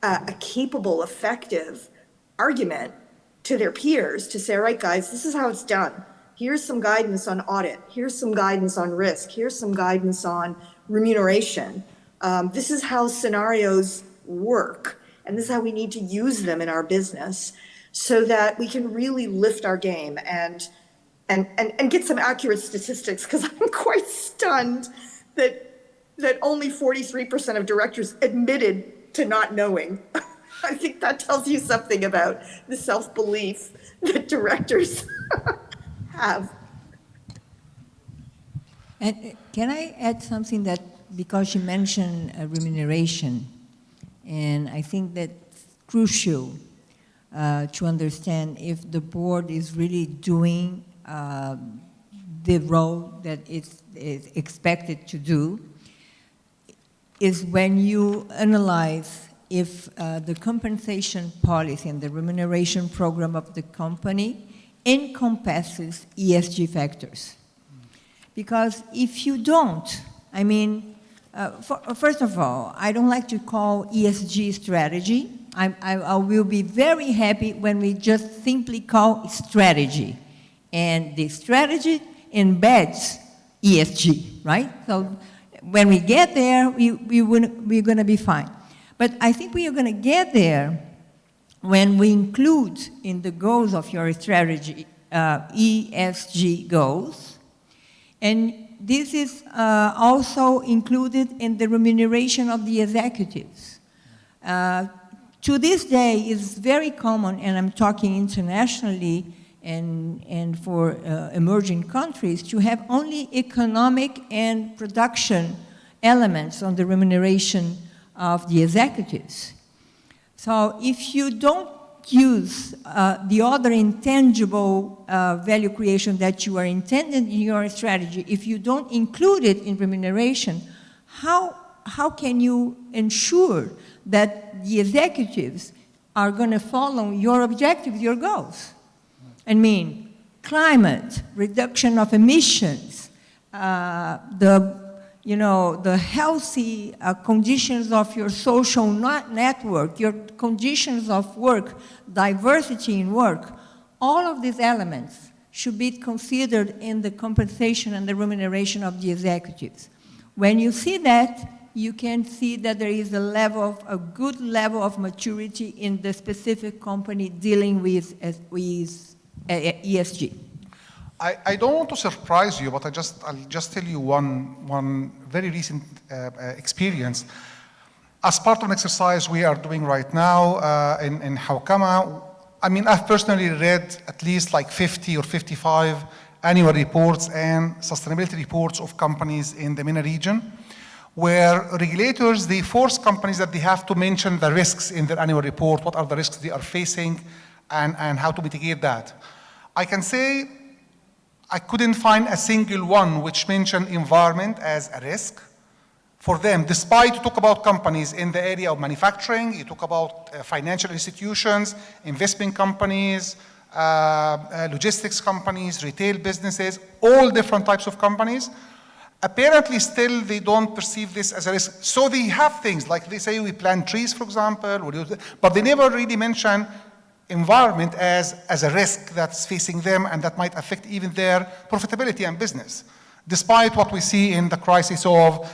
a capable, effective argument to their peers to say, all right, guys, this is how it's done. Here's some guidance on audit. Here's some guidance on risk. Here's some guidance on remuneration. This is how scenarios work, and this is how we need to use them in our business so that we can really lift our game and get some accurate statistics, because I'm quite stunned that only 43% of directors admitted to not knowing. I think that tells you something about the self-belief that directors have. And can I add something that, because you mentioned remuneration, and I think that's crucial to understand if the board is really doing the role that it's expected to do, is when you analyze if the compensation policy and the remuneration program of the company encompasses ESG factors. Because if you don't, I mean, first of all, I don't like to call ESG strategy. I will be very happy when we just simply call strategy. And the strategy embeds ESG, right? So when we get there, we're going to be fine. But I think we are going to get there when we include in the goals of your strategy ESG goals. And this is also included in the remuneration of the executives. To this day, it's very common, and I'm talking internationally and for emerging countries, to have only economic and production elements on the remuneration of the executives. So if you don't use the other intangible value creation that you are intended in your strategy, if you don't include it in remuneration, how can you ensure that the executives are going to follow your objectives, your goals? I mean, climate, reduction of emissions, the healthy conditions of your social network, your conditions of work, diversity in work, all of these elements should be considered in the compensation and the remuneration of the executives. When you see that, you can see that there is a good level of maturity in the specific company dealing with ESG. I don't want to surprise you, but I'll just tell you one very recent experience. As part of an exercise we are doing right now in Hawkamah, I mean, I've personally read at least like 50 or 55 annual reports and sustainability reports of companies in the MENA region, where regulators, they force companies that they have to mention the risks in their annual report, what are the risks they are facing, and how to mitigate that. I can say I couldn't find a single one which mentioned environment as a risk for them, despite you talk about companies in the area of manufacturing, you talk about financial institutions, investment companies, logistics companies, retail businesses, all different types of companies. Apparently still they don't perceive this as a risk. So they have things like they say we plant trees, for example, but they never really mention environment as a risk that's facing them and that might affect even their profitability and business. Despite what we see in the crisis of,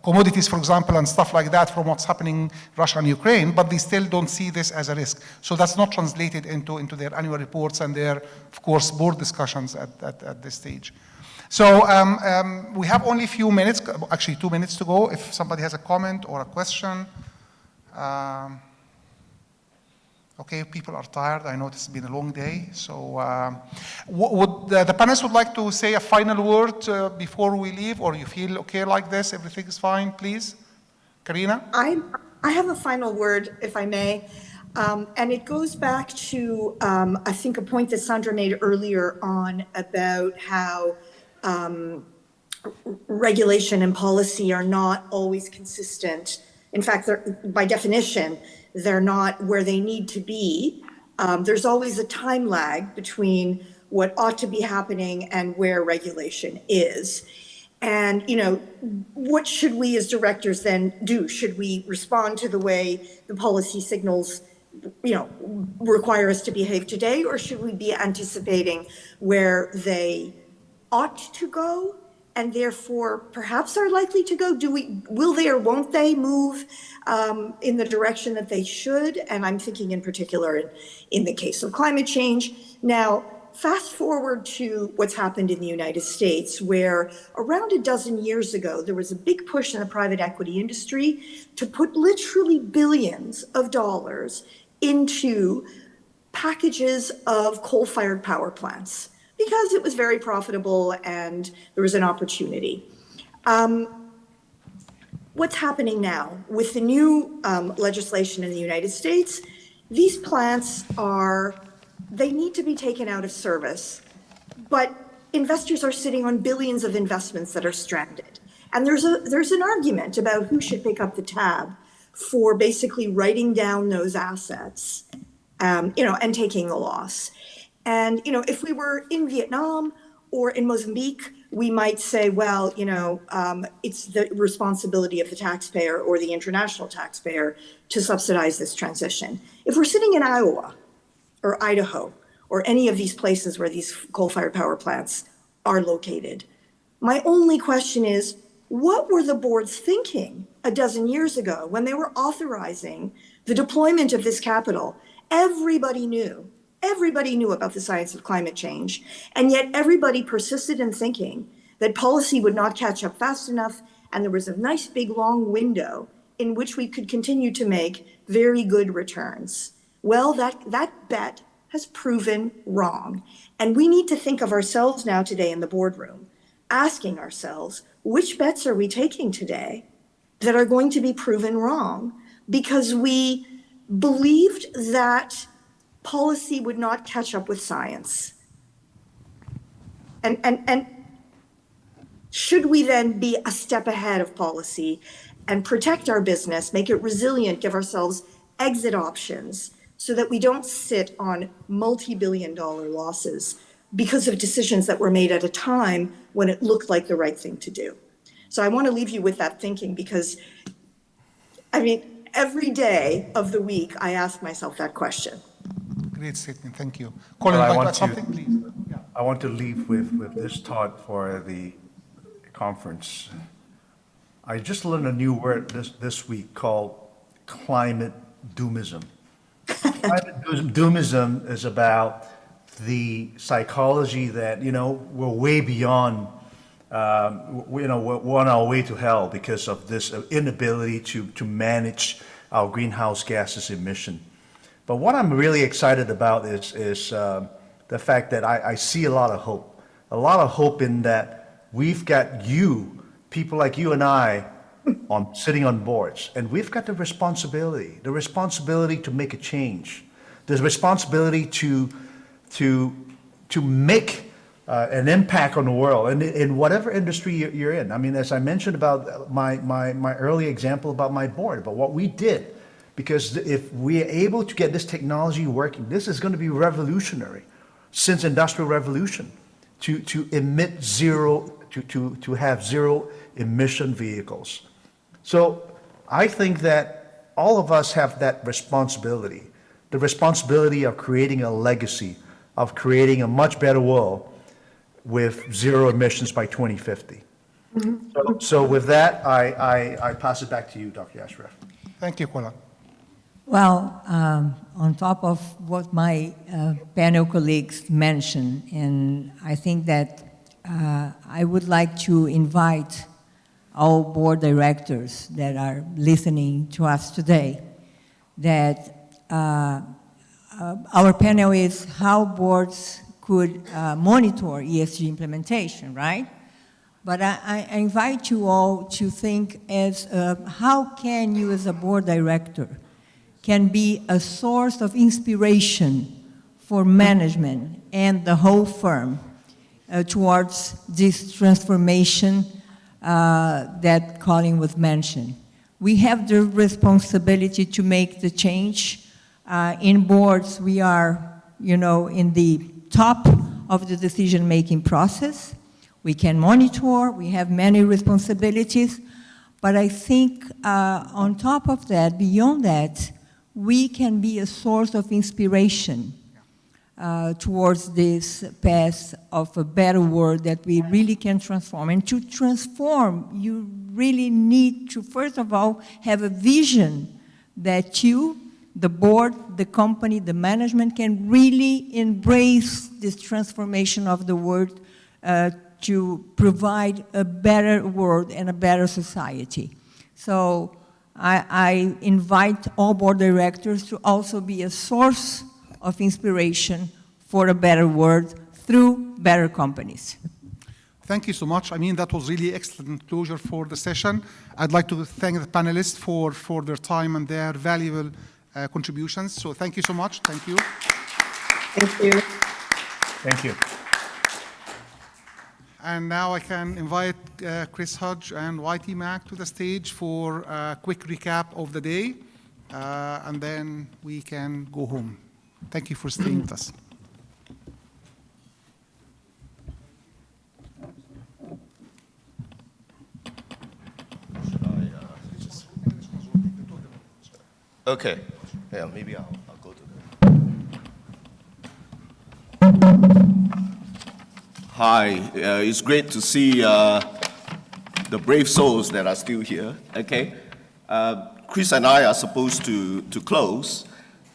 commodities, for example, and stuff like that from what's happening in Russia and Ukraine, but they still don't see this as a risk. So that's not translated into their annual reports and their, of course, board discussions at this stage. So we have only a few minutes, actually 2 minutes to go. If somebody has a comment or a question. Okay, people are tired. I know it's been a long day. So would the panelists would like to say a final word before we leave, or you feel okay like this? Everything is fine, please? Karina? I have a final word, if I may. And it goes back to, I think, a point that Sandra made earlier on about how regulation and policy are not always consistent. In fact, by definition, they're not where they need to be. There's always a time lag between what ought to be happening and where regulation is. And, what should we as directors then do? Should we respond to the way the policy signals, require us to behave today, or should we be anticipating where they ought to go and therefore perhaps are likely to go? Will they or won't they move in the direction that they should? And I'm thinking in particular in the case of climate change. Now, fast forward to what's happened in the United States, where around a dozen years ago, there was a big push in the private equity industry to put literally billions of dollars into packages of coal-fired power plants, because it was very profitable and there was an opportunity. What's happening now with the new legislation in the United States? These plants they need to be taken out of service, but investors are sitting on billions of investments that are stranded. And there's an argument about who should pick up the tab for basically writing down those assets, and taking the loss. And, if we were in Vietnam or in Mozambique, we might say, well, it's the responsibility of the taxpayer or the international taxpayer to subsidize this transition. If we're sitting in Iowa or Idaho or any of these places where these coal-fired power plants are located, my only question is, what were the boards thinking a dozen years ago when they were authorizing the deployment of this capital? Everybody knew about the science of climate change, and yet everybody persisted in thinking that policy would not catch up fast enough, and there was a nice big long window in which we could continue to make very good returns. Well, that bet has proven wrong, and we need to think of ourselves now today in the boardroom, asking ourselves, which bets are we taking today that are going to be proven wrong because we believed that policy would not catch up with science. And should we then be a step ahead of policy and protect our business, make it resilient, give ourselves exit options so that we don't sit on multi-billion-dollar losses because of decisions that were made at a time when it looked like the right thing to do. So I want to leave you with that thinking because, I mean, every day of the week, I ask myself that question. Great statement, thank you. Colin, Well, would you like to add something, please? Yeah. I want to leave with this thought for the conference. I just learned a new word this week called climate doomism. Climate doomism is about the psychology that, we're way beyond, we're on our way to hell because of this inability to manage our greenhouse gases emission. But what I'm really excited about is the fact that I see a lot of hope in that we've got people like you and I, sitting on boards, and we've got the responsibility to make a change. There's responsibility to make an impact on the world, and in whatever industry you're in. I mean, as I mentioned about my early example about my board, about what we did, because if we're able to get this technology working, this is going to be revolutionary since Industrial Revolution to emit zero, to have zero emission vehicles. So I think that all of us have that responsibility, the responsibility of creating a legacy, of creating a much better world with zero emissions by 2050. Mm-hmm. So with that, I pass it back to you, Dr. Ashraf. Thank you, Colin. Well, on top of what my panel colleagues mentioned, and I think that I would like to invite all board directors that are listening to us today, that our panel is how boards could monitor ESG implementation, right? But I invite you all to think as how can you as a board director can be a source of inspiration for management and the whole firm towards this transformation that Colin was mentioning. We have the responsibility to make the change. In boards, we are, in the top of the decision-making process. We can monitor, we have many responsibilities, but I think on top of that, beyond that, we can be a source of inspiration towards this path of a better world that we really can transform. And to transform, you really need to, first of all, have a vision that you, the board, the company, the management can really embrace this transformation of the world to provide a better world and a better society. So I invite all board directors to also be a source of inspiration for a better world through better companies. Thank you so much. I mean, that was really excellent closure for the session. I'd like to thank the panelists for their time and their valuable contributions. So thank you so much. Thank you. Thank you. Thank you. And now I can invite Chris Hodge and YT Mac to the stage for a quick recap of the day, and then we can go home. Thank you for staying with us. Okay. Yeah, maybe I'll go to Hi, it's great to see the brave souls that are still here. Okay. Chris and I are supposed to close.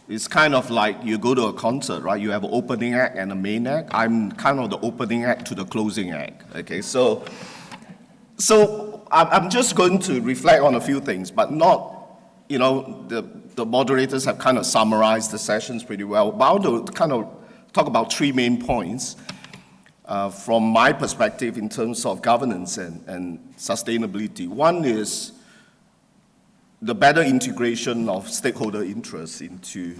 It's kind of like you go to a concert, right? You have an opening act and a main act. I'm kind of the opening act to the closing act. Okay, so I'm just going to reflect on a few things, but not, the moderators have kind of summarized the sessions pretty well. But I want to kind of talk about three main points from my perspective in terms of governance and sustainability. One is the better integration of stakeholder interests into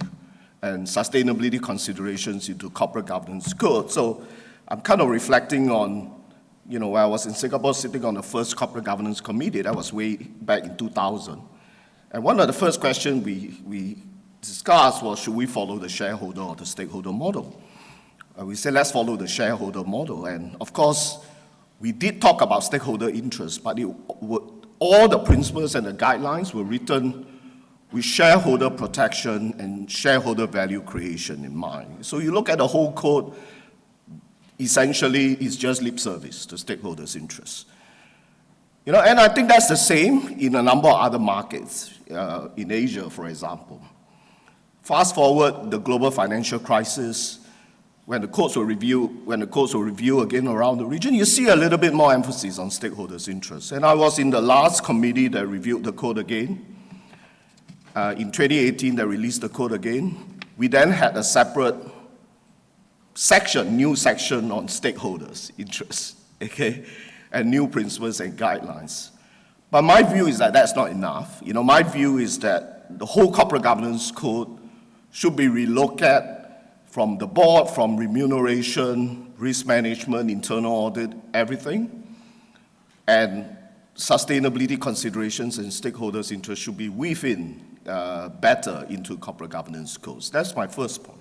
and sustainability considerations into corporate governance code. So I'm kind of reflecting on, when I was in Singapore sitting on the first corporate governance committee, that was way back in 2000. And one of the first questions we discussed was, should we follow the shareholder or the stakeholder model? We said, let's follow the shareholder model. And of course, we did talk about stakeholder interests, but all the principles and the guidelines were written with shareholder protection and shareholder value creation in mind. So you look at the whole code, essentially it's just lip service to stakeholders' interests. And I think that's the same in a number of other markets, in Asia, for example. Fast forward the global financial crisis, when the codes were reviewed again around the region, you see a little bit more emphasis on stakeholders' interests. And I was in the last committee that reviewed the code again. In 2018, they released the code again. We then had a separate new section on stakeholders' interests, okay, and new principles and guidelines. But my view is that that's not enough. My view is that the whole corporate governance code should be relooked at from the board, from remuneration, risk management, internal audit, everything. And sustainability considerations and stakeholders' interests should be weaved better into corporate governance codes. That's my first point.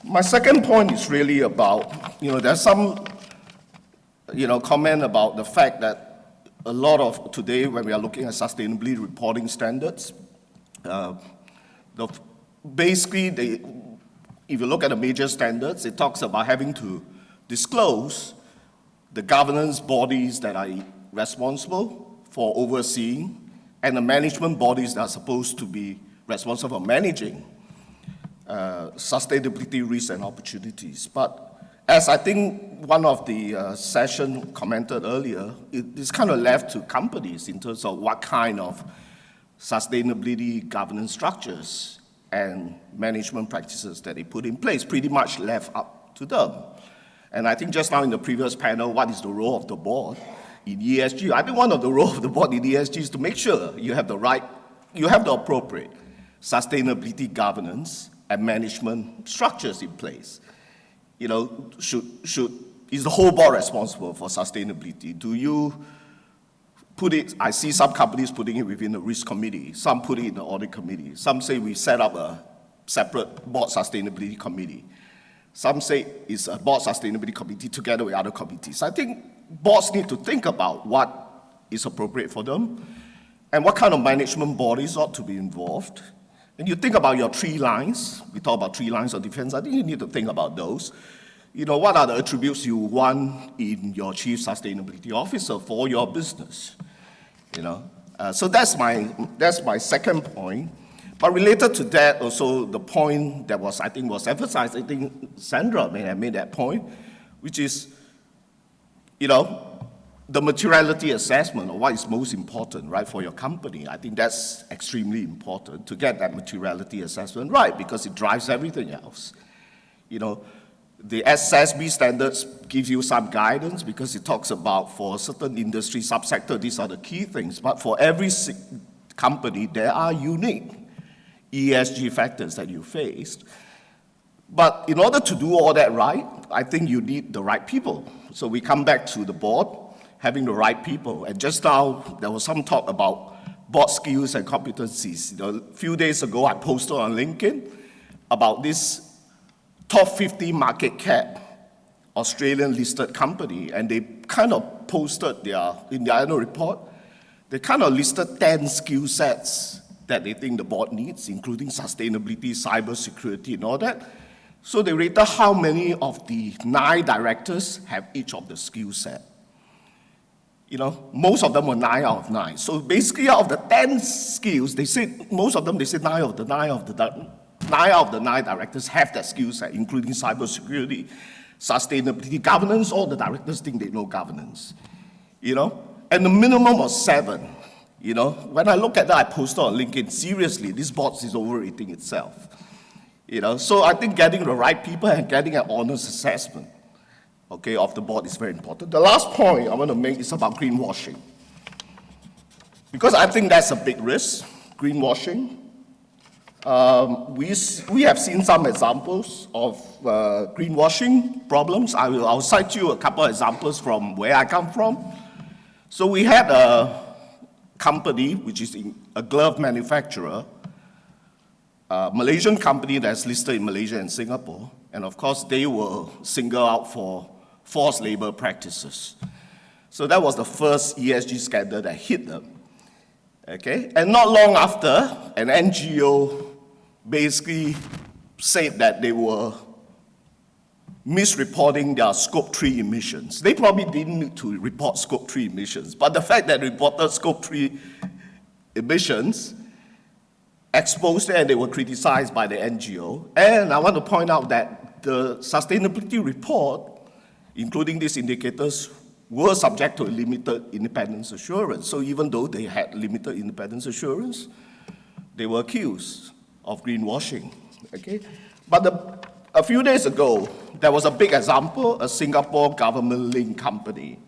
My second point is really about, there's some, comment about the fact that a lot of today, when we are looking at sustainability reporting standards, basically, if you look at the major standards, it talks about having to disclose the governance bodies that are responsible for overseeing and the management bodies that are supposed to be responsible for managing sustainability risks and opportunities. But as I think one of the session commented earlier, it's kind of left to companies in terms of what kind of sustainability governance structures and management practices that they put in place, pretty much left up to them. And I think just now in the previous panel, what is the role of the board in ESG? I think one of the roles of the board in ESG is to make sure you have the appropriate sustainability governance and management structures in place. Is the whole board responsible for sustainability? Do you put it, I see some companies putting it within the risk committee, some put it in the audit committee, some say we set up a separate board sustainability committee. Some say it's a board sustainability committee together with other committees. I think boards need to think about what is appropriate for them and what kind of management bodies ought to be involved. And you think about your 3 lines, we talk about 3 lines of defense, I think you need to think about those. What are the attributes you want in your chief sustainability officer for your business? So that's my second point. But related to that, also the point that was emphasized, I think Sandra may have made that point, which is, the materiality assessment of what is most important, right, for your company. I think that's extremely important to get that materiality assessment right because it drives everything else. The SASB standards give you some guidance because it talks about for a certain industry subsector, these are the key things. But for every company, there are unique ESG factors that you face. But in order to do all that right, I think you need the right people. So we come back to the board, having the right people. And just now, there was some talk about board skills and competencies. A few days ago, I posted on LinkedIn about this top 50 market cap Australian listed company, and they kind of posted in their annual report, they kind of listed 10 skill sets that they think the board needs, including sustainability, cybersecurity, and all that. So they rated how many of the 9 directors have each of the skill set. Most of them were 9 out of 9. So basically, out of the 10 skills, they said 9 of the 9 directors have that skill set, including cybersecurity, sustainability, governance. All the directors think they know governance, and the minimum was 7. When I look at that, I posted on LinkedIn, seriously, this board is overrating itself. So I think getting the right people and getting an honest assessment, of the board is very important. The last point I want to make is about greenwashing. because I think that's a big risk, greenwashing. We have seen some examples of greenwashing problems. I'll cite you a couple of examples from where I come from. So we had a company, which is a glove manufacturer, a Malaysian company that's listed in Malaysia and Singapore, and of course they were singled out for forced labor practices. So that was the first ESG scandal that hit them. Okay, and not long after, an NGO basically said that they were misreporting their Scope 3 emissions. They probably didn't need to report Scope 3 emissions, but the fact that they reported Scope 3 emissions exposed it, and they were criticized by the NGO. And I want to point out that the sustainability report, including these indicators, were subject to a limited independence assurance. So even though they had limited independence assurance, they were accused of greenwashing, okay? But a few days ago, there was a big example, a Singapore government-linked company.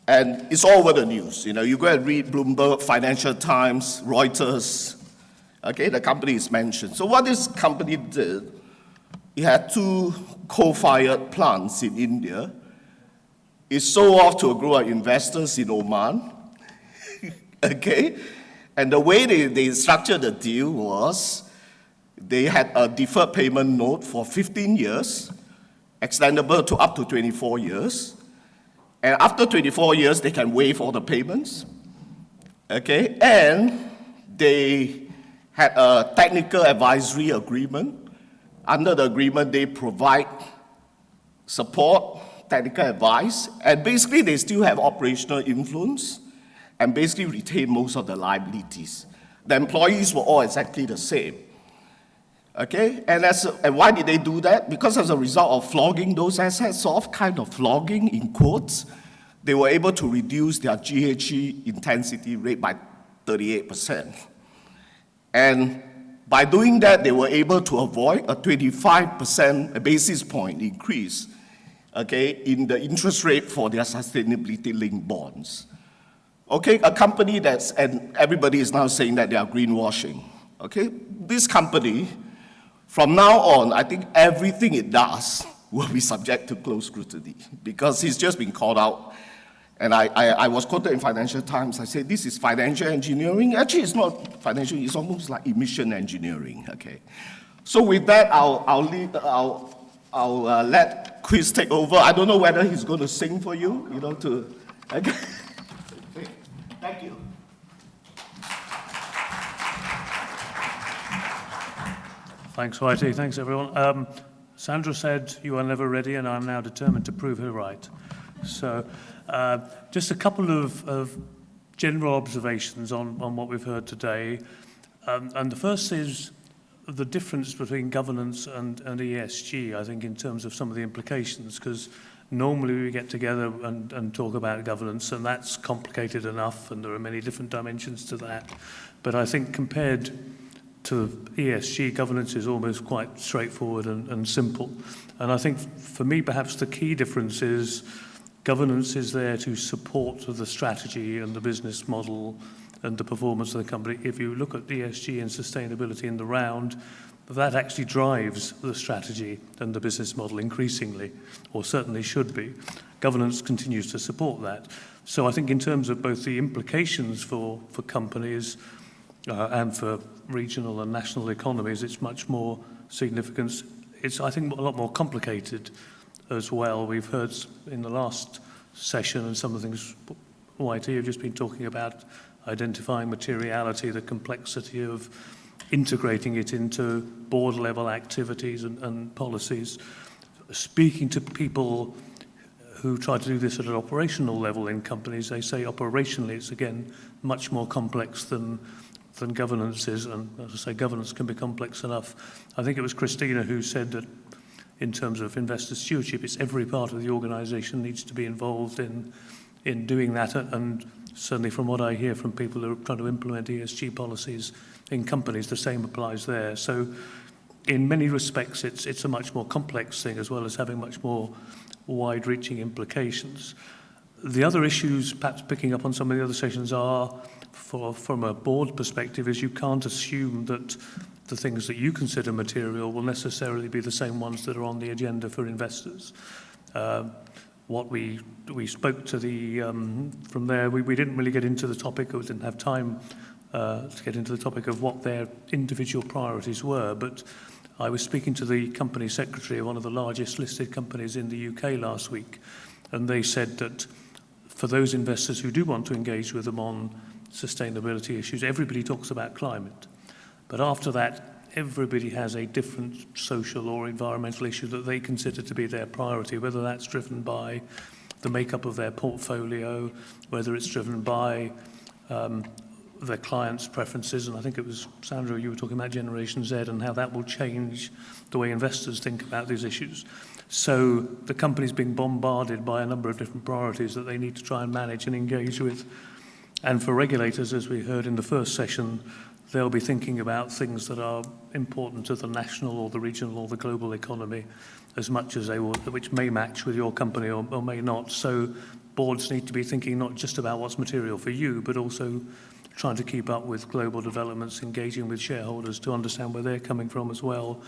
And it's all over the news. You know, you go and read Bloomberg, Financial Times, Reuters, okay, the company is mentioned. So what this company did, it had 2 coal-fired plants in India. It sold off to a group of investors in Oman, okay? And the way they structured the deal was they had a deferred payment note for 15 years, extendable to up to 24 years. And after 24 years, they can waive all the payments, okay? And they had a technical advisory agreement. Under the agreement, they provide support, technical advice, and basically they still have operational influence and basically retain most of the liabilities. The employees were all exactly the same. Okay, and why did they do that? Because as a result of flogging those assets off, kind of flogging in quotes, they were able to reduce their GHG intensity rate by 38%. And by doing that, they were able to avoid a 25% basis point increase, okay, in the interest rate for their sustainability-linked bonds. Okay, a company and everybody is now saying that they are greenwashing. Okay, this company, from now on, I think everything it does will be subject to close scrutiny because he's just been called out. And I was quoted in Financial Times. I said, this is financial engineering. Actually, it's not financial. It's almost like emission engineering. Okay. So with that, I'll let Chris take over. I don't know whether he's going to sing for you. You know, to. Okay. Thank you. Thanks, Whitey. Thanks, everyone. Sandra said you are never ready, and I'm now determined to prove her right. So just a couple of general observations on what we've heard today. And the first is the difference between governance and ESG, I think, in terms of some of the implications, because normally we get together and talk about governance, and that's complicated enough, and there are many different dimensions to that. But I think compared to ESG, governance is almost quite straightforward and simple. And I think for me, perhaps the key difference is governance is there to support the strategy and the business model and the performance of the company. If you look at ESG and sustainability in the round, that actually drives the strategy and the business model increasingly, or certainly should be. Governance continues to support that. So I think in terms of both the implications for companies and for regional and national economies, it's much more significant. It's, I think, a lot more complicated as well. We've heard in the last session and some of the things Whitey have just been talking about, identifying materiality, the complexity of integrating it into board-level activities and policies. Speaking to people who try to do this at an operational level in companies, they say operationally it's, again, much more complex than governance is, and as I say, governance can be complex enough. I think it was Christina who said that in terms of investor stewardship, it's every part of the organisation needs to be involved in doing that, and certainly from what I hear from people who are trying to implement ESG policies in companies, the same applies there. So in many respects, it's a much more complex thing, as well as having much more wide-reaching implications. The other issues, perhaps picking up on some of the other sessions, are, from a board perspective, is you can't assume that the things that you consider material will necessarily be the same ones that are on the agenda for investors. What we spoke to from there, we didn't really get into the topic, or we didn't have time to get into the topic of what their individual priorities were, but I was speaking to the company secretary of one of the largest listed companies in the UK last week, and they said that for those investors who do want to engage with them on sustainability issues, everybody talks about climate. But after that, everybody has a different social or environmental issue that they consider to be their priority, whether that's driven by the makeup of their portfolio, whether it's driven by their clients' preferences. And I think it was, Sandra, you were talking about Generation Z and how that will change the way investors think about these issues. So the company's being bombarded by a number of different priorities that they need to try and manage and engage with. And for regulators, as we heard in the first session, they'll be thinking about things that are important to the national or the regional or the global economy as much as they will, which may match with your company or may not. So boards need to be thinking not just about what's material for you, but also trying to keep up with global developments, engaging with shareholders to understand where they're coming from as well.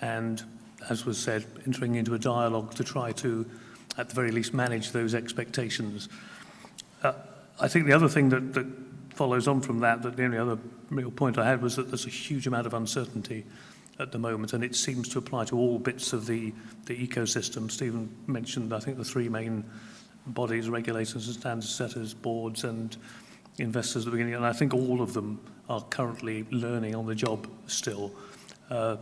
And as was said, entering into a dialogue to try to, at the very least, manage those expectations. I think the other thing that follows on from that the only other real point I had was that there's a huge amount of uncertainty at the moment, and it seems to apply to all bits of the ecosystem. Stephen mentioned, I think, the three main bodies: regulators and standard setters, boards and investors at the beginning, and I think all of them are currently learning on the job still. I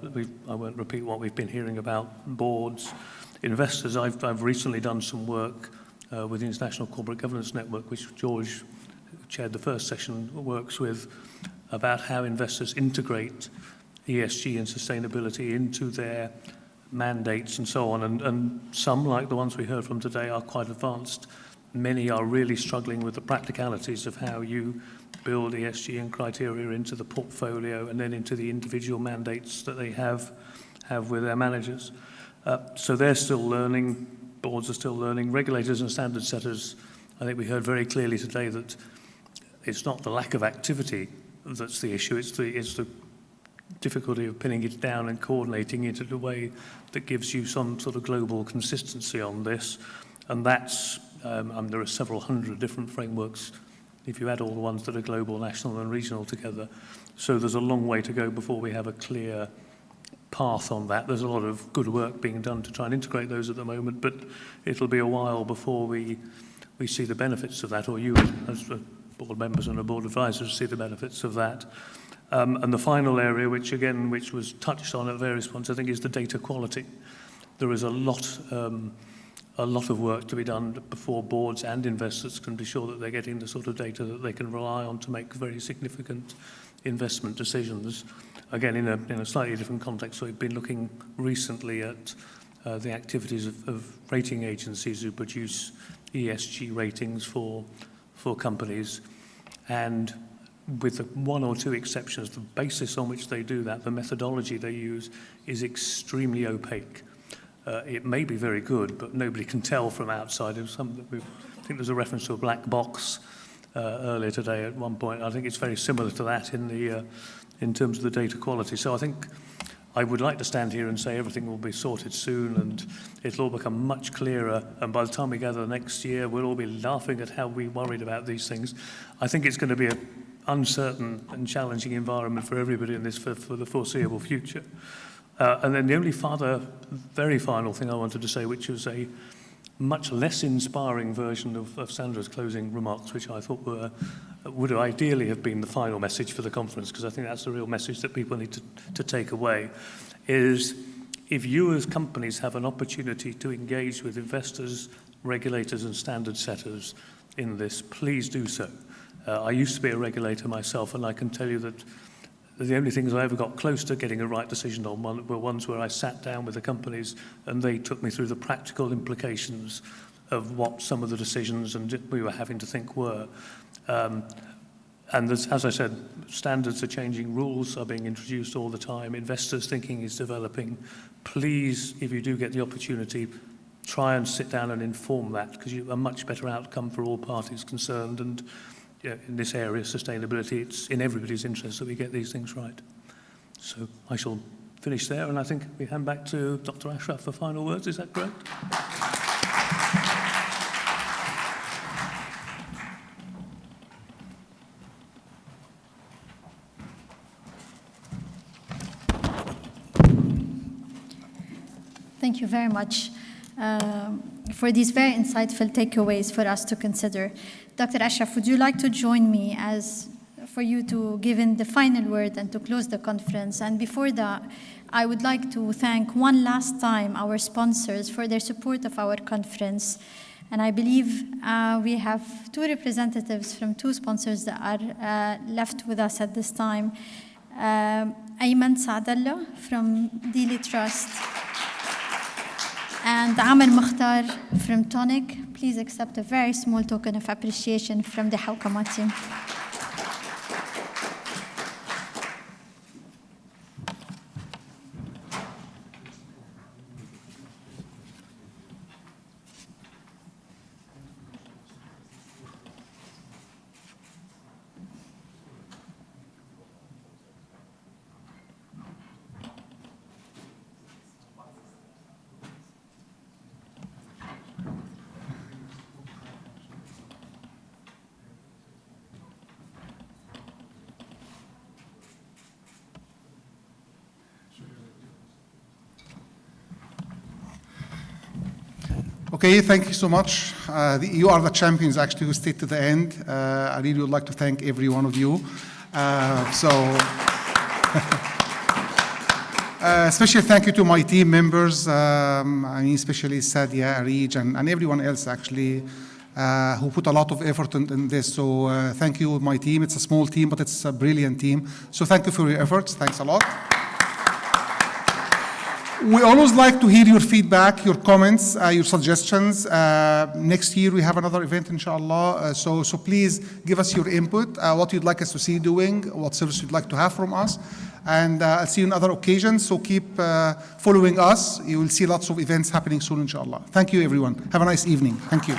won't repeat what we've been hearing about boards. Investors, I've recently done some work with the International Corporate Governance Network, which George, who chaired the first session, works with, about how investors integrate ESG and sustainability into their mandates and so on. And some, like the ones we heard from today, are quite advanced. Many are really struggling with the practicalities of how you build ESG and criteria into the portfolio and then into the individual mandates that they have with their managers. So they're still learning, boards are still learning. Regulators and standard setters, I think we heard very clearly today that it's not the lack of activity that's the issue, it's the difficulty of pinning it down and coordinating it in a way that gives you some sort of global consistency on this. And that's, there are several hundred different frameworks if you add all the ones that are global, national and regional together. So there's a long way to go before we have a clear path on that. There's a lot of good work being done to try and integrate those at the moment, but it'll be a while before we see the benefits of that, or you as board members and a board advisors see the benefits of that. And the final area, which was touched on at various points, I think, is the data quality. There is a lot of work to be done before boards and investors can be sure that they're getting the sort of data that they can rely on to make very significant investment decisions. Again, in a slightly different context, we've been looking recently at the activities of rating agencies who produce ESG ratings for companies. And with one or two exceptions, the basis on which they do that, the methodology they use, is extremely opaque. It may be very good, but nobody can tell from outside. I think there's a reference to a black box earlier today at one point. I think it's very similar to that in terms of the data quality. So I think I would like to stand here and say everything will be sorted soon and it'll all become much clearer. And by the time we gather next year, we'll all be laughing at how we worried about these things. I think it's going to be an uncertain and challenging environment for everybody in this for the foreseeable future. And then the only very final thing I wanted to say, which was a much less inspiring version of Sandra's closing remarks, which I thought would ideally have been the final message for the conference, because I think that's the real message that people need to take away, is if you as companies have an opportunity to engage with investors, regulators and standard setters in this, please do so. I used to be a regulator myself, and I can tell you that the only things I ever got close to getting a right decision on were ones where I sat down with the companies and they took me through the practical implications of what some of the decisions and we were having to think were. And as I said, standards are changing, rules are being introduced all the time, investors' thinking is developing. Please, if you do get the opportunity, try and sit down and inform that, because you a much better outcome for all parties concerned. And in this area, sustainability, it's in everybody's interest that we get these things right. So I shall finish there, and I think we hand back to Dr. Ashraf for final words. Is that correct? Thank you very much for these very insightful takeaways for us to consider. Dr. Ashraf, would you like to join me for you to give in the final word and to close the conference? And before that, I would like to thank one last time our sponsors for their support of our conference. And I believe we have two representatives from two sponsors that are left with us at this time. Ayman Saadallah from Dealey Trust and Amr Mukhtar from Tonic. Please accept a very small token of appreciation from the Hawkamah team. Okay, thank you so much. You are the champions, actually, who stayed to the end. I really would like to thank every one of you. Especially thank you to my team members, I mean, especially Sadia, Arij, and everyone else, actually, who put a lot of effort in this. So thank you, my team. It's a small team, but it's a brilliant team. So thank you for your efforts. Thanks a lot. We always like to hear your feedback, your comments, your suggestions. Next year we have another event, inshallah. So please give us your input, what you'd like us to see doing, what service you'd like to have from us. And I'll see you on other occasions. So keep following us. You will see lots of events happening soon, inshallah. Thank you, everyone. Have a nice evening. Thank you.